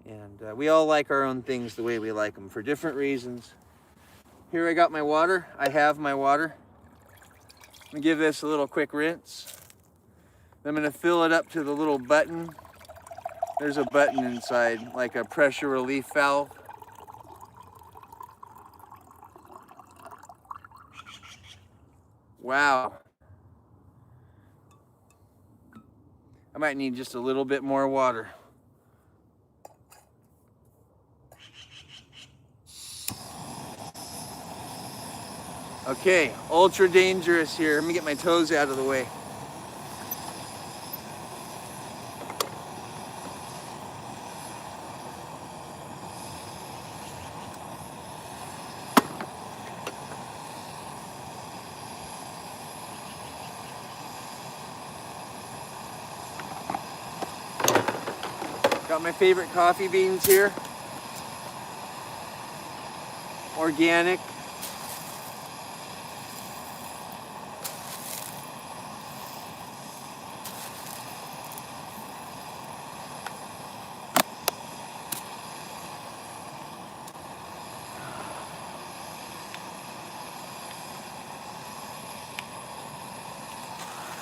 And we all like our own things the way we like them for different reasons. Here I got my water. I have my water. I'm gonna give this a little quick rinse. I'm gonna fill it up to the little button. There's a button inside, like a pressure relief valve. Wow. I might need just a little bit more water. Okay, ultra dangerous here. Let me get my toes out of the way. Got my favorite coffee beans here. Organic.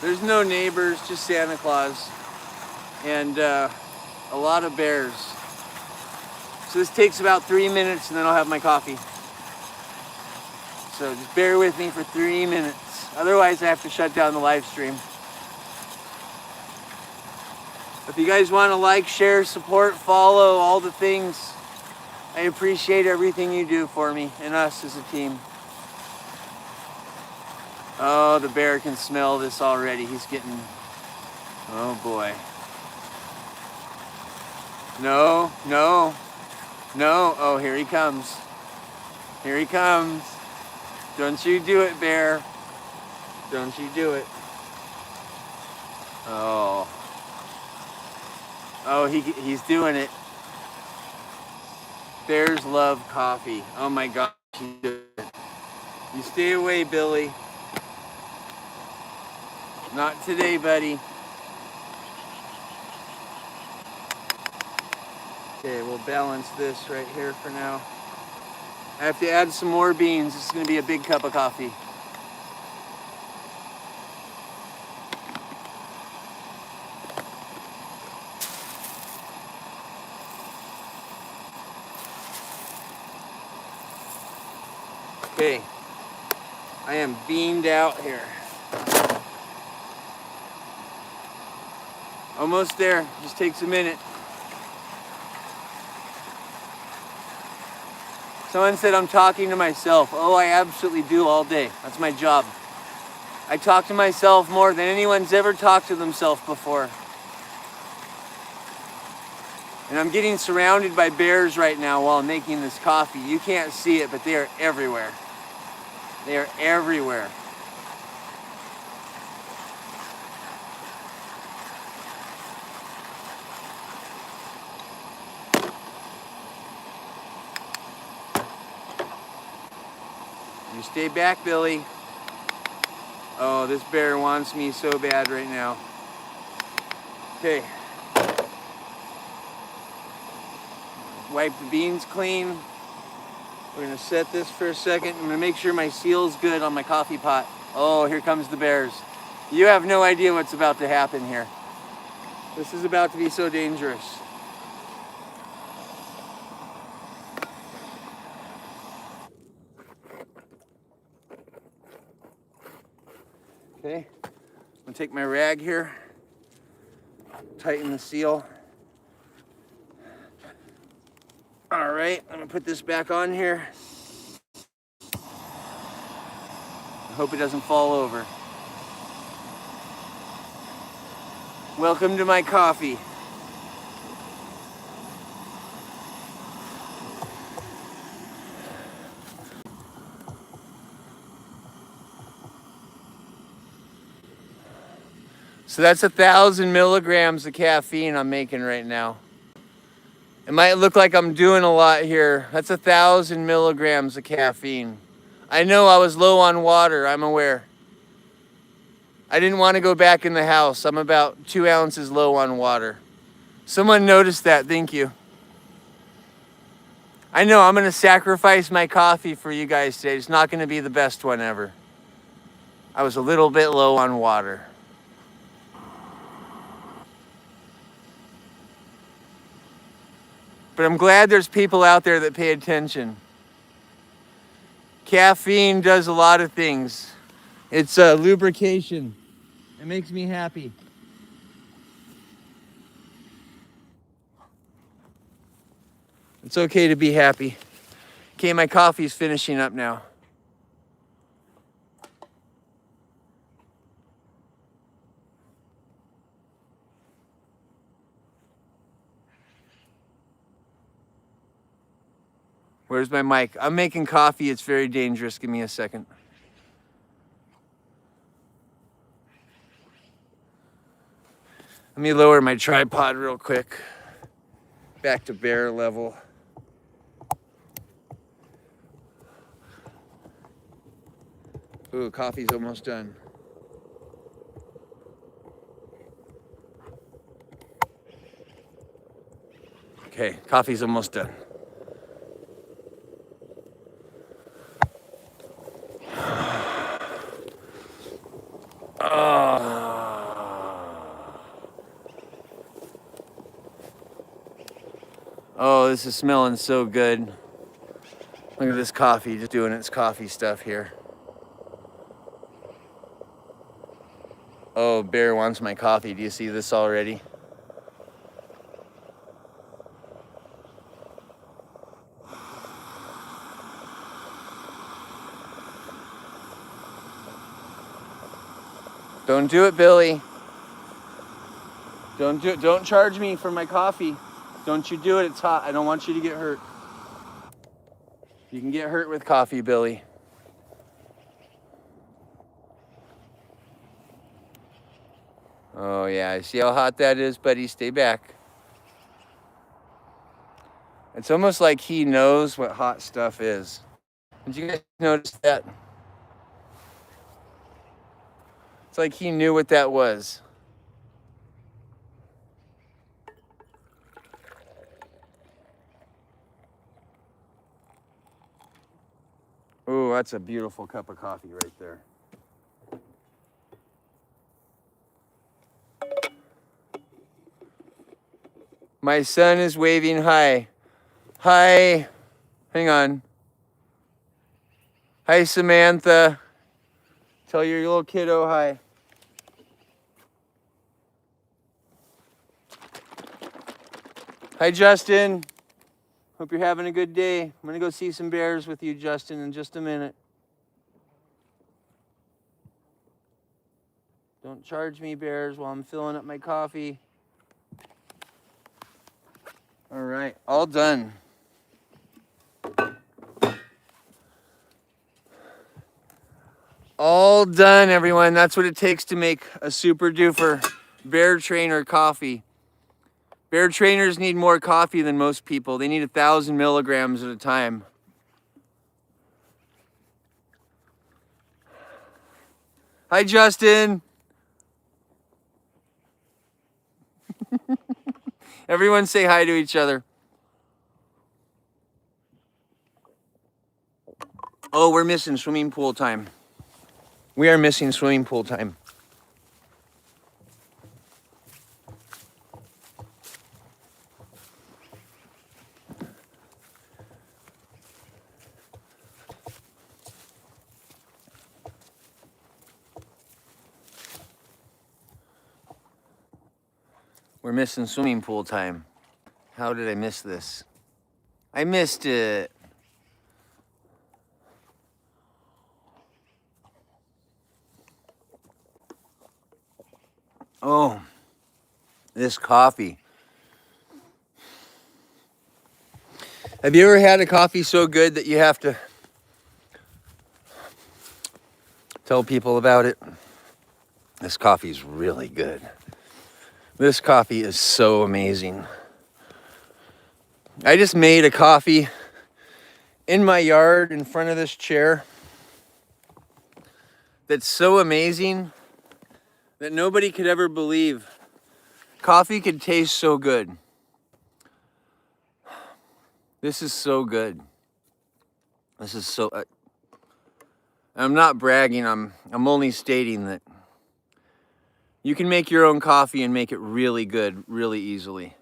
There's no neighbors, just Santa Claus and a lot of bears. So this takes about 3 minutes and then I'll have my coffee. So just bear with me for 3 minutes. Otherwise I have to shut down the live stream. If you guys want to like, share, support, follow, all the things, I appreciate everything you do for me and us as a team. Oh, the bear can smell this already. He's getting, oh boy. No, no, no. Oh, here he comes. Here he comes. Don't you do it, bear. Don't you do it. Oh. Oh, he's doing it. Bears love coffee. Oh my gosh, he's doing it. You stay away, Billy. Not today, buddy. Okay, we'll balance this right here for now. I have to add some more beans. This is gonna be a big cup of coffee. Okay, I am beamed out here. Almost there, just takes a minute. Someone said I'm talking to myself. Oh, I absolutely do all day. That's my job. I talk to myself more than anyone's ever talked to themselves before. And I'm getting surrounded by bears right now while I'm making this coffee. You can't see it, but they are everywhere. They are everywhere. You stay back, Billy. Oh, this bear wants me so bad right now. Okay. Wipe the beans clean. We're gonna set this for a second. I'm gonna make sure my seal's good on my coffee pot. Oh, here comes the bears. You have no idea what's about to happen here. This is about to be so dangerous. Okay, I'm gonna take my rag here, tighten the seal. All right, I'm gonna put this back on here. I hope it doesn't fall over. Welcome to my coffee. So that's 1,000 milligrams of caffeine I'm making right now. It might look like I'm doing a lot here. That's 1,000 milligrams of caffeine. I know I was low on water, I'm aware. I didn't want to go back in the house. I'm about 2 ounces low on water. Someone noticed that, thank you. I know I'm gonna sacrifice my coffee for you guys today. It's not gonna be the best one ever. I was a little bit low on water. But I'm glad there's people out there that pay attention. Caffeine does a lot of things. It's lubrication. It makes me happy. It's okay to be happy. Okay, my coffee's finishing up now. Where's my mic? I'm making coffee. It's very dangerous. Give me a second. Let me lower my tripod real quick. Back to bear level. Ooh, coffee's almost done. Okay, coffee's almost done. Oh, this is smelling so good. Look at this coffee, just doing its coffee stuff here. Oh, bear wants my coffee. Do you see this already? Don't do it, Billy. Don't do it. Don't charge me for my coffee. Don't you do it. It's hot. I don't want you to get hurt. You can get hurt with coffee, Billy. Oh, yeah. I see how hot that is, buddy. Stay back. It's almost like he knows what hot stuff is. Did you guys notice that? It's like he knew what that was. Ooh, that's a beautiful cup of coffee right there. My son is waving hi. Hi. Hang on. Hi, Samantha. Tell your little kiddo hi. Hi, Justin. Hope you're having a good day. I'm going to go see some bears with you, Justin, in just a minute. Don't charge me, bears, while I'm filling up my coffee. All right, all done. All done, everyone. That's what it takes to make a super duper bear trainer coffee. Bear trainers need more coffee than most people. They need 1,000 milligrams at a time. Hi, Justin. Everyone say hi to each other. Oh, we're missing swimming pool time. We are missing swimming pool time. We're missing swimming pool time. How did I miss this? I missed it. Oh, this coffee. Have you ever had a coffee so good that you have to tell people about it? This coffee's really good. This coffee is so amazing. I just made a coffee in my yard in front of this chair that's so amazing that nobody could ever believe coffee could taste so good. This is so good. This is so... I'm not bragging, I'm only stating that you can make your own coffee and make it really good, really easily.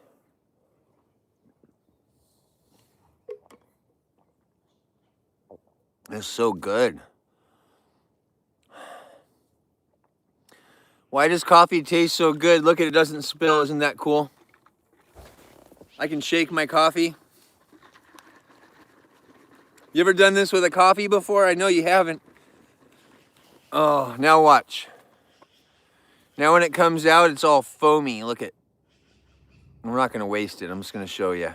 It's so good. Why does coffee taste so good? Look at it, doesn't spill. Isn't that cool? I can shake my coffee. You ever done this with a coffee before? I know you haven't. Oh, now watch. Now when it comes out, it's all foamy. Look at. We're not going to waste it. I'm just going to show you.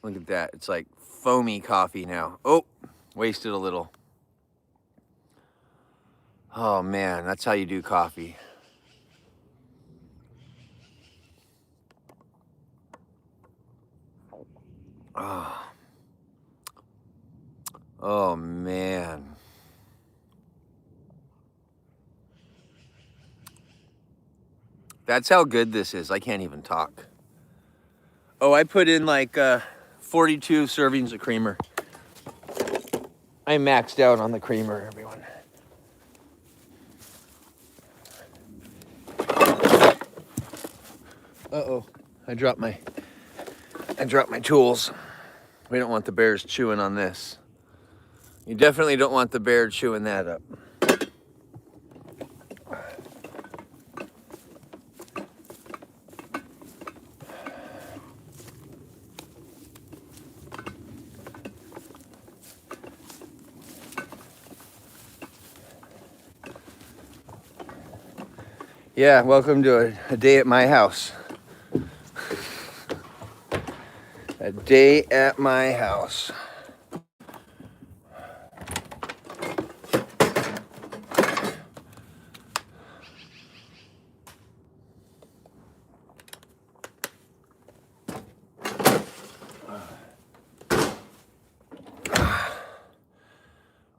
Look at that. It's like foamy coffee now. Oh, wasted a little. Oh man, that's how you do coffee. Oh, oh man. That's how good this is. I can't even talk. Oh, I put in like 42 servings of creamer. I maxed out on the creamer, everyone. Uh-oh, I dropped my tools. We don't want the bears chewing on this. You definitely don't want the bear chewing that up. Yeah, welcome to a day at my house. A day at my house.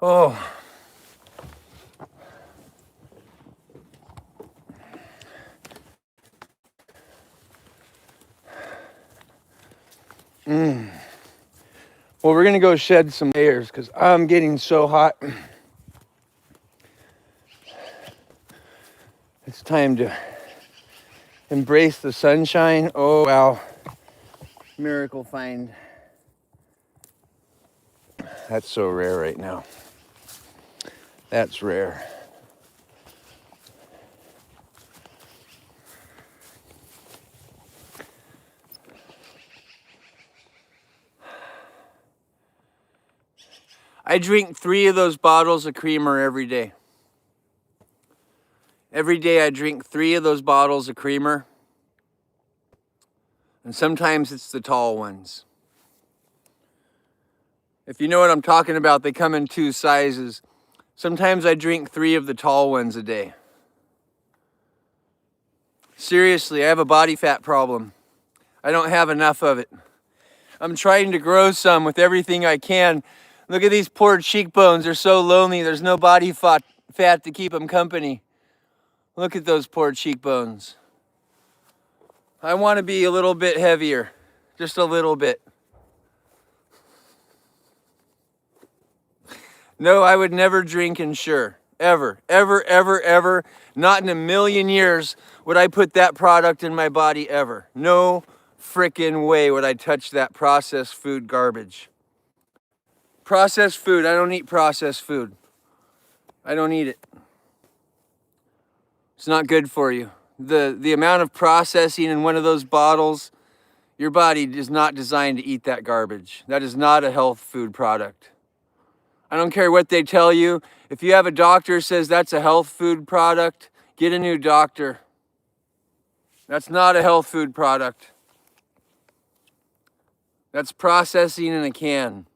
Oh. Well, we're gonna go shed some layers because I'm getting so hot. It's time to embrace the sunshine. Oh, wow. Miracle find. That's so rare right now. That's rare. I drink 3 of those bottles of creamer every day. Every day I drink 3 of those bottles of creamer. And sometimes it's the tall ones. If you know what I'm talking about, they come in 2 sizes. Sometimes I drink 3 of the tall ones a day. Seriously, I have a body fat problem. I don't have enough of it. I'm trying to grow some with everything I can. Look at these poor cheekbones. They're so lonely. There's no body fat to keep them company. Look at those poor cheekbones. I want to be a little bit heavier. Just a little bit. No, I would never drink Ensure. Ever, ever, ever, ever. Not in a million years would I put that product in my body ever. No frickin' way would I touch that processed food garbage. Processed food, I don't eat processed food. I don't eat it. It's not good for you. The amount of processing in one of those bottles, your body is not designed to eat that garbage. That is not a health food product. I don't care what they tell you. If you have a doctor who says that's a health food product, get a new doctor. That's not a health food product. That's processing in a can.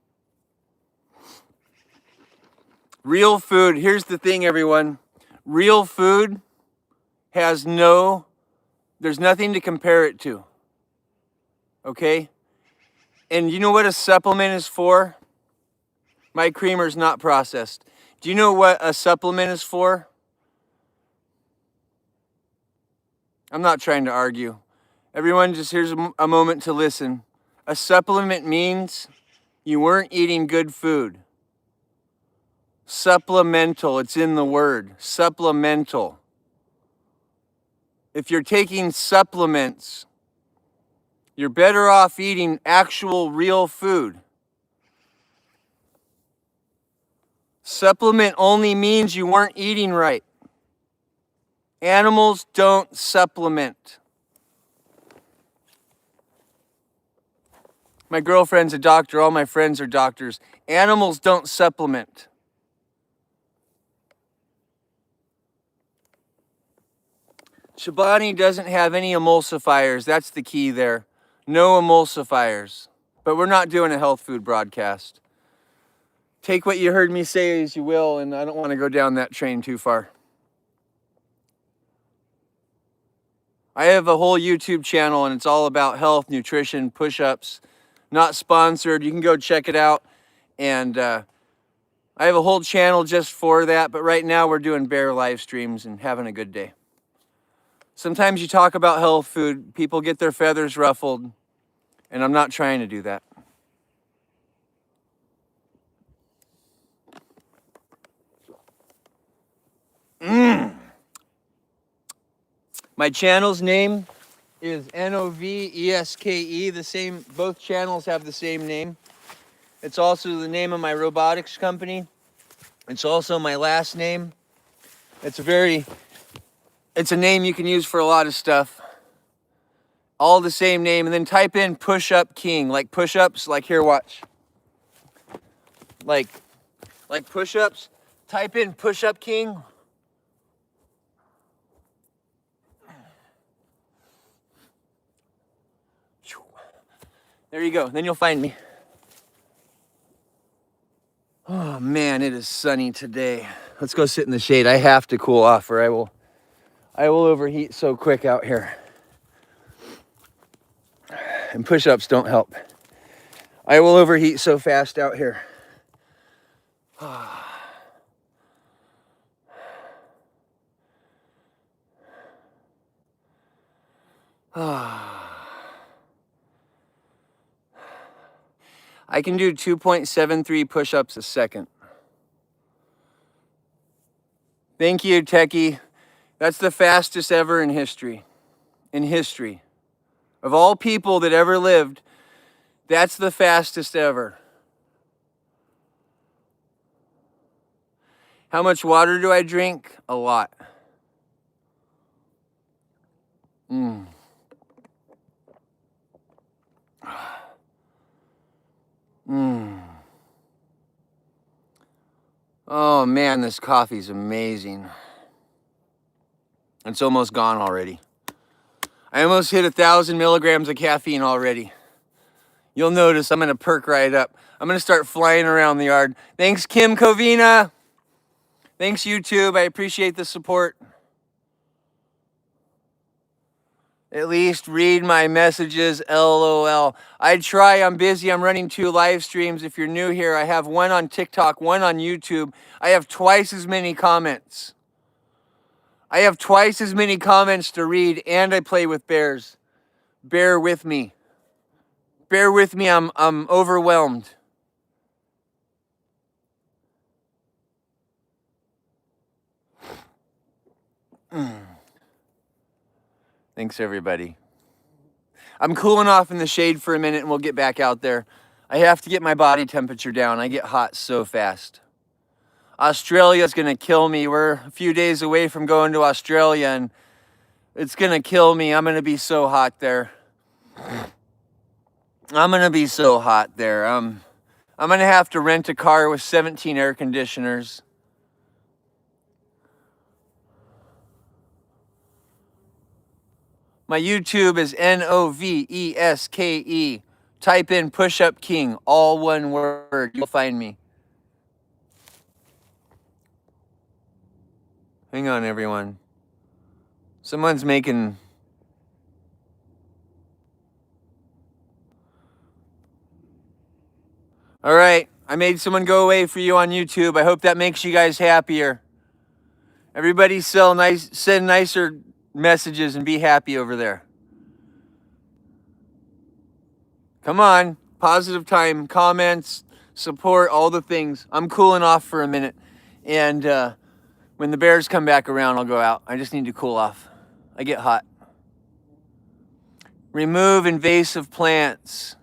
Real food, here's the thing, everyone. Real food has there's nothing to compare it to. Okay? And you know what a supplement is for? My creamer's not processed. Do you know what a supplement is for? I'm not trying to argue. Everyone, just here's a moment to listen. A supplement means you weren't eating good food. Supplemental, it's in the word. Supplemental. If you're taking supplements, you're better off eating actual real food. Supplement only means you weren't eating right. Animals don't supplement. My girlfriend's a doctor. All my friends are doctors. Animals don't supplement. Chobani doesn't have any emulsifiers. That's the key there. No emulsifiers. But we're not doing a health food broadcast. Take what you heard me say as you will, and I don't want to go down that train too far. I have a whole YouTube channel, and it's all about health, nutrition, push-ups. Not sponsored. You can go check it out. And I have a whole channel just for that, but right now we're doing bear live streams and having a good day. Sometimes you talk about health food, people get their feathers ruffled, and I'm not trying to do that. My channel's name is NOVESKE. Both channels have the same name. It's also the name of my robotics company. It's also my last name. It's a name you can use for a lot of stuff. All the same name, and then type in push-up king, like push-ups, like here, watch. Like push-ups, type in push-up king. There you go. Then you'll find me. Oh man, it is sunny today. Let's go sit in the shade. I have to cool off or I will overheat so quick out here. And push-ups don't help. I will overheat so fast out here. I can do 2.73 push-ups a second. Thank you, Techie. That's the fastest ever in history. In history. Of all people that ever lived, that's the fastest ever. How much water do I drink? A lot. Oh man, this coffee's amazing. It's almost gone already. I almost hit 1,000 milligrams of caffeine already. You'll notice I'm gonna perk right up. I'm gonna start flying around the yard. Thanks, Kim Covina. Thanks, YouTube. I appreciate the support. At least read my messages, LOL. I try, I'm busy, I'm running 2 live streams. If you're new here, I have one on TikTok, one on YouTube. I have twice as many comments. I have twice as many comments to read, and I play with bears. Bear with me. Bear with me, I'm overwhelmed. Thanks, everybody. I'm cooling off in the shade for a minute and we'll get back out there. I have to get my body temperature down. I get hot so fast. Australia's gonna kill me. We're a few days away from going to Australia and it's gonna kill me. I'm gonna be so hot there. I'm gonna be so hot there. I'm gonna have to rent a car with 17 air conditioners. My YouTube is NOVESKE. Type in Push Up King, all one word. You'll find me. Hang on, everyone. Someone's making... All right, I made someone go away for you on YouTube. I hope that makes you guys happier. Everybody send nicer messages and be happy over there. Come on, positive time, comments, support, all the things. I'm cooling off for a minute. And when the bears come back around, I'll go out. I just need to cool off. I get hot. Remove invasive plants.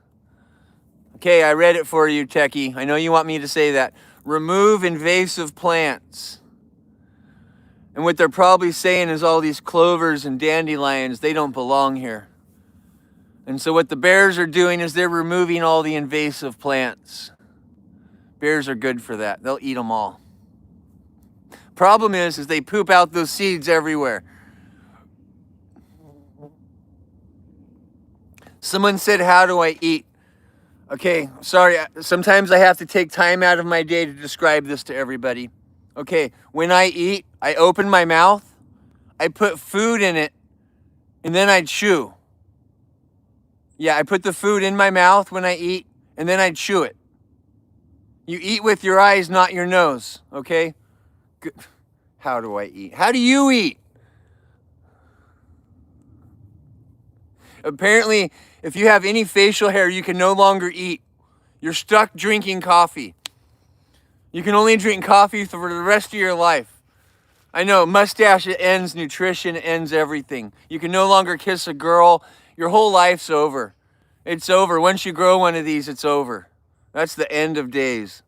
Okay, I read it for you, Techie. I know you want me to say that. Remove invasive plants. And what they're probably saying is all these clovers and dandelions, they don't belong here. And so what the bears are doing is they're removing all the invasive plants. Bears are good for that. They'll eat them all. Problem is they poop out those seeds everywhere. Someone said, how do I eat? Okay, sorry. Sometimes I have to take time out of my day to describe this to everybody. Okay, when I eat, I open my mouth, I put food in it, and then I chew. Yeah, I put the food in my mouth when I eat, and then I chew it. You eat with your eyes, not your nose, okay? Good. How do I eat? How do you eat? Apparently, if you have any facial hair, you can no longer eat. You're stuck drinking coffee. You can only drink coffee for the rest of your life. I know, mustache, it ends nutrition, it ends everything. You can no longer kiss a girl. Your whole life's over. It's over. Once you grow one of these, it's over. That's the end of days.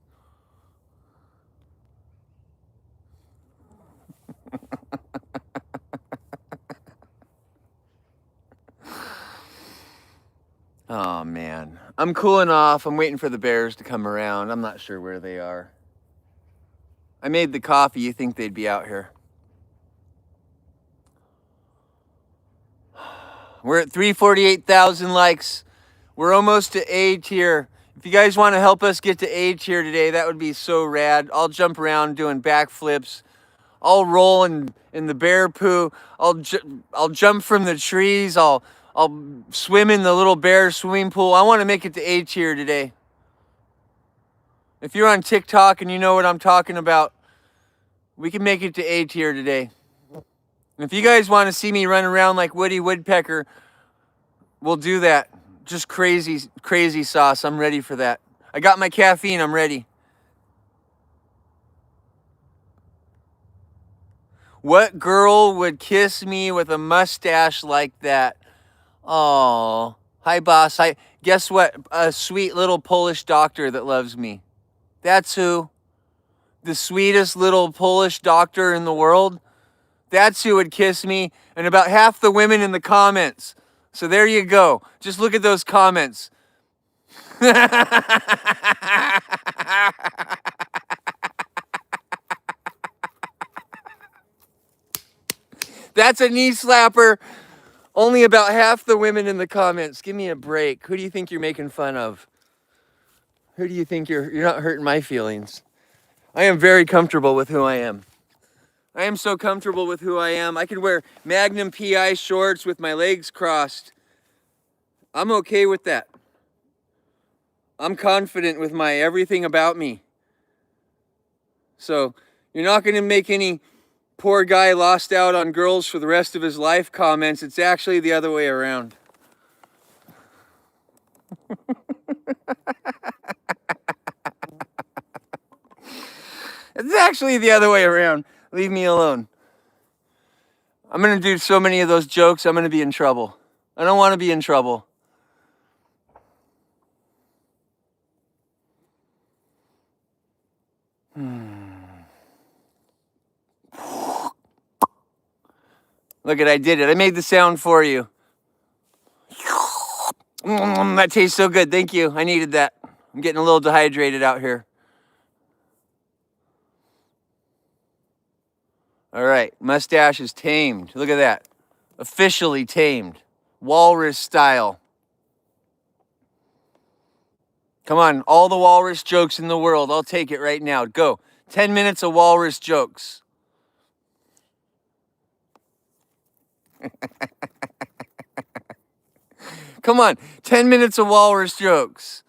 Oh, man. I'm cooling off. I'm waiting for the bears to come around. I'm not sure where they are. I made the coffee. You think they'd be out here. We're at 348,000 likes. We're almost to A tier. If you guys want to help us get to A tier today, that would be so rad. I'll jump around doing backflips. I'll roll in the bear poo. I'll jump from the trees. I'll swim in the little bear swimming pool. I want to make it to A tier today. If you're on TikTok and you know what I'm talking about, we can make it to A tier today. And if you guys want to see me run around like Woody Woodpecker, we'll do that. Just crazy sauce. I'm ready for that. I got my caffeine. I'm ready. What girl would kiss me with a mustache like that? Oh, hi, boss. Guess what? A sweet little Polish doctor that loves me. That's who. The sweetest little Polish doctor in the world. That's who would kiss me. And about half the women in the comments. So there you go. Just look at those comments. That's a knee slapper. Only about half the women in the comments. Give me a break. Who do you think you're making fun of? Who do you think you're not hurting my feelings? I am very comfortable with who I am. I am so comfortable with who I am. I could wear Magnum PI shorts with my legs crossed. I'm okay with that. I'm confident with my everything about me. So you're not going to make any poor guy lost out on girls for the rest of his life comments. It's actually the other way around. It's actually the other way around. Leave me alone. I'm going to do so many of those jokes, I'm going to be in trouble. I don't want to be in trouble. Look at, I did it. I made the sound for you. That tastes so good. Thank you. I needed that. I'm getting a little dehydrated out here. All right. Mustache is tamed. Look at that. Officially tamed. Walrus style. Come on. All the walrus jokes in the world. I'll take it right now. Go. 10 minutes of walrus jokes. Come on. 10 minutes of walrus jokes.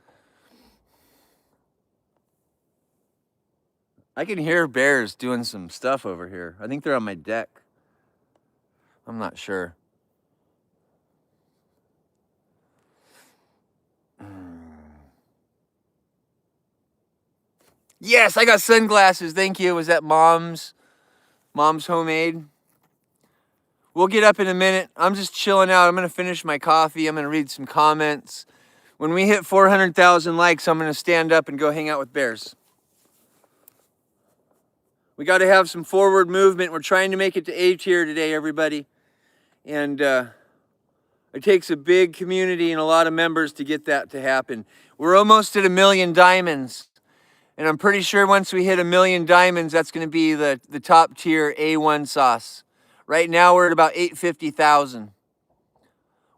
I can hear bears doing some stuff over here. I think they're on my deck. I'm not sure. Yes, I got sunglasses. Thank you. Was that Mom's homemade? We'll get up in a minute. I'm just chilling out. I'm going to finish my coffee. I'm going to read some comments. When we hit 400,000 likes, I'm going to stand up and go hang out with bears. We got to have some forward movement. We're trying to make it to A tier today, everybody. And it takes a big community and a lot of members to get that to happen. We're almost at 1 million diamonds. And I'm pretty sure once we hit 1 million diamonds, that's going to be the top tier A1 sauce. Right now, we're at about 850,000.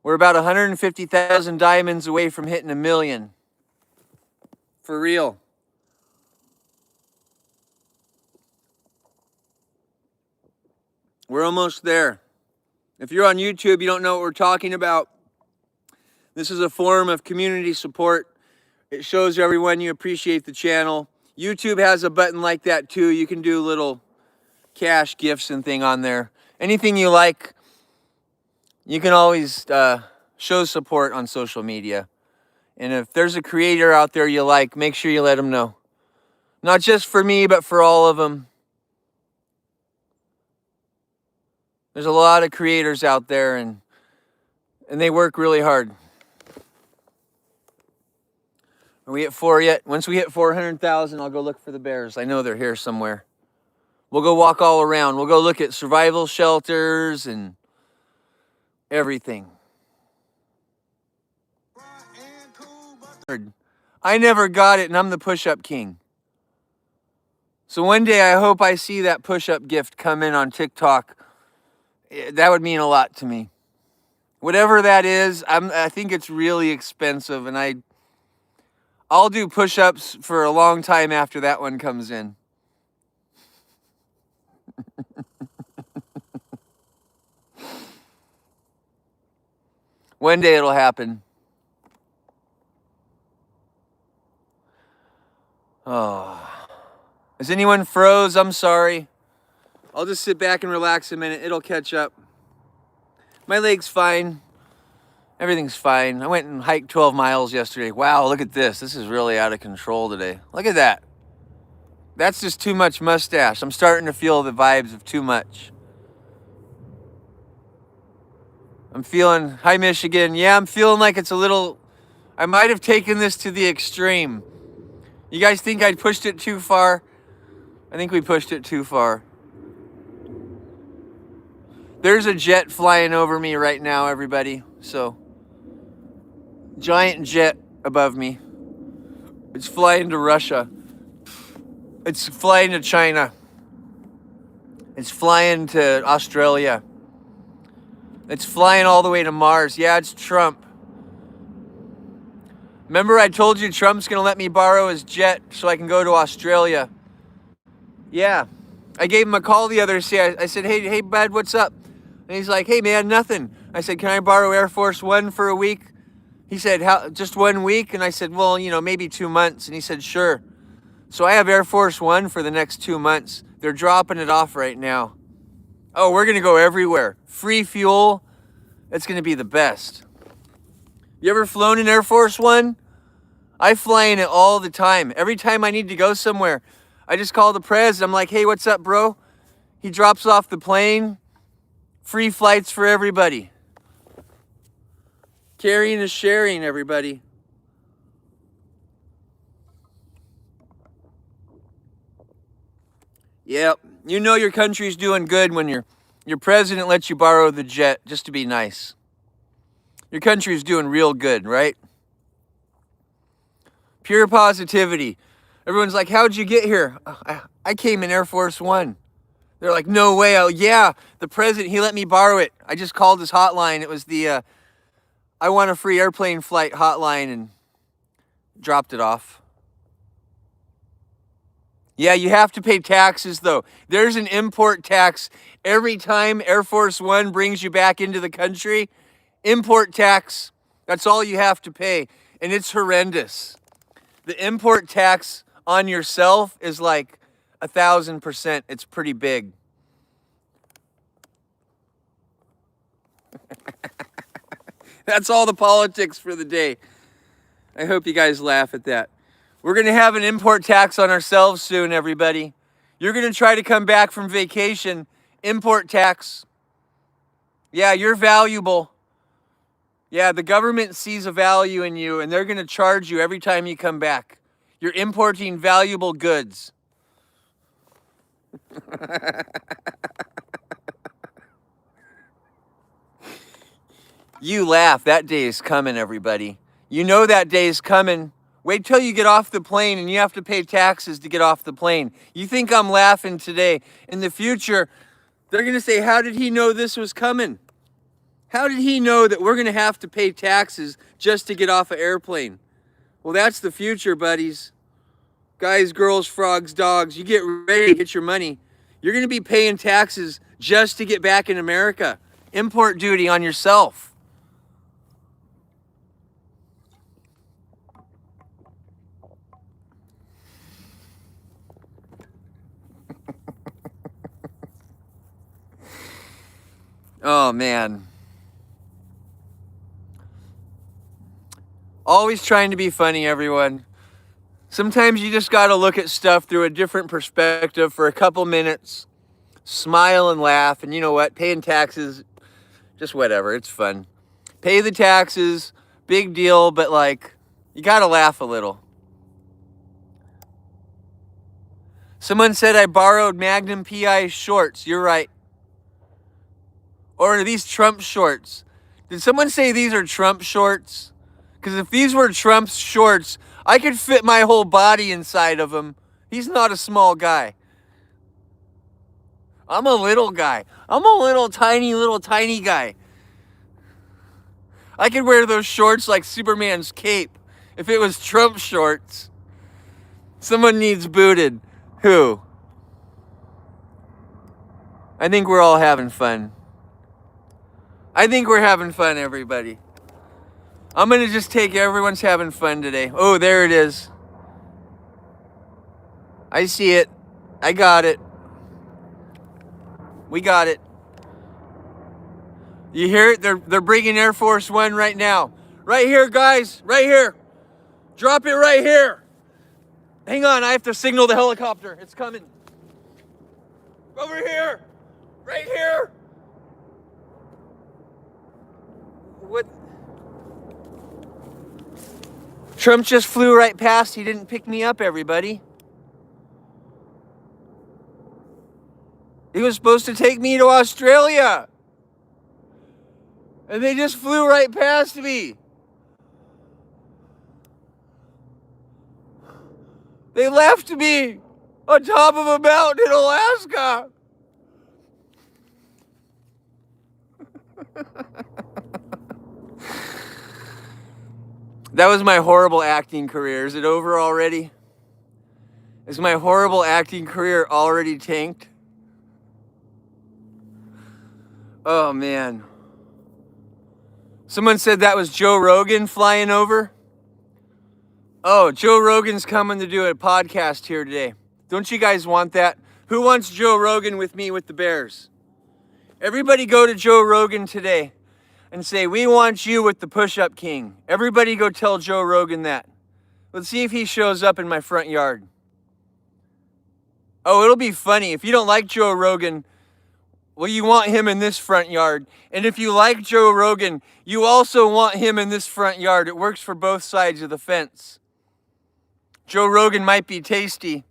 We're about 150,000 diamonds away from hitting 1 million. For real. We're almost there. If you're on YouTube, you don't know what we're talking about. This is a form of community support. It shows everyone you appreciate the channel. YouTube has a button like that too. You can do little cash gifts and thing on there. Anything you like, you can always show support on social media. And if there's a creator out there you like, make sure you let them know. Not just for me, but for all of them. There's a lot of creators out there, and they work really hard. Are we at 4 yet? Once we hit 400,000, I'll go look for the bears. I know they're here somewhere. We'll go walk all around. We'll go look at survival shelters and everything. I never got it, and I'm the push-up king. So one day I hope I see that push-up gift come in on TikTok. That would mean a lot to me. Whatever that is, I think it's really expensive, and I'll do push-ups for a long time after that one comes in. One day it'll happen. Oh. Is anyone froze? I'm sorry. I'll just sit back and relax a minute. It'll catch up. My leg's fine. Everything's fine. I went and hiked 12 miles yesterday. Wow, look at this. This is really out of control today. Look at that. That's just too much mustache. I'm starting to feel the vibes of too much. I'm feeling, hi Michigan. Yeah, I'm feeling like it's a little, I might have taken this to the extreme. You guys think I pushed it too far? I think we pushed it too far. There's a jet flying over me right now, everybody. So, giant jet above me. It's flying to Russia. It's flying to China. It's flying to Australia. It's flying all the way to Mars. Yeah, it's Trump. Remember I told you Trump's going to let me borrow his jet so I can go to Australia? Yeah. I gave him a call the other day. I said, hey, bud, what's up? And he's like, hey, man, nothing. I said, can I borrow Air Force One for a week? He said, how, just 1 week? And I said, well, maybe 2 months. And he said, sure. So I have Air Force One for the next 2 months. They're dropping it off right now. Oh, we're going to go everywhere. Free fuel. It's going to be the best. You ever flown in Air Force One? I fly in it all the time. Every time I need to go somewhere, I just call the president. I'm like, hey, what's up, bro? He drops off the plane. Free flights for everybody. Caring is sharing, everybody. Yep. You know your country's doing good when your president lets you borrow the jet just to be nice. Your country's doing real good, right? Pure positivity. Everyone's like, how'd you get here? I came in Air Force One. They're like, no way. Oh, yeah, the president, he let me borrow it. I just called his hotline. It was the I want a free airplane flight hotline and dropped it off. Yeah, you have to pay taxes, though. There's an import tax every time Air Force One brings you back into the country. Import tax, that's all you have to pay, and it's horrendous. The import tax on yourself is like 1,000%. It's pretty big. That's all the politics for the day. I hope you guys laugh at that. We're going to have an import tax on ourselves soon, everybody. You're going to try to come back from vacation, import tax. Yeah, you're valuable. Yeah, the government sees a value in you, and they're going to charge you every time you come back. You're importing valuable goods. You laugh. That day is coming, everybody. You know that day is coming. Wait till you get off the plane and you have to pay taxes to get off the plane. You think I'm laughing today. In the future, they're going to say, how did he know this was coming? How did he know that we're going to have to pay taxes just to get off an airplane? Well, that's the future, buddies. Guys, girls, frogs, dogs, you get ready to get your money. You're going to be paying taxes just to get back in America. Import duty on yourself. Oh, man. Always trying to be funny, everyone. Sometimes you just got to look at stuff through a different perspective for a couple minutes, smile and laugh, and you know what? Paying taxes, just whatever, it's fun. Pay the taxes, big deal, but like, you got to laugh a little. Someone said I borrowed Magnum PI shorts. You're right. Or are these Trump shorts? Did someone say these are Trump shorts? Because if these were Trump's shorts, I could fit my whole body inside of them. He's not a small guy. I'm a little guy. I'm a little tiny guy. I could wear those shorts like Superman's cape if it was Trump shorts. Someone needs booted. Who? I think we're all having fun. I think we're having fun, everybody. I'm going to just take everyone's having fun today. Oh, there it is. I see it. I got it. We got it. You hear it? They're bringing Air Force One right now. Right here, guys. Right here. Drop it right here. Hang on. I have to signal the helicopter. It's coming. Over here. Right here. What? Trump just flew right past. He didn't pick me up, everybody. He was supposed to take me to Australia. And they just flew right past me. They left me on top of a mountain in Alaska. That was my horrible acting career. Is it over already? Is my horrible acting career already tanked? Oh, man. Someone said that was Joe Rogan flying over. Oh, Joe Rogan's coming to do a podcast here today. Don't you guys want that? Who wants Joe Rogan with me with the Bears? Everybody go to Joe Rogan today and say, we want you with the push-up king. Everybody go tell Joe Rogan that. Let's see if he shows up in my front yard. Oh, it'll be funny. If you don't like Joe Rogan, well, you want him in this front yard. And if you like Joe Rogan, you also want him in this front yard. It works for both sides of the fence. Joe Rogan might be tasty.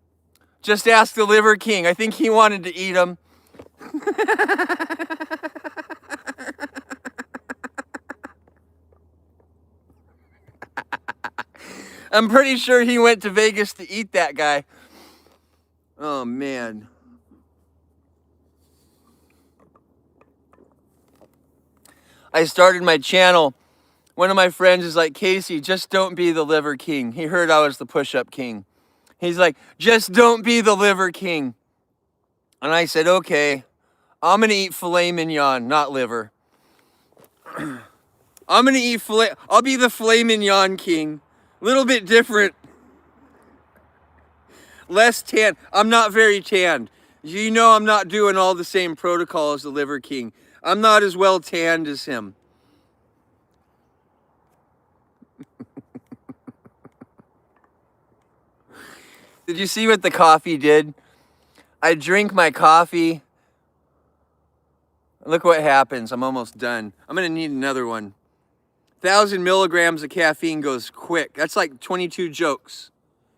Just ask the Liver King. I think he wanted to eat him. I'm pretty sure he went to Vegas to eat that guy. Oh, man. I started my channel. One of my friends is like, Casey, just don't be the Liver King. He heard I was the push-up king. He's like, just don't be the Liver King. And I said, okay, I'm going to eat filet mignon, not liver. I'm going to eat filet. I'll be the filet mignon king. A little bit different. Less tan. I'm not very tanned. You know I'm not doing all the same protocol as the Liver King. I'm not as well tanned as him. Did you see what the coffee did? I drink my coffee. Look what happens. I'm almost done. I'm going to need another one. 1,000 milligrams of caffeine goes quick. That's like 22 jokes.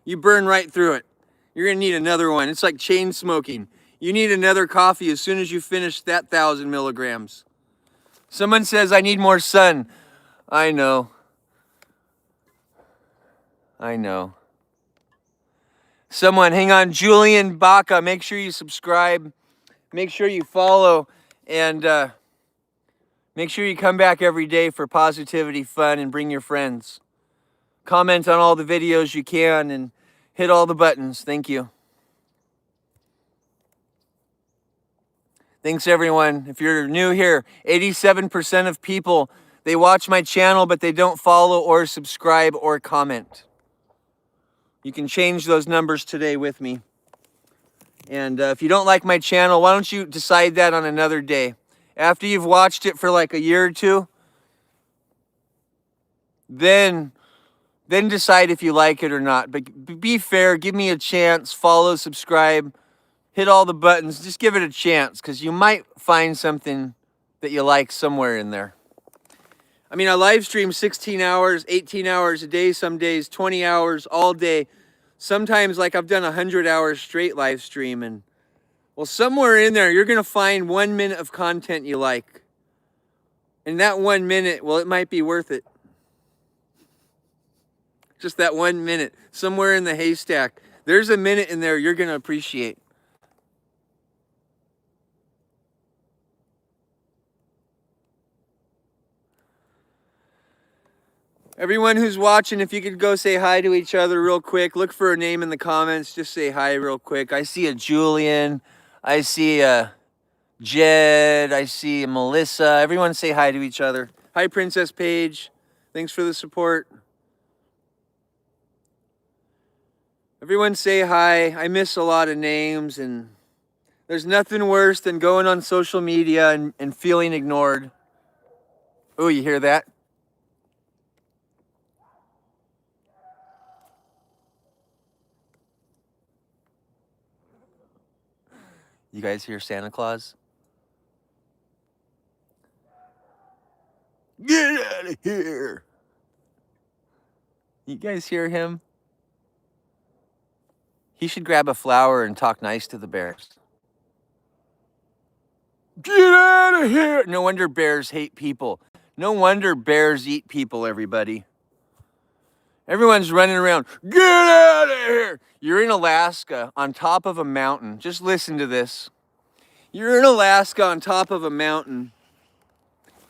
You burn right through it. You're going to need another one. It's like chain smoking. You need another coffee as soon as you finish that 1,000 milligrams. Someone says, I need more sun. I know. I know. Someone, hang on, Julian Baca, make sure you subscribe. Make sure you follow. And make sure you come back every day for positivity, fun, and bring your friends. Comment on all the videos you can and hit all the buttons. Thank you. Thanks, everyone. If you're new here, 87% of people, they watch my channel, but they don't follow or subscribe or comment. You can change those numbers today with me. And if you don't like my channel, why don't you decide that on another day? After you've watched it for like a year or two, then decide if you like it or not. But be fair, give me a chance, follow, subscribe, hit all the buttons. Just give it a chance, because you might find something that you like somewhere in there. I mean, I live stream 16 hours, 18 hours a day, some days 20 hours all day. Sometimes, like, I've done 100 hours straight live stream. And, well, somewhere in there, you're going to find 1 minute of content you like. And that 1 minute, well, it might be worth it. Just that 1 minute, somewhere in the haystack. There's a minute in there you're going to appreciate. Everyone who's watching, if you could go say hi to each other real quick. Look for a name in the comments. Just say hi real quick. I see a Julian. I see a Jed. I see a Melissa. Everyone say hi to each other. Hi, Princess Paige. Thanks for the support. Everyone say hi. I miss a lot of names, and there's nothing worse than going on social media and feeling ignored. Oh, you hear that? You guys hear Santa Claus? Get out of here! You guys hear him? He should grab a flower and talk nice to the bears. Get out of here! No wonder bears hate people. No wonder bears eat people, everybody. Everyone's running around. Get out of here! You're in Alaska on top of a mountain. Just listen to this. You're in Alaska on top of a mountain.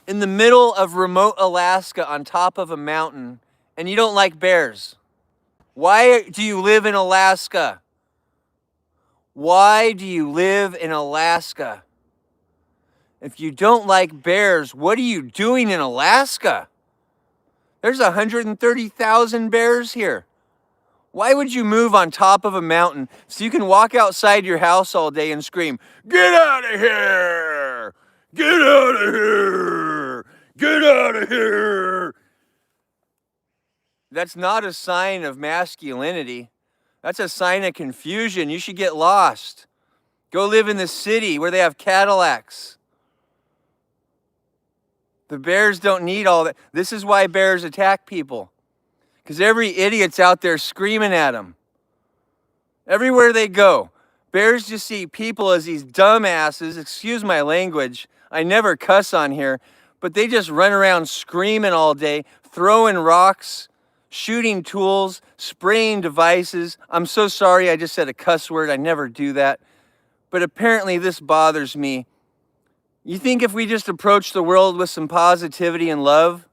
In the middle of remote Alaska on top of a mountain, and you don't like bears. Why do you live in Alaska? Why do you live in Alaska? If you don't like bears, what are you doing in Alaska? There's 130,000 bears here. Why would you move on top of a mountain so you can walk outside your house all day and scream, "Get out of here! Get out of here! Get out of here!" That's not a sign of masculinity. That's a sign of confusion. You should get lost. Go live in the city where they have Cadillacs. The bears don't need all that. This is why bears attack people. Because every idiot's out there screaming at them. Everywhere they go, bears just see people as these dumbasses. Excuse my language. I never cuss on here. But they just run around screaming all day, throwing rocks, shooting tools, spraying devices. I'm so sorry I just said a cuss word. I never do that. But apparently this bothers me. You think if we just approach the world with some positivity and love,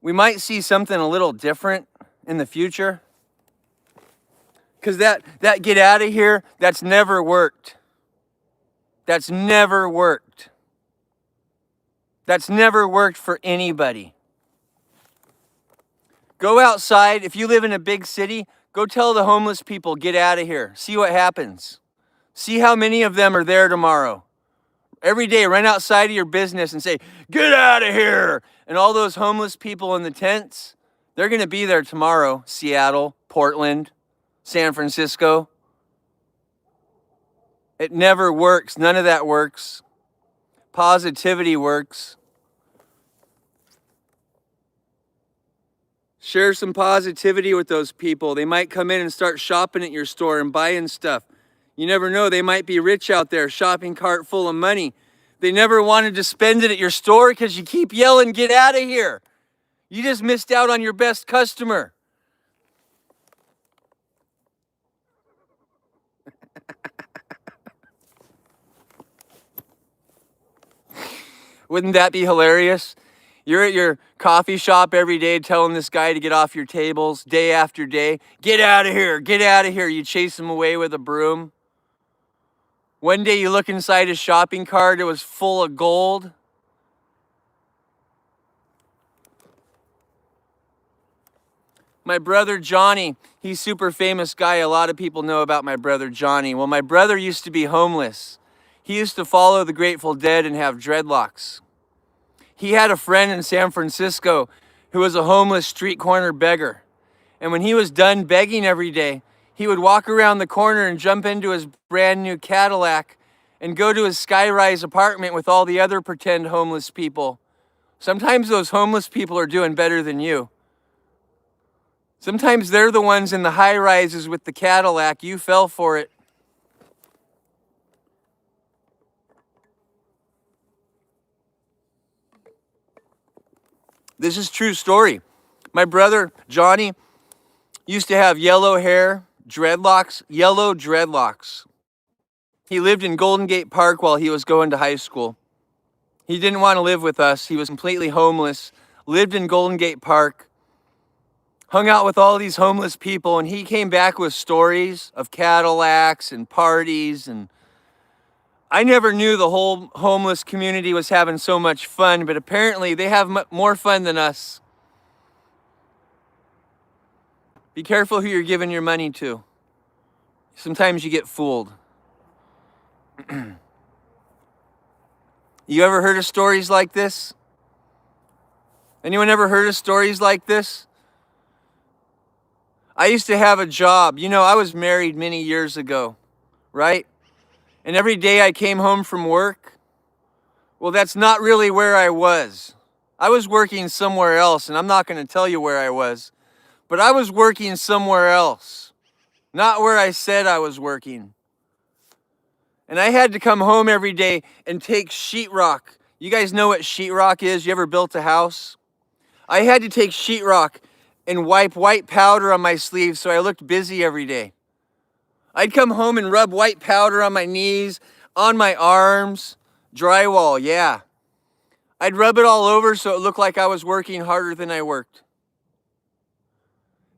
we might see something a little different in the future? Because that get out of here, that's never worked. That's never worked. That's never worked for anybody. Go outside. If you live in a big city, go tell the homeless people, get out of here. See what happens. See how many of them are there tomorrow. Every day, run outside of your business and say, get out of here. And all those homeless people in the tents, they're going to be there tomorrow. Seattle, Portland, San Francisco. It never works. None of that works. Positivity works. Share some positivity with those people. They might come in and start shopping at your store and buying stuff. You never know, they might be rich out there, shopping cart full of money. They never wanted to spend it at your store because you keep yelling, get out of here. You just missed out on your best customer. Wouldn't that be hilarious? You're at your coffee shop every day telling this guy to get off your tables day after day. Get out of here, get out of here. You chase him away with a broom. One day you look inside his shopping cart, it was full of gold. My brother Johnny, he's a super famous guy. A lot of people know about my brother Johnny. Well, my brother used to be homeless. He used to follow the Grateful Dead and have dreadlocks. He had a friend in San Francisco who was a homeless street corner beggar. And when he was done begging every day, he would walk around the corner and jump into his brand new Cadillac and go to his skyrise apartment with all the other pretend homeless people. Sometimes those homeless people are doing better than you. Sometimes they're the ones in the high rises with the Cadillac. You fell for it. This is a true story. My brother Johnny used to have yellow hair, dreadlocks, yellow dreadlocks. He lived in Golden Gate Park while he was going to high school. He didn't want to live with us. He was completely homeless, lived in Golden Gate Park, hung out with all these homeless people, and he came back with stories of Cadillacs and parties. And I never knew the whole homeless community was having so much fun, but apparently they have more fun than us. Be careful who you're giving your money to. Sometimes you get fooled. You ever heard of stories like this? Anyone ever heard of stories like this? I used to have a job. You know, I was married many years ago, right? And every day I came home from work, well, that's not really where I was. I was working somewhere else, and I'm not going to tell you where I was, but I was working somewhere else, not where I said I was working. And I had to come home every day and take sheetrock. You guys know what sheetrock is? You ever built a house? I had to take sheetrock and wipe white powder on my sleeves so I looked busy every day. I'd come home and rub white powder on my knees, on my arms, drywall, yeah. I'd rub it all over so it looked like I was working harder than I worked.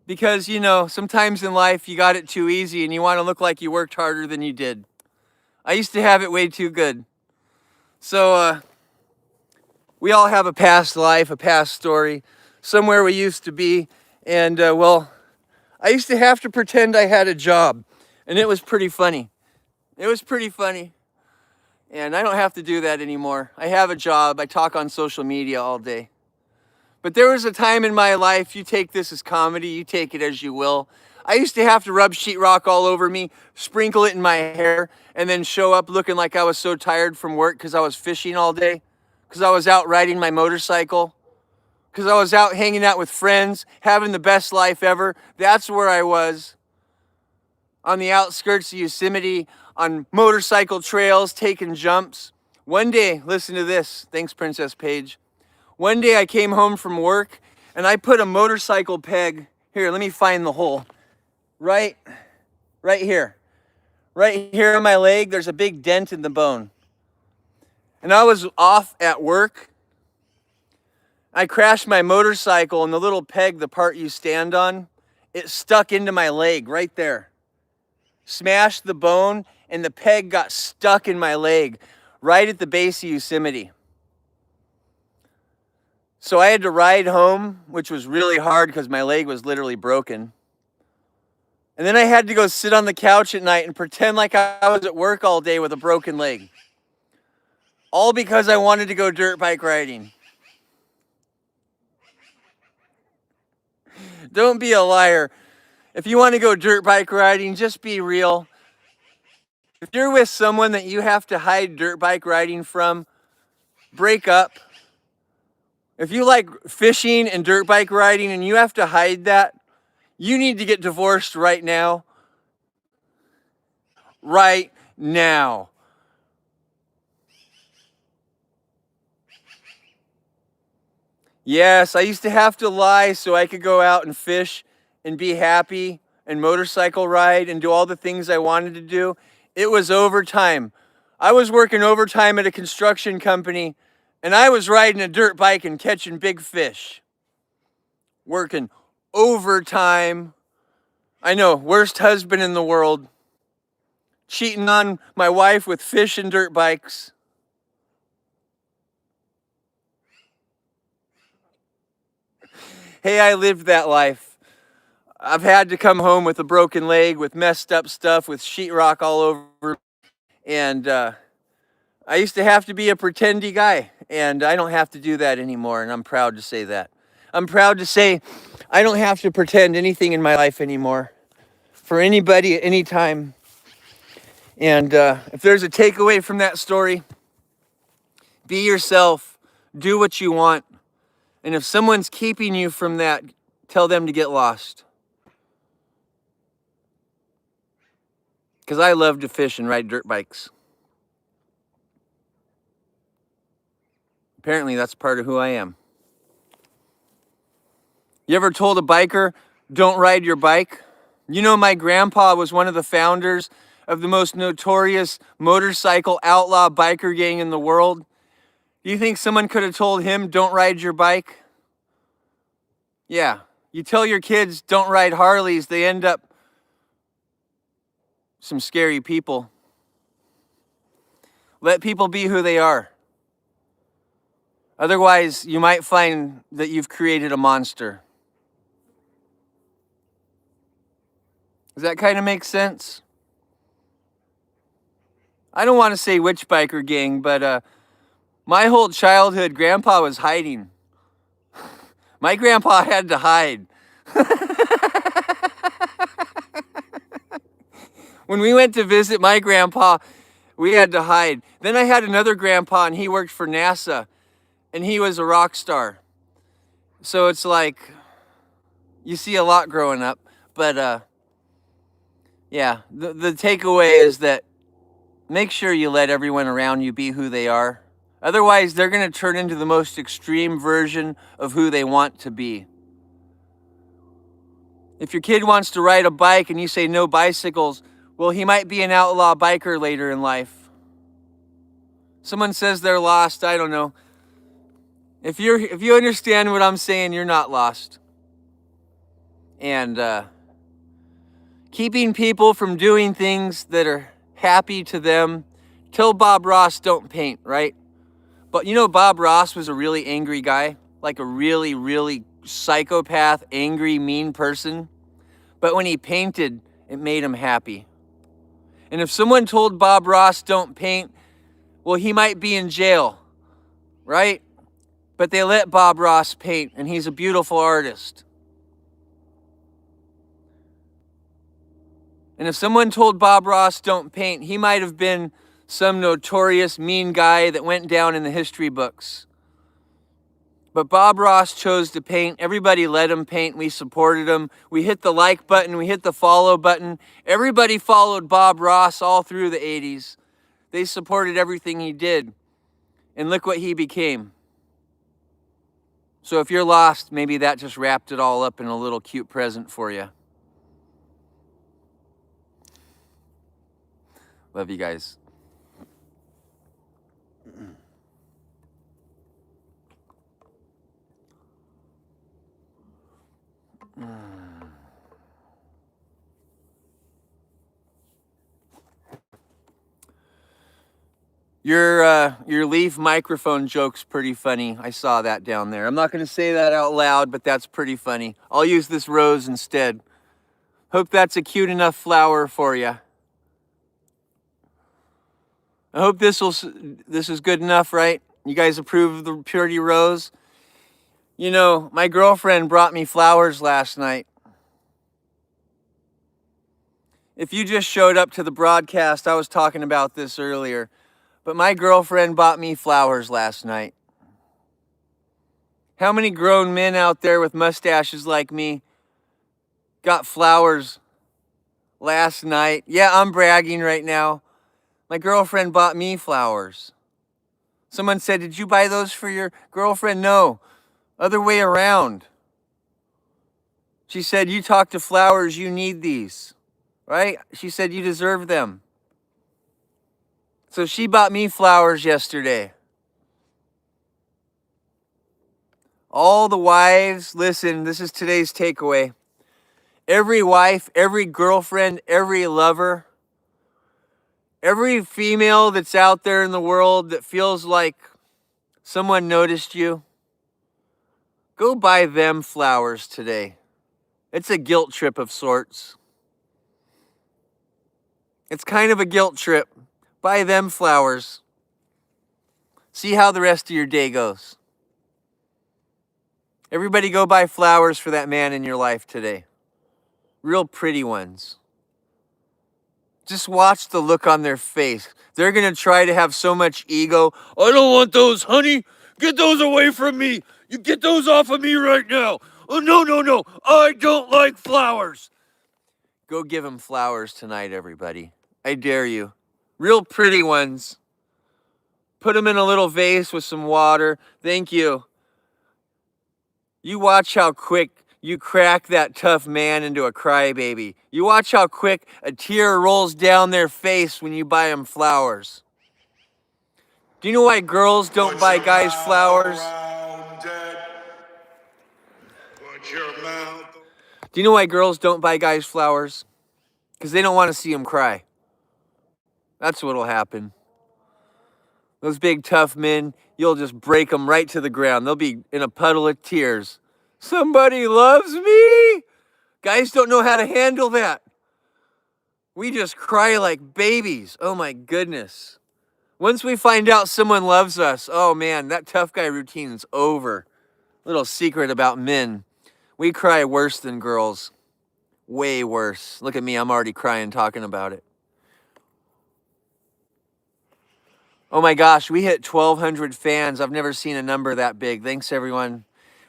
Because, you know, sometimes in life you got it too easy and you want to look like you worked harder than you did. I used to have it way too good. So, we all have a past life, a past story, somewhere we used to be. And, well, I used to have to pretend I had a job. And it was pretty funny. It was pretty funny. And I don't have to do that anymore. I have a job. I talk on social media all day. But there was a time in my life, you take this as comedy, you take it as you will. I used to have to rub sheetrock all over me, sprinkle it in my hair, and then show up looking like I was so tired from work because I was fishing all day, because I was out riding my motorcycle, because I was out hanging out with friends, having the best life ever. That's where I was. On the outskirts of Yosemite, on motorcycle trails, taking jumps. One day, listen to this. Thanks, Princess Paige. One day I came home from work and I put a motorcycle peg, here, let me find the hole, right here. Right here on my leg, there's a big dent in the bone. And I was off at work. I crashed my motorcycle and the little peg, the part you stand on, it stuck into my leg right there. Smashed the bone and the peg got stuck in my leg right at the base of Yosemite. So I had to ride home, which was really hard because my leg was literally broken. And then I had to go sit on the couch at night and pretend like I was at work all day with a broken leg. All because I wanted to go dirt bike riding. Don't be a liar. If you want to go dirt bike riding, just be real. If you're with someone that you have to hide dirt bike riding from, break up. If you like fishing and dirt bike riding and you have to hide that, you need to get divorced right now. Right now. Yes, I used to have to lie so I could go out and fish and be happy and motorcycle ride and do all the things I wanted to do. It was overtime. I was working overtime at a construction company and I was riding a dirt bike and catching big fish. Working overtime. I know, worst husband in the world. Cheating on my wife with fish and dirt bikes. Hey, I lived that life. I've had to come home with a broken leg, with messed up stuff, with sheetrock all over. And I used to have to be a pretendy guy. And I don't have to do that anymore. And I'm proud to say that. I'm proud to say I don't have to pretend anything in my life anymore. For anybody at any time. And if there's a takeaway from that story, be yourself. Do what you want. And if someone's keeping you from that, tell them to get lost. Because I love to fish and ride dirt bikes. Apparently that's part of who I am. You ever told a biker, don't ride your bike? You know, my grandpa was one of the founders of the most notorious motorcycle outlaw biker gang in the world. Do you think someone could have told him, don't ride your bike? Yeah, you tell your kids don't ride Harleys, they end up some scary people. Let people be who they are. Otherwise, you might find that you've created a monster. Does that kind of make sense? I don't want to say which biker gang, but my whole childhood, Grandpa was hiding. My grandpa had to hide. When we went to visit my grandpa, we had to hide. Then I had another grandpa, and he worked for NASA, and he was a rock star. So it's like, you see a lot growing up. But yeah, the takeaway is that make sure you let everyone around you be who they are. Otherwise, they're going to turn into the most extreme version of who they want to be. If your kid wants to ride a bike and you say no bicycles, well, he might be an outlaw biker later in life. Someone says they're lost, I don't know. If you understand what I'm saying, you're not lost. And keeping people from doing things that are happy to them. Tell Bob Ross don't paint, right? But you know, Bob Ross was a really angry guy, like a really, really psychopath, angry, mean person. But when he painted, it made him happy. And if someone told Bob Ross don't paint, well, he might be in jail, right? But they let Bob Ross paint, and he's a beautiful artist. And if someone told Bob Ross don't paint, he might have been some notorious mean guy that went down in the history books. But Bob Ross chose to paint. Everybody let him paint. We supported him. We hit the like button. We hit the follow button. Everybody followed Bob Ross all through the 80s. They supported everything he did. And look what he became. So if you're lost, maybe that just wrapped it all up in a little cute present for you. Love you guys. Your Leaf microphone joke's pretty funny. I saw that down there. I'm not going to say that out loud, but that's pretty funny. I'll use this rose instead. Hope that's a cute enough flower for you. I hope this is good enough, right? You guys approve of the Purity Rose? You know, my girlfriend brought me flowers last night. If you just showed up to the broadcast, I was talking about this earlier, but my girlfriend bought me flowers last night. How many grown men out there with mustaches like me got flowers last night? Yeah, I'm bragging right now. My girlfriend bought me flowers. Someone said, "Did you buy those for your girlfriend?" No, other way around. She said, "You talk to flowers, you need these." Right? She said, "You deserve them." So she bought me flowers yesterday. All the wives, listen, this is today's takeaway. Every wife, every girlfriend, every lover, every female that's out there in the world that feels like someone noticed you, go buy them flowers today. It's a guilt trip of sorts. It's kind of a guilt trip. Buy them flowers. See how the rest of your day goes. Everybody go buy flowers for that man in your life today. Real pretty ones. Just watch the look on their face. They're going to try to have so much ego. "I don't want those, honey. Get those away from me. You get those off of me right now. Oh, no, no, no. I don't like flowers." Go give them flowers tonight, everybody. I dare you. Real pretty ones. Put them in a little vase with some water. Thank you. You watch how quick you crack that tough man into a crybaby. You watch how quick a tear rolls down their face when you buy them flowers. Do you know why girls don't buy guys flowers? Do you know why girls don't buy guys flowers? Because they don't want to see them cry. That's what'll happen. Those big tough men, you'll just break them right to the ground. They'll be in a puddle of tears. Somebody loves me. Guys don't know how to handle that. We just cry like babies. Oh my goodness. Once we find out someone loves us, oh man, that tough guy routine's over. Little secret about men. We cry worse than girls. Way worse. Look at me, I'm already crying talking about it. Oh my gosh, we hit 1,200 fans. I've never seen a number that big. Thanks, everyone.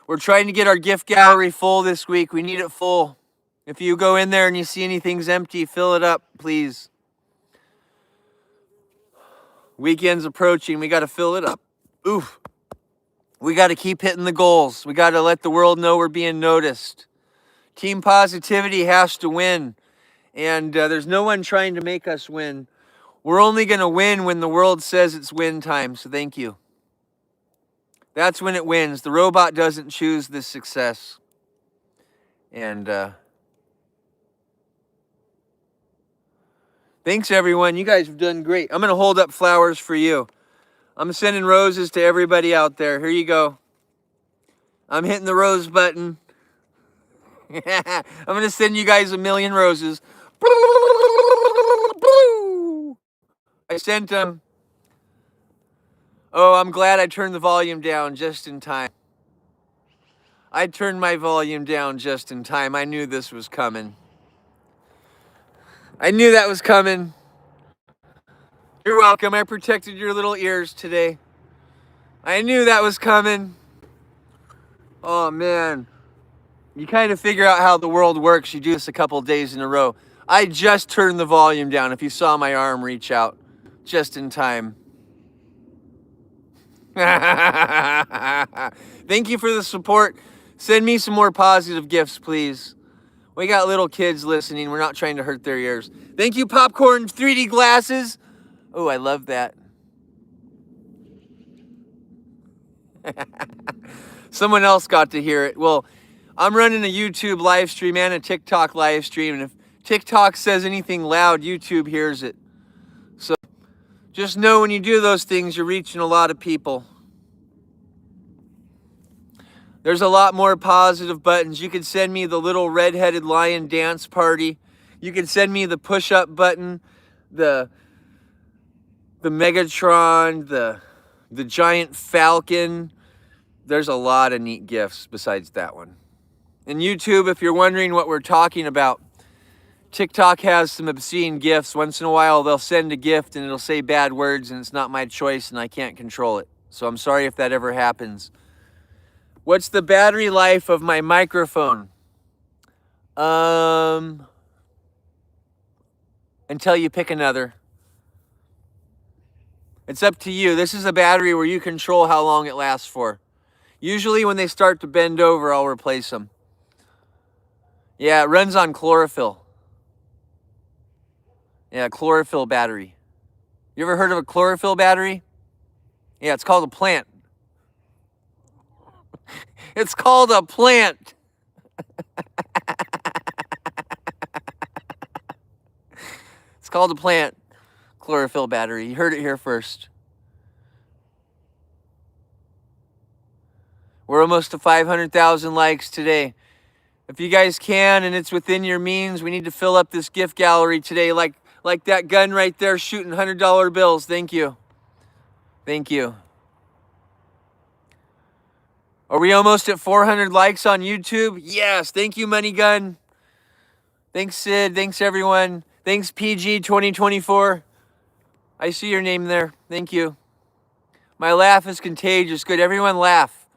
We're trying to get our gift gallery full this week. We need it full. If you go in there and you see anything's empty, fill it up, please. Weekend's approaching. We got to fill it up. Oof. We got to keep hitting the goals. We got to let the world know we're being noticed. Team positivity has to win. And there's no one trying to make us win. We're only going to win when the world says it's win time, so thank you. That's when it wins. The robot doesn't choose this success. And thanks, everyone. You guys have done great. I'm going to hold up flowers for you. I'm sending roses to everybody out there. Here you go. I'm hitting the rose button. I'm going to send you guys 1,000,000 roses. I sent them. Oh, I'm glad I turned the volume down just in time. I turned my volume down just in time. I knew this was coming. I knew that was coming. You're welcome. I protected your little ears today. I knew that was coming. Oh, man. You kind of figure out how the world works. You do this a couple days in a row. I just turned the volume down. If you saw my arm reach out, just in time. Thank you for the support. Send me some more positive gifts, please. We got little kids listening. We're not trying to hurt their ears. Thank you, Popcorn 3D glasses. Oh, I love that. Someone else got to hear it. Well, I'm running a YouTube live stream and a TikTok live stream, and if TikTok says anything loud, YouTube hears it. So just know when you do those things, you're reaching a lot of people. There's a lot more positive buttons. You can send me the little red-headed lion dance party. You can send me the push-up button, the Megatron, the giant falcon. There's a lot of neat gifts besides that one. And YouTube, if you're wondering what we're talking about, TikTok has some obscene gifts. Once in a while, they'll send a gift and it'll say bad words, and it's not my choice and I can't control it. So I'm sorry if that ever happens. What's the battery life of my microphone? Until you pick another. It's up to you. This is a battery where you control how long it lasts for. Usually when they start to bend over, I'll replace them. Yeah, it runs on chlorophyll. Yeah, chlorophyll battery. You ever heard of a chlorophyll battery? Yeah, it's called a plant. It's called a plant. It's called a plant. Chlorophyll battery. You heard it here first. We're almost to 500,000 likes today. If you guys can and it's within your means, we need to fill up this gift gallery today like that gun right there shooting $100 bills. Thank you. Thank you. Are we almost at 400 likes on YouTube? Yes. Thank you, Money Gun. Thanks, Sid. Thanks, everyone. Thanks, PG 2024. I see your name there. Thank you. My laugh is contagious. Good. Everyone laugh.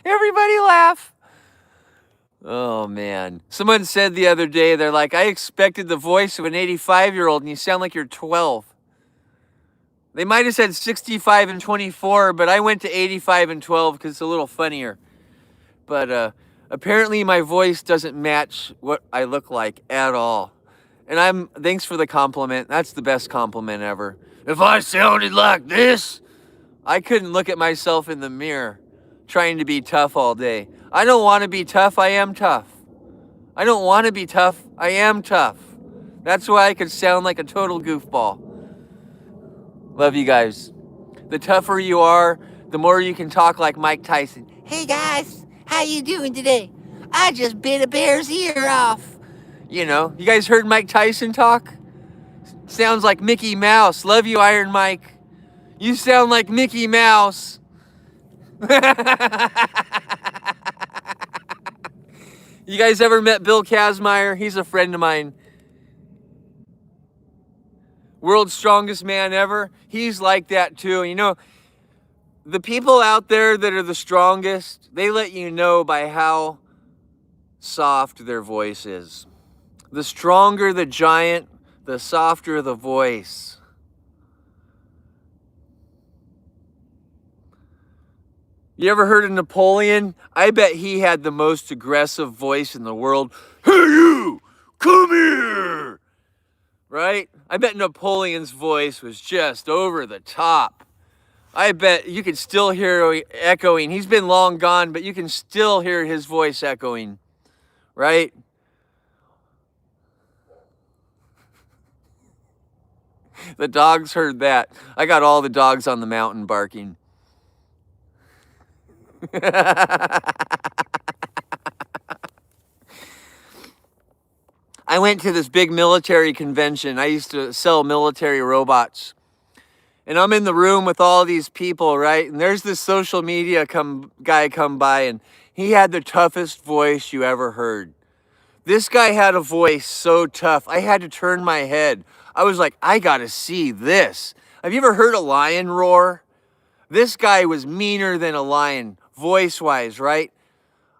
Everybody laugh. Oh, man. Someone said the other day, they're like, I expected the voice of an 85-year-old and you sound like you're 12. They might have said 65 and 24, but I went to 85 and 12 because it's a little funnier. But apparently my voice doesn't match what I look like at all. And thanks for the compliment. That's the best compliment ever. If I sounded like this, I couldn't look at myself in the mirror trying to be tough all day. I don't want to be tough. I am tough. I don't want to be tough. I am tough. That's why I could sound like a total goofball. Love you guys. The tougher you are, the more you can talk like Mike Tyson. Hey guys, how you doing today? I just bit a bear's ear off. You know, you guys heard Mike Tyson talk? Sounds like Mickey Mouse. Love you, Iron Mike. You sound like Mickey Mouse. You guys ever met Bill Kazmaier? He's a friend of mine. World's strongest man ever. He's like that too. You know, the people out there that are the strongest, they let you know by how soft their voice is. The stronger the giant, the softer the voice. You ever heard of Napoleon? I bet he had the most aggressive voice in the world. Hey you, come here! Right? I bet Napoleon's voice was just over the top. I bet you could still hear it echoing. He's been long gone, but you can still hear his voice echoing. Right? The dogs heard that. I got all the dogs on the mountain barking. I went to this big military convention. I used to sell military robots. And I'm in the room with all these people, right? And there's this social media guy come by, and he had the toughest voice you ever heard. This guy had a voice so tough, I had to turn my head. I was like, I gotta see this. Have you ever heard a lion roar? This guy was meaner than a lion, voice-wise, right?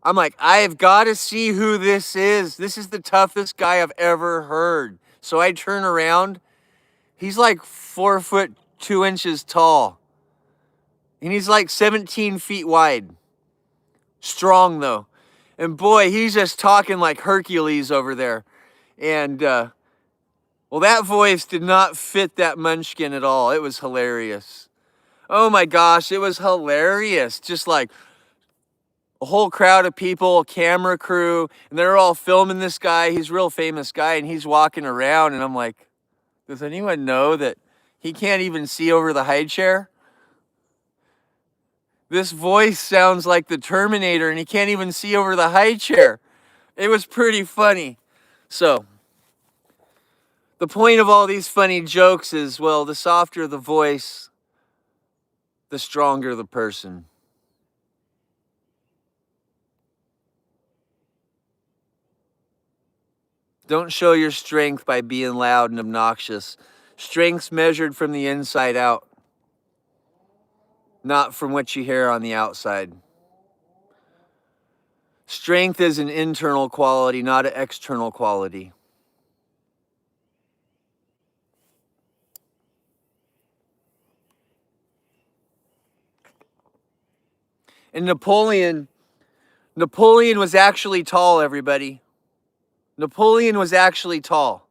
I'm like, I've got to see who this is. This is the toughest guy I've ever heard. So I turn around. He's like 4 foot 2 inches tall. And he's like 17 feet wide. Strong though. And boy, he's just talking like Hercules over there. And well, that voice did not fit that munchkin at all. It was hilarious. Oh my gosh, it was hilarious. Just like a whole crowd of people, a camera crew, and they're all filming this guy. He's a real famous guy, and he's walking around, and I'm like, does anyone know that he can't even see over the high chair? This voice sounds like the Terminator, and he can't even see over the high chair. It was pretty funny. So, the point of all these funny jokes is, well, the softer the voice, the stronger the person. Don't show your strength by being loud and obnoxious. Strength's measured from the inside out, not from what you hear on the outside. Strength is an internal quality, not an external quality. And Napoleon was actually tall, everybody. Napoleon was actually tall.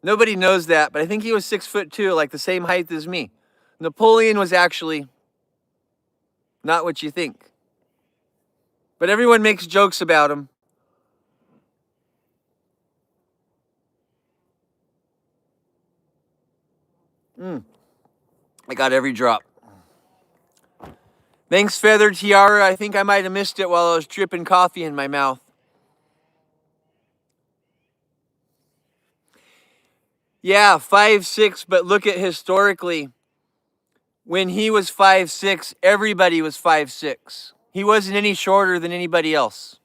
Nobody knows that, but I think he was 6'2", like the same height as me. Napoleon was actually not what you think. But everyone makes jokes about him. I got every drop. Thanks, Feathered Tiara. I think I might have missed it while I was dripping coffee in my mouth. Yeah, 5'6", but look at historically. When he was 5'6", everybody was 5'6". He wasn't any shorter than anybody else.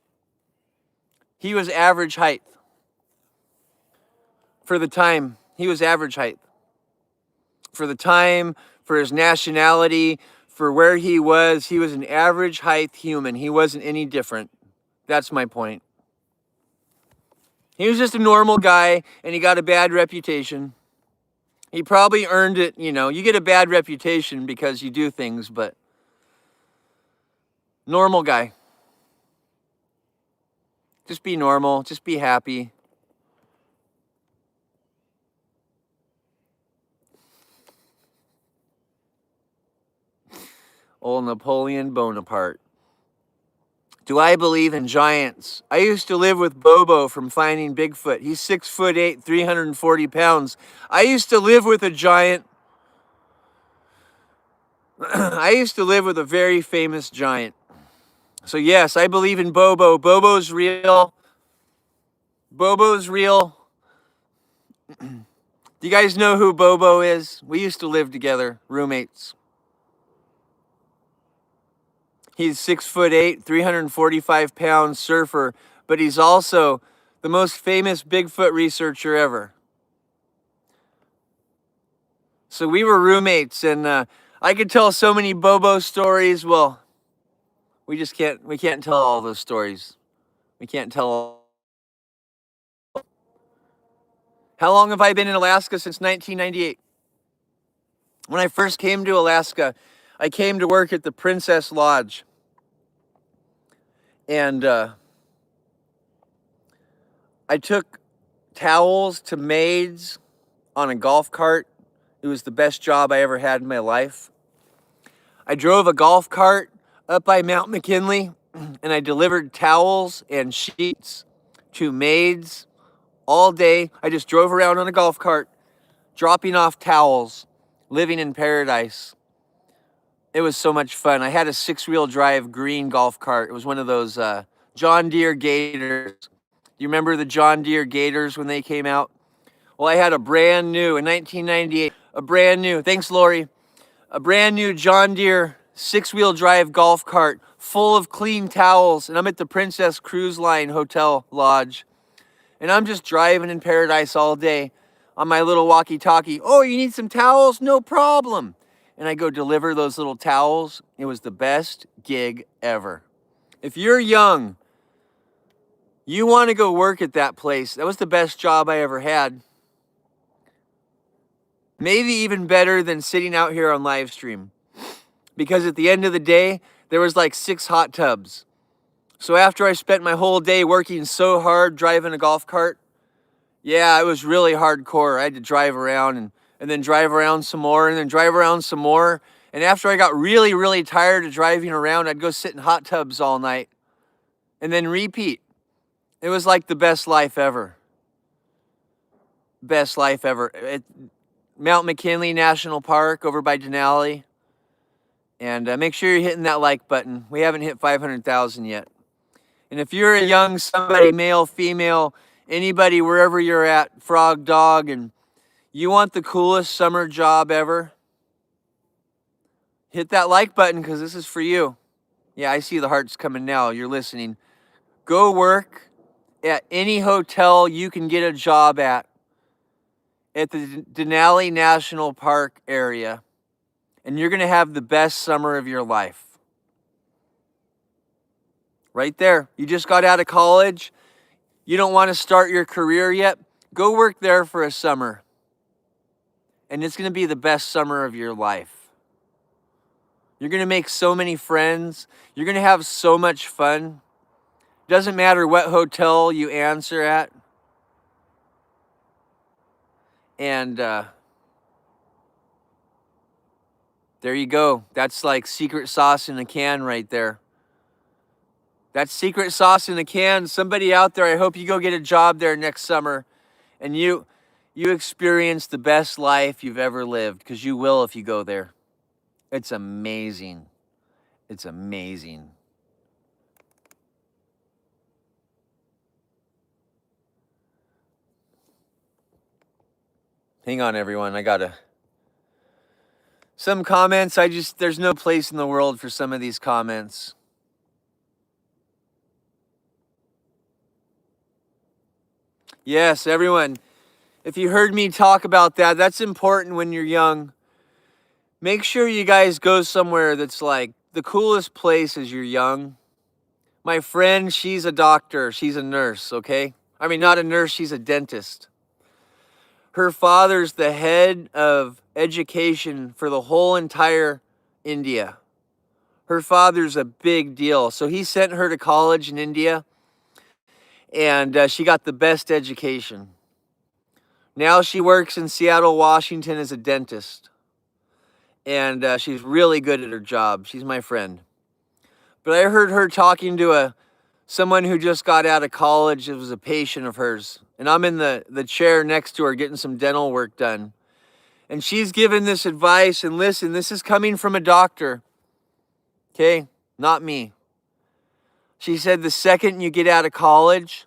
He was average height. For the time, he was average height. For the time, for his nationality, for where he was an average height human. He wasn't any different. That's my point. He was just a normal guy, and he got a bad reputation. He probably earned it, you know. You get a bad reputation because you do things, but normal guy. Just be normal. Just be happy. Old Napoleon Bonaparte. Do I believe in giants? I used to live with Bobo from Finding Bigfoot. He's 6'8", 340 pounds. I used to live with a giant. I used to live with a very famous giant. So yes, I believe in Bobo. Bobo's real. Bobo's real. Do you guys know who Bobo is? We used to live together, roommates. He's 6'8", 345 pound surfer, but he's also the most famous Bigfoot researcher ever. So we were roommates, and I could tell so many Bobo stories. Well, we can't tell all those stories. We can't tell all. How long have I been in Alaska? Since 1998. When I first came to Alaska, I came to work at the Princess Lodge. And I took towels to maids on a golf cart. It was the best job I ever had in my life. I drove a golf cart up by Mount McKinley, and I delivered towels and sheets to maids all day. I just drove around on a golf cart, dropping off towels, living in paradise. It was so much fun. I had a 6-wheel drive green golf cart. It was one of those John Deere Gators. You remember the John Deere Gators when they came out? Well, I had a brand new, in 1998, a brand new, thanks Lori, a brand new John Deere 6-wheel drive golf cart full of clean towels, and I'm at the Princess Cruise Line Hotel Lodge. And I'm just driving in paradise all day on my little walkie-talkie. Oh, you need some towels? No problem. And I go deliver those little towels. It was the best gig ever. If you're young, you want to go work at that place. That was the best job I ever had. Maybe even better than sitting out here on live stream. Because at the end of the day, there was like 6 hot tubs. So after I spent my whole day working so hard driving a golf cart, yeah, it was really hardcore. I had to drive around and then drive around some more and then drive around some more. And after I got really, really tired of driving around, I'd go sit in hot tubs all night and then repeat. It was like the best life ever. Best life ever. At Mount McKinley National Park over by Denali. And make sure you're hitting that like button. We haven't hit 500,000 yet. And if you're a young somebody, male, female, anybody, wherever you're at, frog, dog, and you want the coolest summer job ever, hit that like button because this is for you. Yeah, I see the hearts coming now. You're listening. Go work at any hotel you can get a job at the Denali National Park area, and you're going to have the best summer of your life. Right there. You just got out of college. You don't want to start your career yet. Go work there for a summer. And it's going to be the best summer of your life. You're going to make so many friends. You're going to have so much fun. Doesn't matter what hotel you answer at. And there you go. That's like secret sauce in a can right there. That's secret sauce in a can. Somebody out there, I hope you go get a job there next summer and you experience the best life you've ever lived, because you will if you go there. It's amazing. It's amazing. Hang on, everyone. some comments. There's no place in the world for some of these comments. Yes, everyone. If you heard me talk about that, that's important when you're young. Make sure you guys go somewhere that's like the coolest place as you're young. My friend, she's a doctor. She's a nurse, okay? I mean, not a nurse, she's a dentist. Her father's the head of education for the whole entire India. Her father's a big deal. So he sent her to college in India, and she got the best education. Now she works in Seattle, Washington as a dentist. and she's really good at her job. She's my friend. But I heard her talking to someone who just got out of college. It was a patient of hers. And I'm in the chair next to her getting some dental work done. And she's given this advice, and listen, this is coming from a doctor. Okay? Not me. She said the second you get out of college,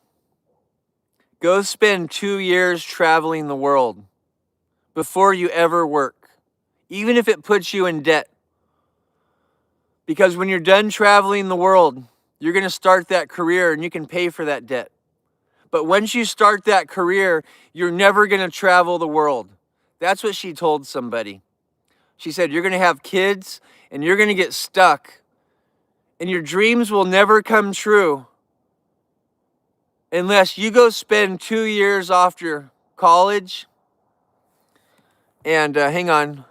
go spend 2 years traveling the world before you ever work, even if it puts you in debt. Because when you're done traveling the world, you're going to start that career and you can pay for that debt. But once you start that career, you're never going to travel the world. That's what she told somebody. She said, you're going to have kids and you're going to get stuck. And your dreams will never come true unless you go spend 2 years after college. And hang on.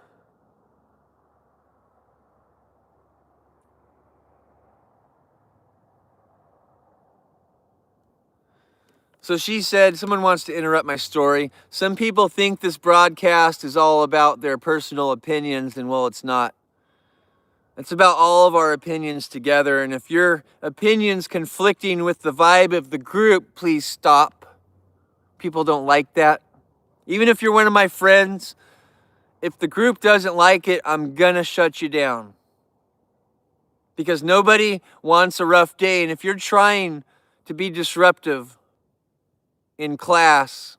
So she said, someone wants to interrupt my story. Some people think this broadcast is all about their personal opinions, and well, it's not. It's about all of our opinions together, and if your opinion's conflicting with the vibe of the group, please stop. People don't like that. Even if you're one of my friends, if the group doesn't like it, I'm gonna shut you down. Because nobody wants a rough day, and if you're trying to be disruptive in class,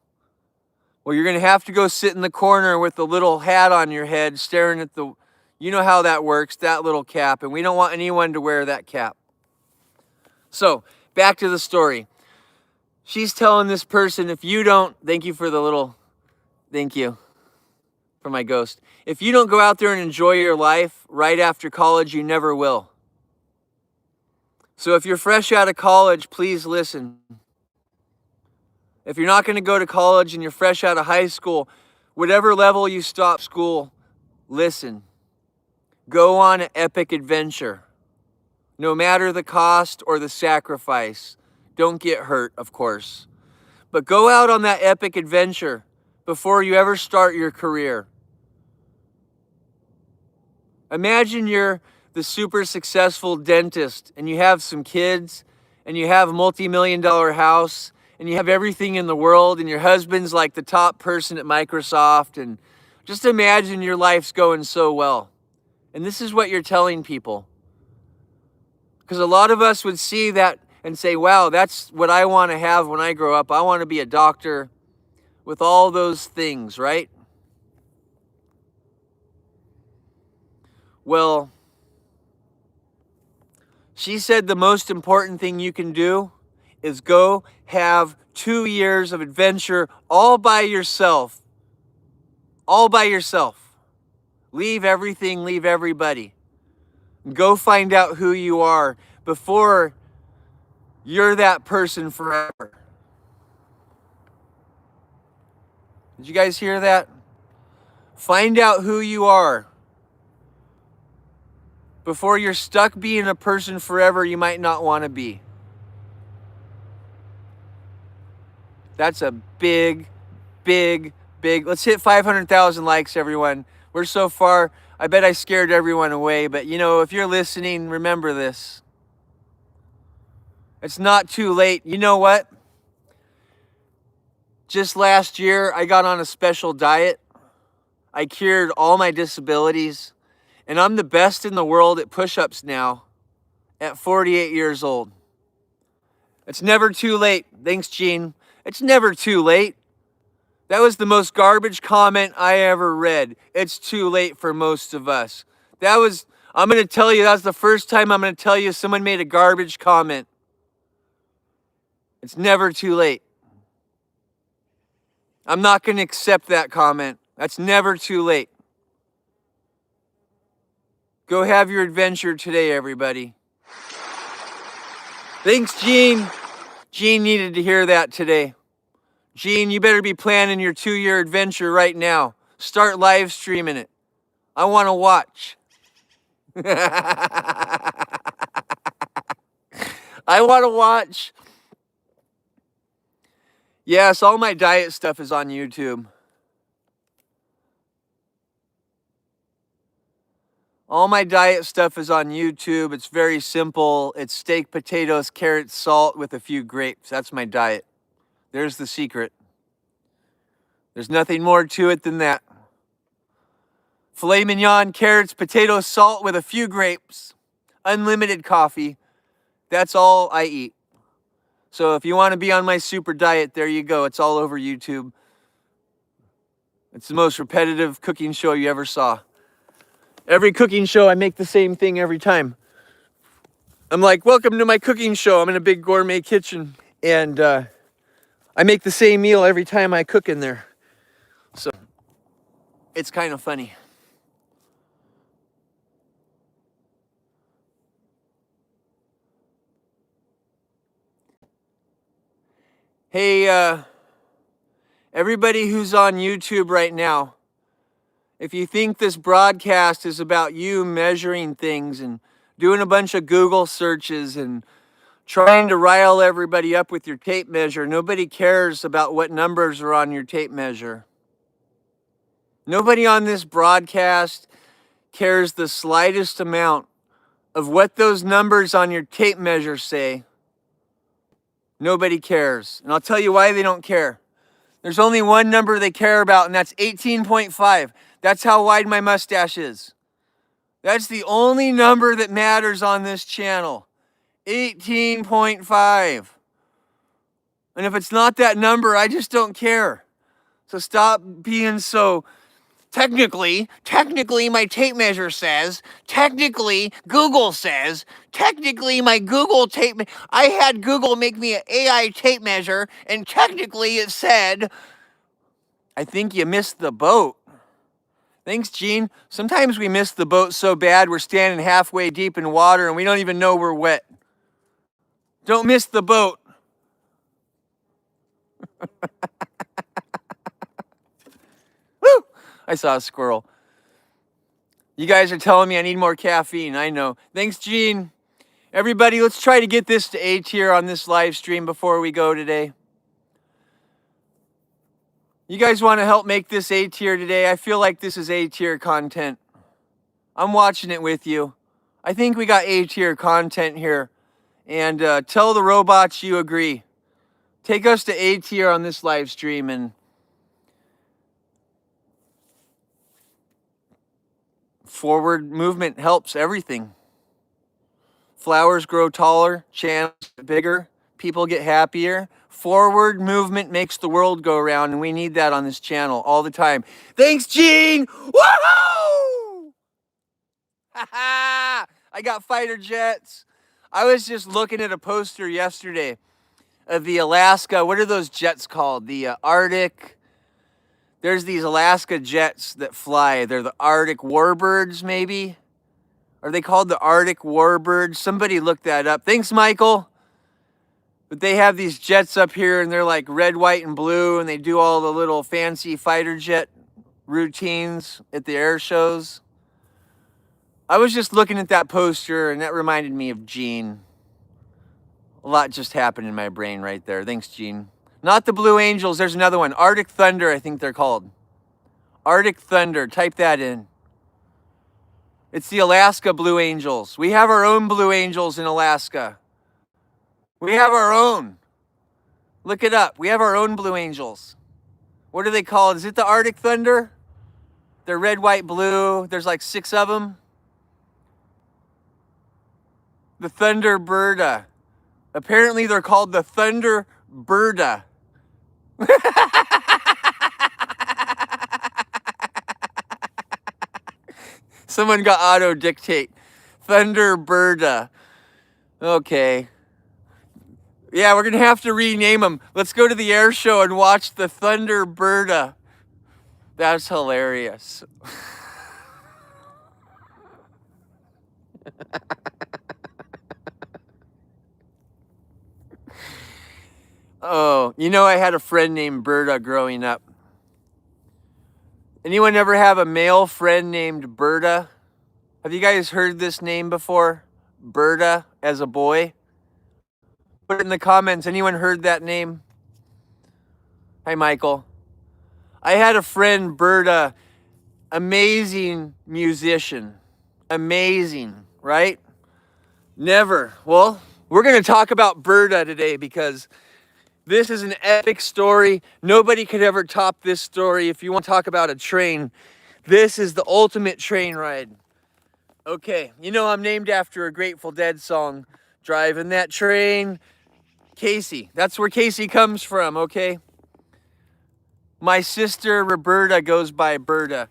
well, you're gonna have to go sit in the corner with the little hat on your head staring at the, you know how that works, that little cap, and we don't want anyone to wear that cap. So, back to the story. She's telling this person, if you don't, thank you for the little, thank you for my ghost. If you don't go out there and enjoy your life right after college, you never will. So if you're fresh out of college, please listen. If you're not going to go to college and you're fresh out of high school, whatever level you stop school, listen. Go on an epic adventure. No matter the cost or the sacrifice. Don't get hurt, of course. But go out on that epic adventure before you ever start your career. Imagine you're the super successful dentist and you have some kids and you have a multi-million-dollar house and you have everything in the world and your husband's like the top person at Microsoft, and just imagine your life's going so well. And this is what you're telling people. Because a lot of us would see that and say, wow, that's what I want to have when I grow up. I want to be a doctor with all those things, right? Well, she said the most important thing you can do is go have 2 years of adventure all by yourself. All by yourself. Leave everything, leave everybody. Go find out who you are before you're that person forever. Did you guys hear that? Find out who you are before you're stuck being a person forever you might not want to be. That's a big, big, big. Let's hit 500,000 likes, everyone. We're so far. I bet I scared everyone away, but you know, if you're listening, remember this. It's not too late. You know what? Just last year, I got on a special diet. I cured all my disabilities, and I'm the best in the world at push-ups now at 48 years old. It's never too late. Thanks, Gene. It's never too late. That was the most garbage comment I ever read. It's too late for most of us. I'm going to tell you, that's the first time I'm going to tell you someone made a garbage comment. It's never too late. I'm not going to accept that comment. That's never too late. Go have your adventure today, everybody. Thanks, Gene. Gene needed to hear that today. Gene, you better be planning your 2-year adventure right now. Start live streaming it. I want to watch. I want to watch. Yes, all my diet stuff is on YouTube. All my diet stuff is on YouTube. It's very simple. It's steak, potatoes, carrots, salt with a few grapes. That's my diet. There's the secret. There's nothing more to it than that. Filet mignon, carrots, potatoes, salt with a few grapes. Unlimited coffee. That's all I eat. So if you want to be on my super diet, there you go. It's all over YouTube. It's the most repetitive cooking show you ever saw. Every cooking show, I make the same thing every time. I'm like, welcome to my cooking show. I'm in a big gourmet kitchen. And I make the same meal every time I cook in there. So it's kind of funny. Hey, everybody who's on YouTube right now, if you think this broadcast is about you measuring things and doing a bunch of Google searches and trying to rile everybody up with your tape measure, nobody cares about what numbers are on your tape measure. Nobody on this broadcast cares the slightest amount of what those numbers on your tape measure say. Nobody cares. And I'll tell you why they don't care. There's only one number they care about, and that's 18.5. That's how wide my mustache is. That's the only number that matters on this channel. 18.5. And if it's not that number, I just don't care. So stop being so technically my tape measure says, technically Google says, technically my Google tape, I had Google make me an AI tape measure, and technically it said, I think you missed the boat. Thanks, Gene. Sometimes we miss the boat so bad we're standing halfway deep in water and we don't even know we're wet. Don't miss the boat. Woo! I saw a squirrel. You guys are telling me I need more caffeine. I know. Thanks, Gene. Everybody, let's try to get this to A tier on this live stream before we go today. You guys want to help make this A tier today? I feel like this is A tier content. I'm watching it with you. I think we got A tier content here. And tell the robots you agree. Take us to A tier on this live stream, and forward movement helps everything. Flowers grow taller, channels get bigger, people get happier. Forward movement makes the world go around, and we need that on this channel all the time. Thanks, Gene! Woohoo! Ha-ha! I got fighter jets. I was just looking at a poster yesterday of the Alaska, what are those jets called? The Arctic. There's these Alaska jets that fly. They're the Arctic Warbirds, maybe? Are they called the Arctic Warbirds? Somebody look that up. Thanks, Michael. But they have these jets up here, and they're like red, white, and blue, and they do all the little fancy fighter jet routines at the air shows. I was just looking at that poster, and that reminded me of Gene. A lot just happened in my brain right there. Thanks, Gene. Not the Blue Angels. There's another one. Arctic Thunder, I think they're called. Arctic Thunder. Type that in. It's the Alaska Blue Angels. We have our own Blue Angels in Alaska. We have our own. Look it up. We have our own Blue Angels. What are they called? Is it the Arctic Thunder? They're red, white, blue. There's like 6 of them. The Thunderbirda. Apparently they're called the Thunderbirda. Someone got auto dictate. Thunderbirda. Okay. Yeah, we're going to have to rename them. Let's go to the air show and watch the Thunderbirda. That's hilarious. Oh, you know, I had a friend named Berta growing up. Anyone ever have a male friend named Berta? Have you guys heard this name before? Berta as a boy? Put it in the comments. Anyone heard that name? Hi, Michael. I had a friend, Berta, amazing musician. Amazing, right? Never. Well, we're going to talk about Berta today because this is an epic story. Nobody could ever top this story. If you want to talk about a train, this is the ultimate train ride. Okay, you know I'm named after a Grateful Dead song, Driving That Train. Casey, that's where Casey comes from, okay? My sister Roberta goes by Berta.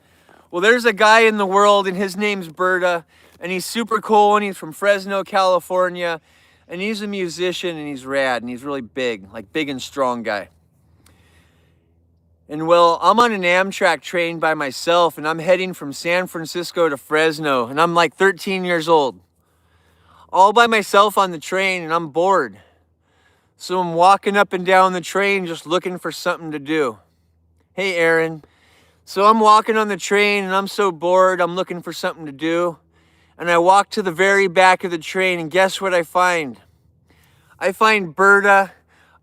Well, there's a guy in the world and his name's Berta, and he's super cool and he's from Fresno, California, and he's a musician and he's rad and he's really big, like big and strong guy. And well, I'm on an Amtrak train by myself and I'm heading from San Francisco to Fresno and I'm like 13 years old. All by myself on the train and I'm bored. So I'm walking up and down the train just looking for something to do. Hey, Aaron. So I'm walking on the train and I'm so bored, I'm looking for something to do. And I walk to the very back of the train and guess what I find? I find Berta,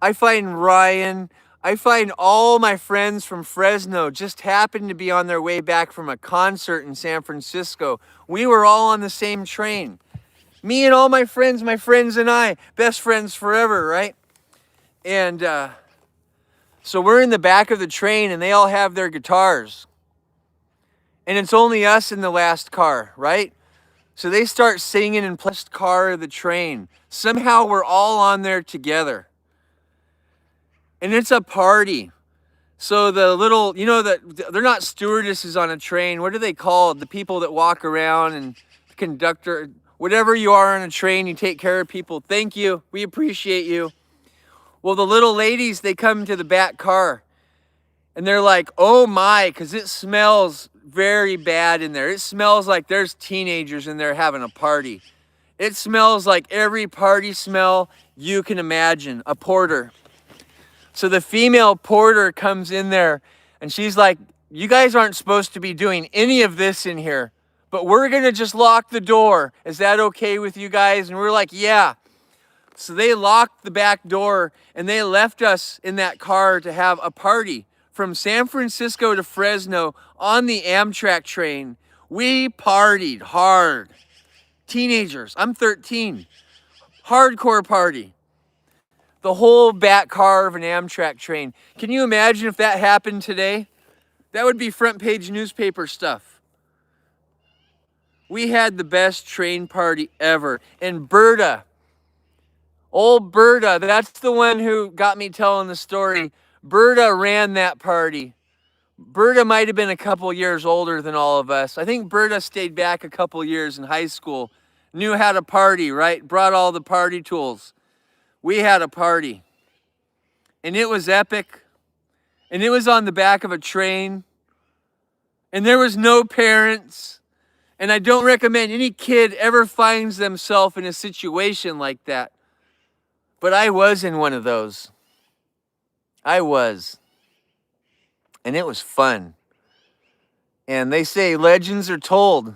I find Ryan, I find all my friends from Fresno just happened to be on their way back from a concert in San Francisco. We were all on the same train. Me and all my friends and I, best friends forever, right? And so we're in the back of the train and they all have their guitars. And it's only us in the last car, right? So they start singing in the last car of the train. Somehow we're all on there together. And it's a party. So the little, they're not stewardesses on a train. What are they called? The people that walk around and the conductor, whatever you are on a train, you take care of people. Thank you. We appreciate you. Well, the little ladies, they come to the back car and they're like, oh my, because it smells very bad in there. It smells like there's teenagers in there having a party. It smells like every party smell you can imagine, a porter. So the female porter comes in there and she's like, you guys aren't supposed to be doing any of this in here, but we're going to just lock the door. Is that okay with you guys? And we're like, yeah. So they locked the back door and they left us in that car to have a party from San Francisco to Fresno on the Amtrak train. We partied hard. Teenagers, I'm 13. Hardcore party. The whole back car of an Amtrak train. Can you imagine if that happened today? That would be front page newspaper stuff. We had the best train party ever. And Berta, old Berta, that's the one who got me telling the story. Berta ran that party. Berta might have been a couple years older than all of us. I think Berta stayed back a couple years in high school. Knew how to party, right? Brought all the party tools. We had a party. And it was epic. And it was on the back of a train. And there was no parents. And I don't recommend any kid ever finds themselves in a situation like that. But I was in one of those. I was. And it was fun. And they say legends are told.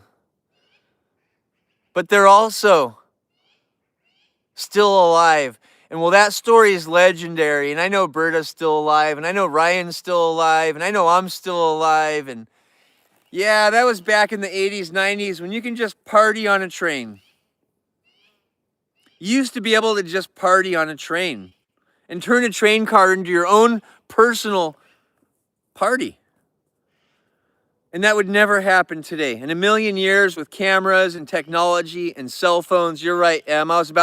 But they're also still alive. And well, that story is legendary. And I know Berta's still alive. And I know Ryan's still alive. And I know I'm still alive. And yeah, that was back in the 80s, 90s when you can just party on a train. You used to be able to just party on a train and turn a train car into your own personal party. And that would never happen today. In a million years with cameras and technology and cell phones, you're right, Em, I was about